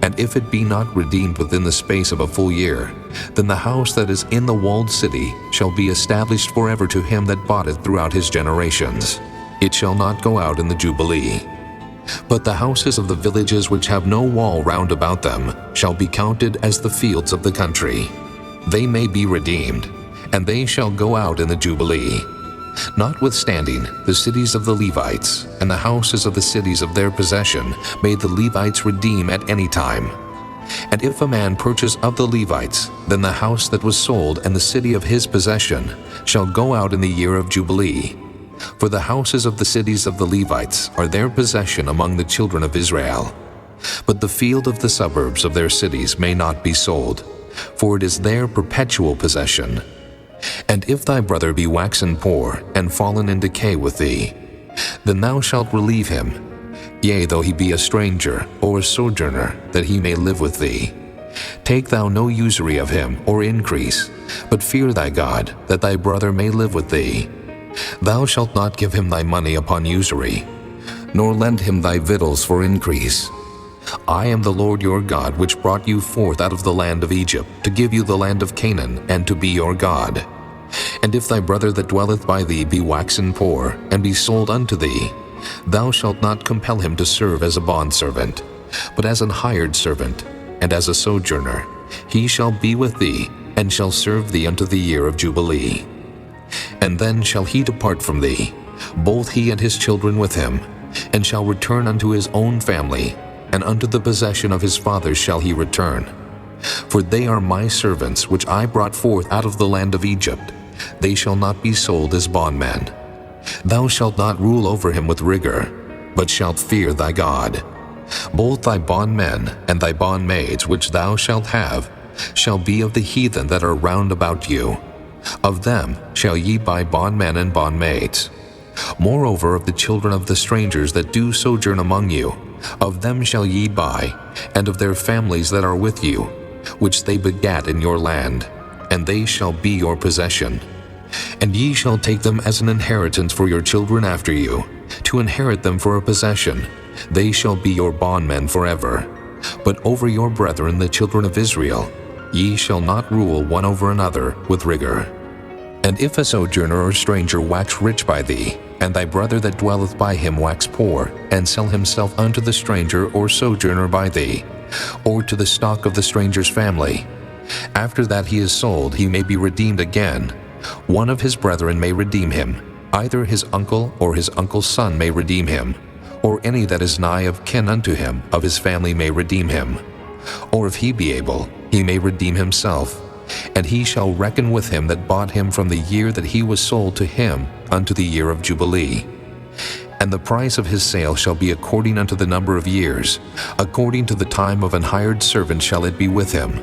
And if it be not redeemed within the space of a full year, then the house that is in the walled city shall be established forever to him that bought it throughout his generations. It shall not go out in the Jubilee. But the houses of the villages which have no wall round about them shall be counted as the fields of the country. They may be redeemed, and they shall go out in the Jubilee. Notwithstanding, the cities of the Levites and the houses of the cities of their possession may the Levites redeem at any time. And if a man purchase of the Levites, then the house that was sold and the city of his possession shall go out in the year of Jubilee. For the houses of the cities of the Levites are their possession among the children of Israel. But the field of the suburbs of their cities may not be sold, for it is their perpetual possession. And if thy brother be waxen poor, and fallen in decay with thee, then thou shalt relieve him, yea, though he be a stranger or a sojourner, that he may live with thee. Take thou no usury of him, or increase, but fear thy God, that thy brother may live with thee. Thou shalt not give him thy money upon usury, nor lend him thy victuals for increase. I am the Lord your God, which brought you forth out of the land of Egypt, to give you the land of Canaan, and to be your God. And if thy brother that dwelleth by thee be waxen poor, and be sold unto thee, thou shalt not compel him to serve as a bondservant, but as an hired servant, and as a sojourner. He shall be with thee, and shall serve thee unto the year of Jubilee. And then shall he depart from thee, both he and his children with him, and shall return unto his own family, and unto the possession of his fathers shall he return. For they are my servants, which I brought forth out of the land of Egypt. They shall not be sold as bondmen. Thou shalt not rule over him with rigor, but shalt fear thy God. Both thy bondmen and thy bondmaids which thou shalt have shall be of the heathen that are round about you. Of them shall ye buy bondmen and bondmaids. Moreover, of the children of the strangers that do sojourn among you, of them shall ye buy, and of their families that are with you, which they begat in your land, and they shall be your possession. And ye shall take them as an inheritance for your children after you, to inherit them for a possession. They shall be your bondmen forever. But over your brethren the children of Israel, ye shall not rule one over another with rigor. And if a sojourner or stranger wax rich by thee, and thy brother that dwelleth by him wax poor, and sell himself unto the stranger or sojourner by thee, or to the stock of the stranger's family, after that he is sold, he may be redeemed again. One of his brethren may redeem him, either his uncle or his uncle's son may redeem him, or any that is nigh of kin unto him of his family may redeem him. Or if he be able, he may redeem himself, and he shall reckon with him that bought him from the year that he was sold to him unto the year of Jubilee. And the price of his sale shall be according unto the number of years, according to the time of an hired servant shall it be with him.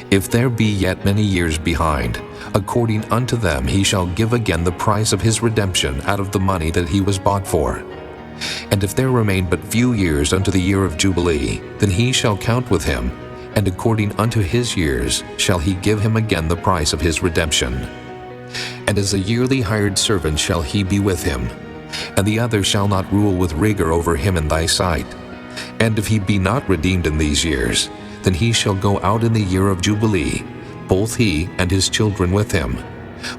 If there be yet many years behind, according unto them he shall give again the price of his redemption out of the money that he was bought for. And if there remain but few years unto the year of Jubilee, then he shall count with him, and according unto his years shall he give him again the price of his redemption. And as a yearly hired servant shall he be with him, and the other shall not rule with rigor over him in thy sight. And if he be not redeemed in these years, then he shall go out in the year of Jubilee, both he and his children with him.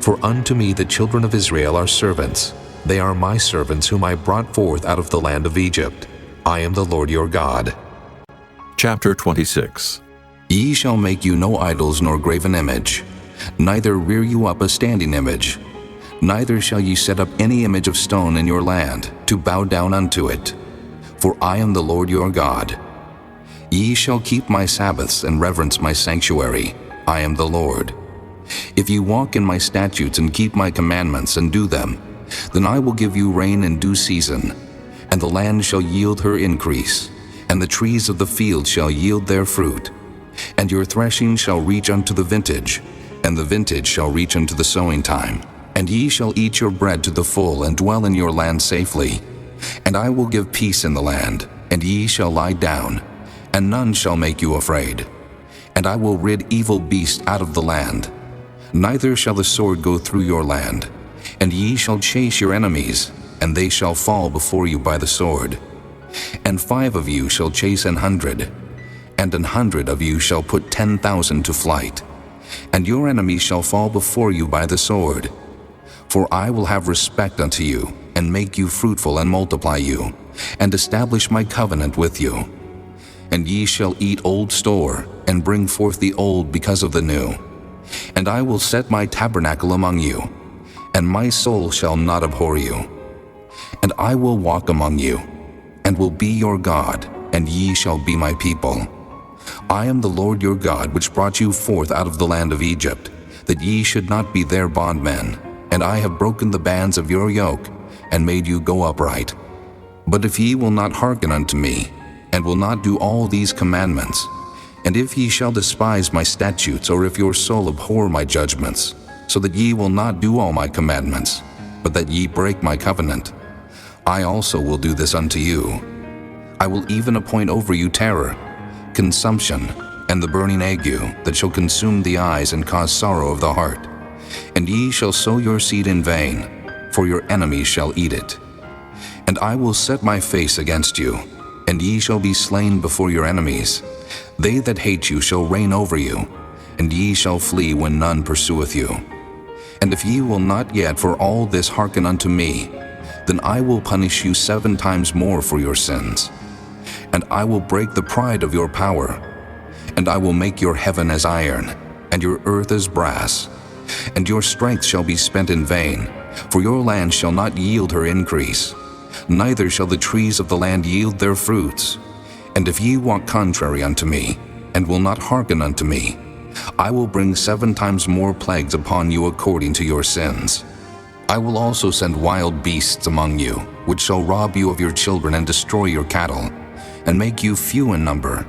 For unto me the children of Israel are servants. They are my servants whom I brought forth out of the land of Egypt. I am the Lord your God. Chapter 26. Ye shall make you no idols nor graven image, neither rear you up a standing image. Neither shall ye set up any image of stone in your land, to bow down unto it. For I am the Lord your God. Ye shall keep my Sabbaths and reverence my sanctuary. I am the Lord. If ye walk in my statutes and keep my commandments and do them, then I will give you rain in due season, and the land shall yield her increase, and the trees of the field shall yield their fruit. And your threshing shall reach unto the vintage, and the vintage shall reach unto the sowing time. And ye shall eat your bread to the full, and dwell in your land safely. And I will give peace in the land, and ye shall lie down, and none shall make you afraid. And I will rid evil beasts out of the land. Neither shall the sword go through your land. And ye shall chase your enemies, and they shall fall before you by the sword. And 5 of you shall chase 100, and 100 of you shall put 10,000 to flight. And your enemies shall fall before you by the sword. For I will have respect unto you, and make you fruitful and multiply you, and establish my covenant with you. And ye shall eat old store, and bring forth the old because of the new. And I will set my tabernacle among you, and my soul shall not abhor you. And I will walk among you, and will be your God, and ye shall be my people. I am the Lord your God, which brought you forth out of the land of Egypt, that ye should not be their bondmen. And I have broken the bands of your yoke, and made you go upright. But if ye will not hearken unto me, and will not do all these commandments, and if ye shall despise my statutes, or if your soul abhor my judgments, so that ye will not do all my commandments, but that ye break my covenant, I also will do this unto you. I will even appoint over you terror, consumption, and the burning ague, that shall consume the eyes and cause sorrow of the heart. And ye shall sow your seed in vain, for your enemies shall eat it. And I will set my face against you, and ye shall be slain before your enemies. They that hate you shall reign over you, and ye shall flee when none pursueth you. And if ye will not yet for all this hearken unto me, then I will punish you 7 times more for your sins. And I will break the pride of your power, and I will make your heaven as iron, and your earth as brass. And your strength shall be spent in vain, for your land shall not yield her increase, neither shall the trees of the land yield their fruits. And if ye walk contrary unto me, and will not hearken unto me, I will bring 7 times more plagues upon you according to your sins. I will also send wild beasts among you, which shall rob you of your children and destroy your cattle, and make you few in number,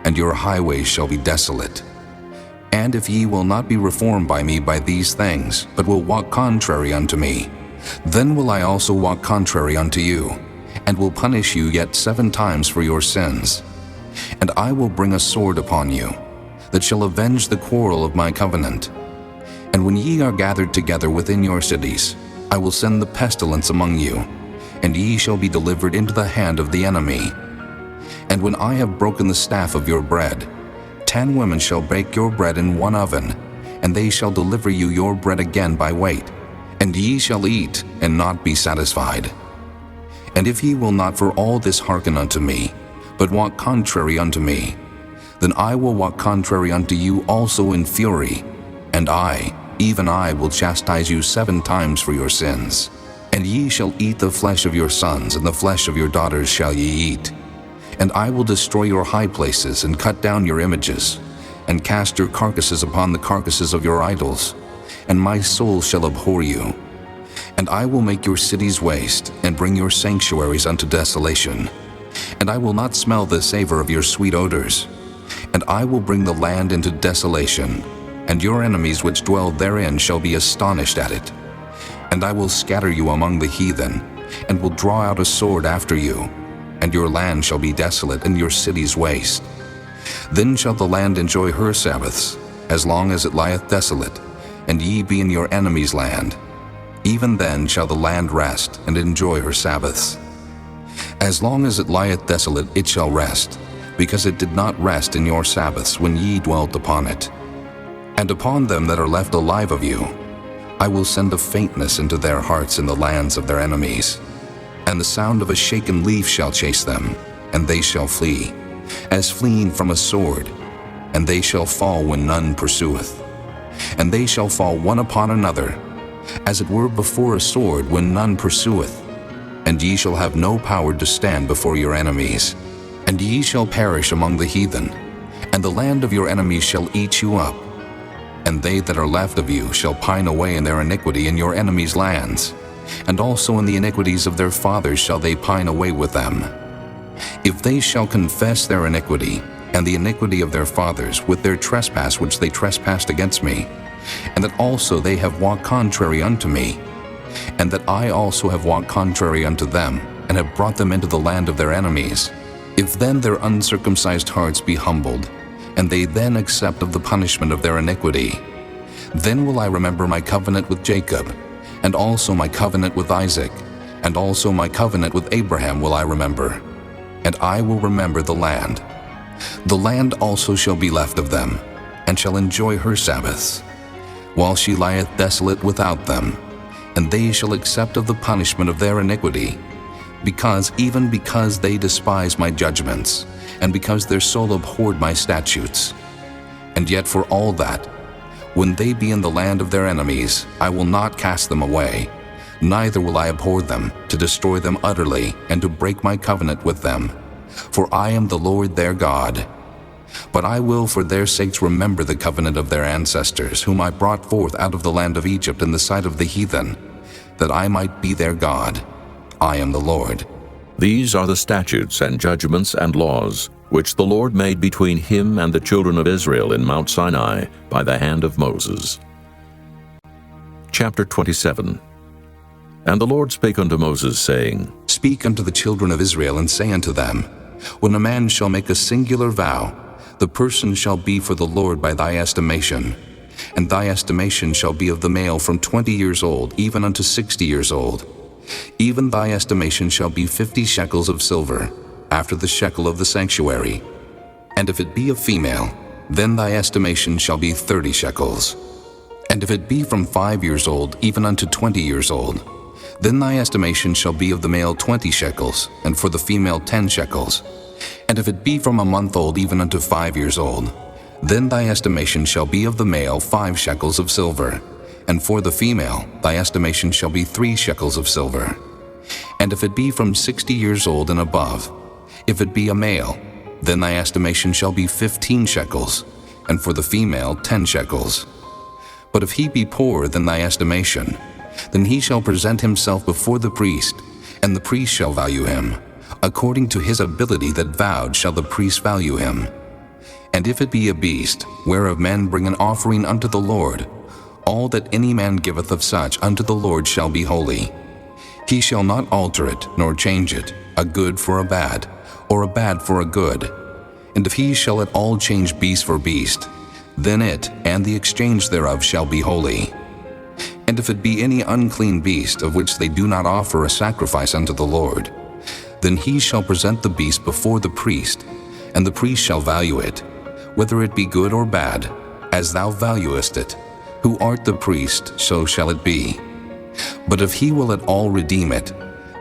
and your highways shall be desolate. And if ye will not be reformed by me by these things, but will walk contrary unto me, then will I also walk contrary unto you, and will punish you yet 7 times for your sins. And I will bring a sword upon you, that shall avenge the quarrel of my covenant. And when ye are gathered together within your cities, I will send the pestilence among you, and ye shall be delivered into the hand of the enemy. And when I have broken the staff of your bread, 10 women shall bake your bread in one oven, and they shall deliver you your bread again by weight, and ye shall eat and not be satisfied. And if ye will not for all this hearken unto me, but walk contrary unto me, then I will walk contrary unto you also in fury, and I, even I, will chastise you 7 times for your sins. And ye shall eat the flesh of your sons, and the flesh of your daughters shall ye eat. And I will destroy your high places, and cut down your images, and cast your carcasses upon the carcasses of your idols, and my soul shall abhor you. And I will make your cities waste, and bring your sanctuaries unto desolation. And I will not smell the savor of your sweet odors. And I will bring the land into desolation, and your enemies which dwell therein shall be astonished at it. And I will scatter you among the heathen, and will draw out a sword after you, and your land shall be desolate, and your cities waste. Then shall the land enjoy her Sabbaths, as long as it lieth desolate, and ye be in your enemy's land. Even then shall the land rest, and enjoy her Sabbaths. As long as it lieth desolate, it shall rest, because it did not rest in your Sabbaths when ye dwelt upon it. And upon them that are left alive of you, I will send a faintness into their hearts in the lands of their enemies. And the sound of a shaken leaf shall chase them, and they shall flee, as fleeing from a sword, and they shall fall when none pursueth. And they shall fall one upon another, as it were before a sword when none pursueth. And ye shall have no power to stand before your enemies. And ye shall perish among the heathen, and the land of your enemies shall eat you up. And they that are left of you shall pine away in their iniquity in your enemies' lands, and also in the iniquities of their fathers shall they pine away with them. If they shall confess their iniquity, and the iniquity of their fathers, with their trespass which they trespassed against me, and that also they have walked contrary unto me, and that I also have walked contrary unto them, and have brought them into the land of their enemies, if then their uncircumcised hearts be humbled, and they then accept of the punishment of their iniquity, then will I remember my covenant with Jacob, and also my covenant with Isaac, and also my covenant with Abraham will I remember, and I will remember the land. The land also shall be left of them, and shall enjoy her Sabbaths, while she lieth desolate without them, and they shall accept of the punishment of their iniquity, because they despise my judgments, and because their soul abhorred my statutes. And yet for all that, when they be in the land of their enemies, I will not cast them away, neither will I abhor them, to destroy them utterly, and to break my covenant with them. For I am the Lord their God. But I will for their sakes remember the covenant of their ancestors, whom I brought forth out of the land of Egypt in the sight of the heathen, that I might be their God. I am the Lord. These are the statutes and judgments and laws which the Lord made between him and the children of Israel in Mount Sinai by the hand of Moses. Chapter 27. And the Lord spake unto Moses, saying, Speak unto the children of Israel, and say unto them, When a man shall make a singular vow, the person shall be for the Lord by thy estimation. And thy estimation shall be of the male from 20 years old, even unto 60 years old. Even thy estimation shall be 50 shekels of silver, after the shekel of the sanctuary. And if it be a female, then thy estimation shall be 30 shekels. And if it be from 5 years old, even unto 20 years old, then thy estimation shall be of the male 20 shekels, and for the female 10 shekels. And if it be from a month old, even unto 5 years old, then thy estimation shall be of the male 5 shekels of silver, and for the female thy estimation shall be 3 shekels of silver. And if it be from 60 years old and above, if it be a male, then thy estimation shall be 15 shekels, and for the female 10 shekels. But if he be poorer than thy estimation, then he shall present himself before the priest, and the priest shall value him. According to his ability that vowed shall the priest value him. And if it be a beast, whereof men bring an offering unto the Lord, all that any man giveth of such unto the Lord shall be holy. He shall not alter it, nor change it, a good for a bad, or a bad for a good. And if he shall at all change beast for beast, then it and the exchange thereof shall be holy. And if it be any unclean beast, of which they do not offer a sacrifice unto the Lord, then he shall present the beast before the priest, and the priest shall value it, whether it be good or bad, as thou valuest it. Who art the priest, so shall it be. But if he will at all redeem it,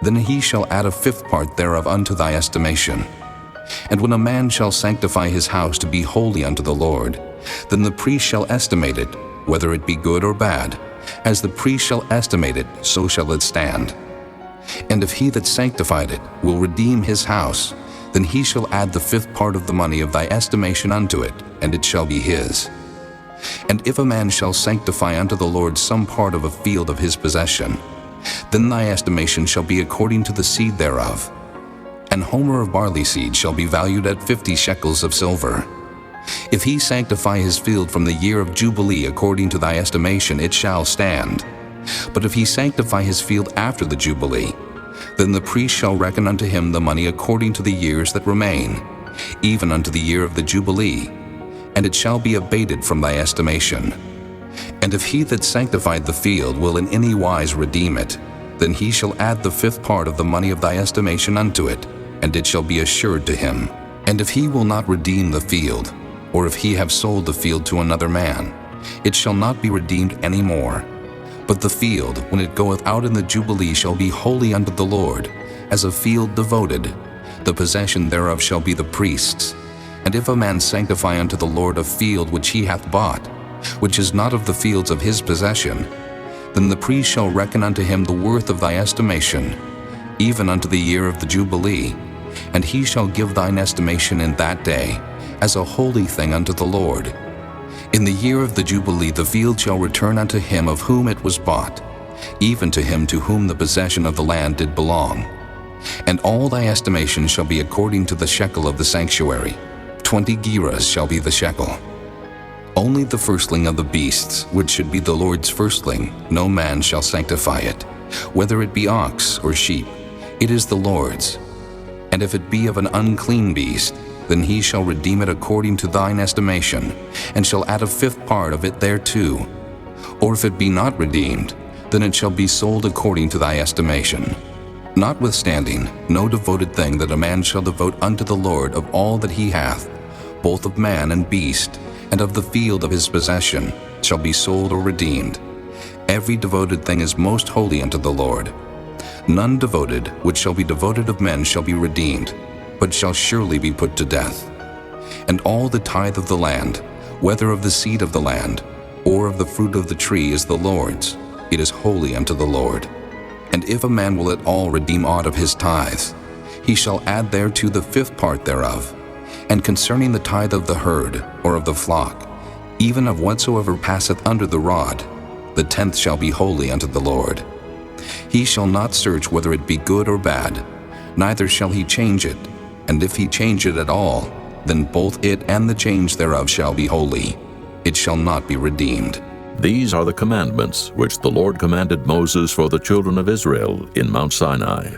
then he shall add a 5th part thereof unto thy estimation. And when a man shall sanctify his house to be holy unto the Lord, then the priest shall estimate it, whether it be good or bad. As the priest shall estimate it, so shall it stand. And if he that sanctified it will redeem his house, then he shall add the 5th part of the money of thy estimation unto it, and it shall be his. And if a man shall sanctify unto the Lord some part of a field of his possession, Then thy estimation shall be according to the seed thereof. An homer of barley seed shall be valued at 50 shekels of silver. If he sanctify his field from the year of Jubilee according to thy estimation, it shall stand. But if he sanctify his field after the Jubilee, then the priest shall reckon unto him the money according to the years that remain, even unto the year of the Jubilee, and it shall be abated from thy estimation. And if he that sanctified the field will in any wise redeem it, then he shall add the 5th part of the money of thy estimation unto it, and it shall be assured to him. And if he will not redeem the field, or if he have sold the field to another man, it shall not be redeemed any more. But the field, when it goeth out in the Jubilee, shall be holy unto the Lord, as a field devoted. The possession thereof shall be the priest's. And if a man sanctify unto the Lord a field which he hath bought, which is not of the fields of his possession, then the priest shall reckon unto him the worth of thy estimation, even unto the year of the Jubilee, and he shall give thine estimation in that day, as a holy thing unto the Lord. In the year of the Jubilee the field shall return unto him of whom it was bought, even to him to whom the possession of the land did belong. And all thy estimation shall be according to the shekel of the sanctuary. 20 gerahs shall be the shekel. Only the firstling of the beasts, which should be the Lord's firstling, no man shall sanctify it. Whether it be ox or sheep, it is the Lord's. And if it be of an unclean beast, then he shall redeem it according to thine estimation, and shall add a 5th part of it thereto. Or if it be not redeemed, then it shall be sold according to thy estimation. Notwithstanding, no devoted thing that a man shall devote unto the Lord of all that he hath, both of man and beast, and of the field of his possession, shall be sold or redeemed. Every devoted thing is most holy unto the Lord. None devoted, which shall be devoted of men, shall be redeemed, but shall surely be put to death. And all the tithe of the land, whether of the seed of the land, or of the fruit of the tree, is the Lord's. It is holy unto the Lord. And if a man will at all redeem aught of his tithes, he shall add thereto the 5th part thereof. And concerning the tithe of the herd, or of the flock, even of whatsoever passeth under the rod, the 10th shall be holy unto the Lord. He shall not search whether it be good or bad, neither shall he change it. And if he change it at all, then both it and the change thereof shall be holy. It shall not be redeemed. These are the commandments which the Lord commanded Moses for the children of Israel in Mount Sinai.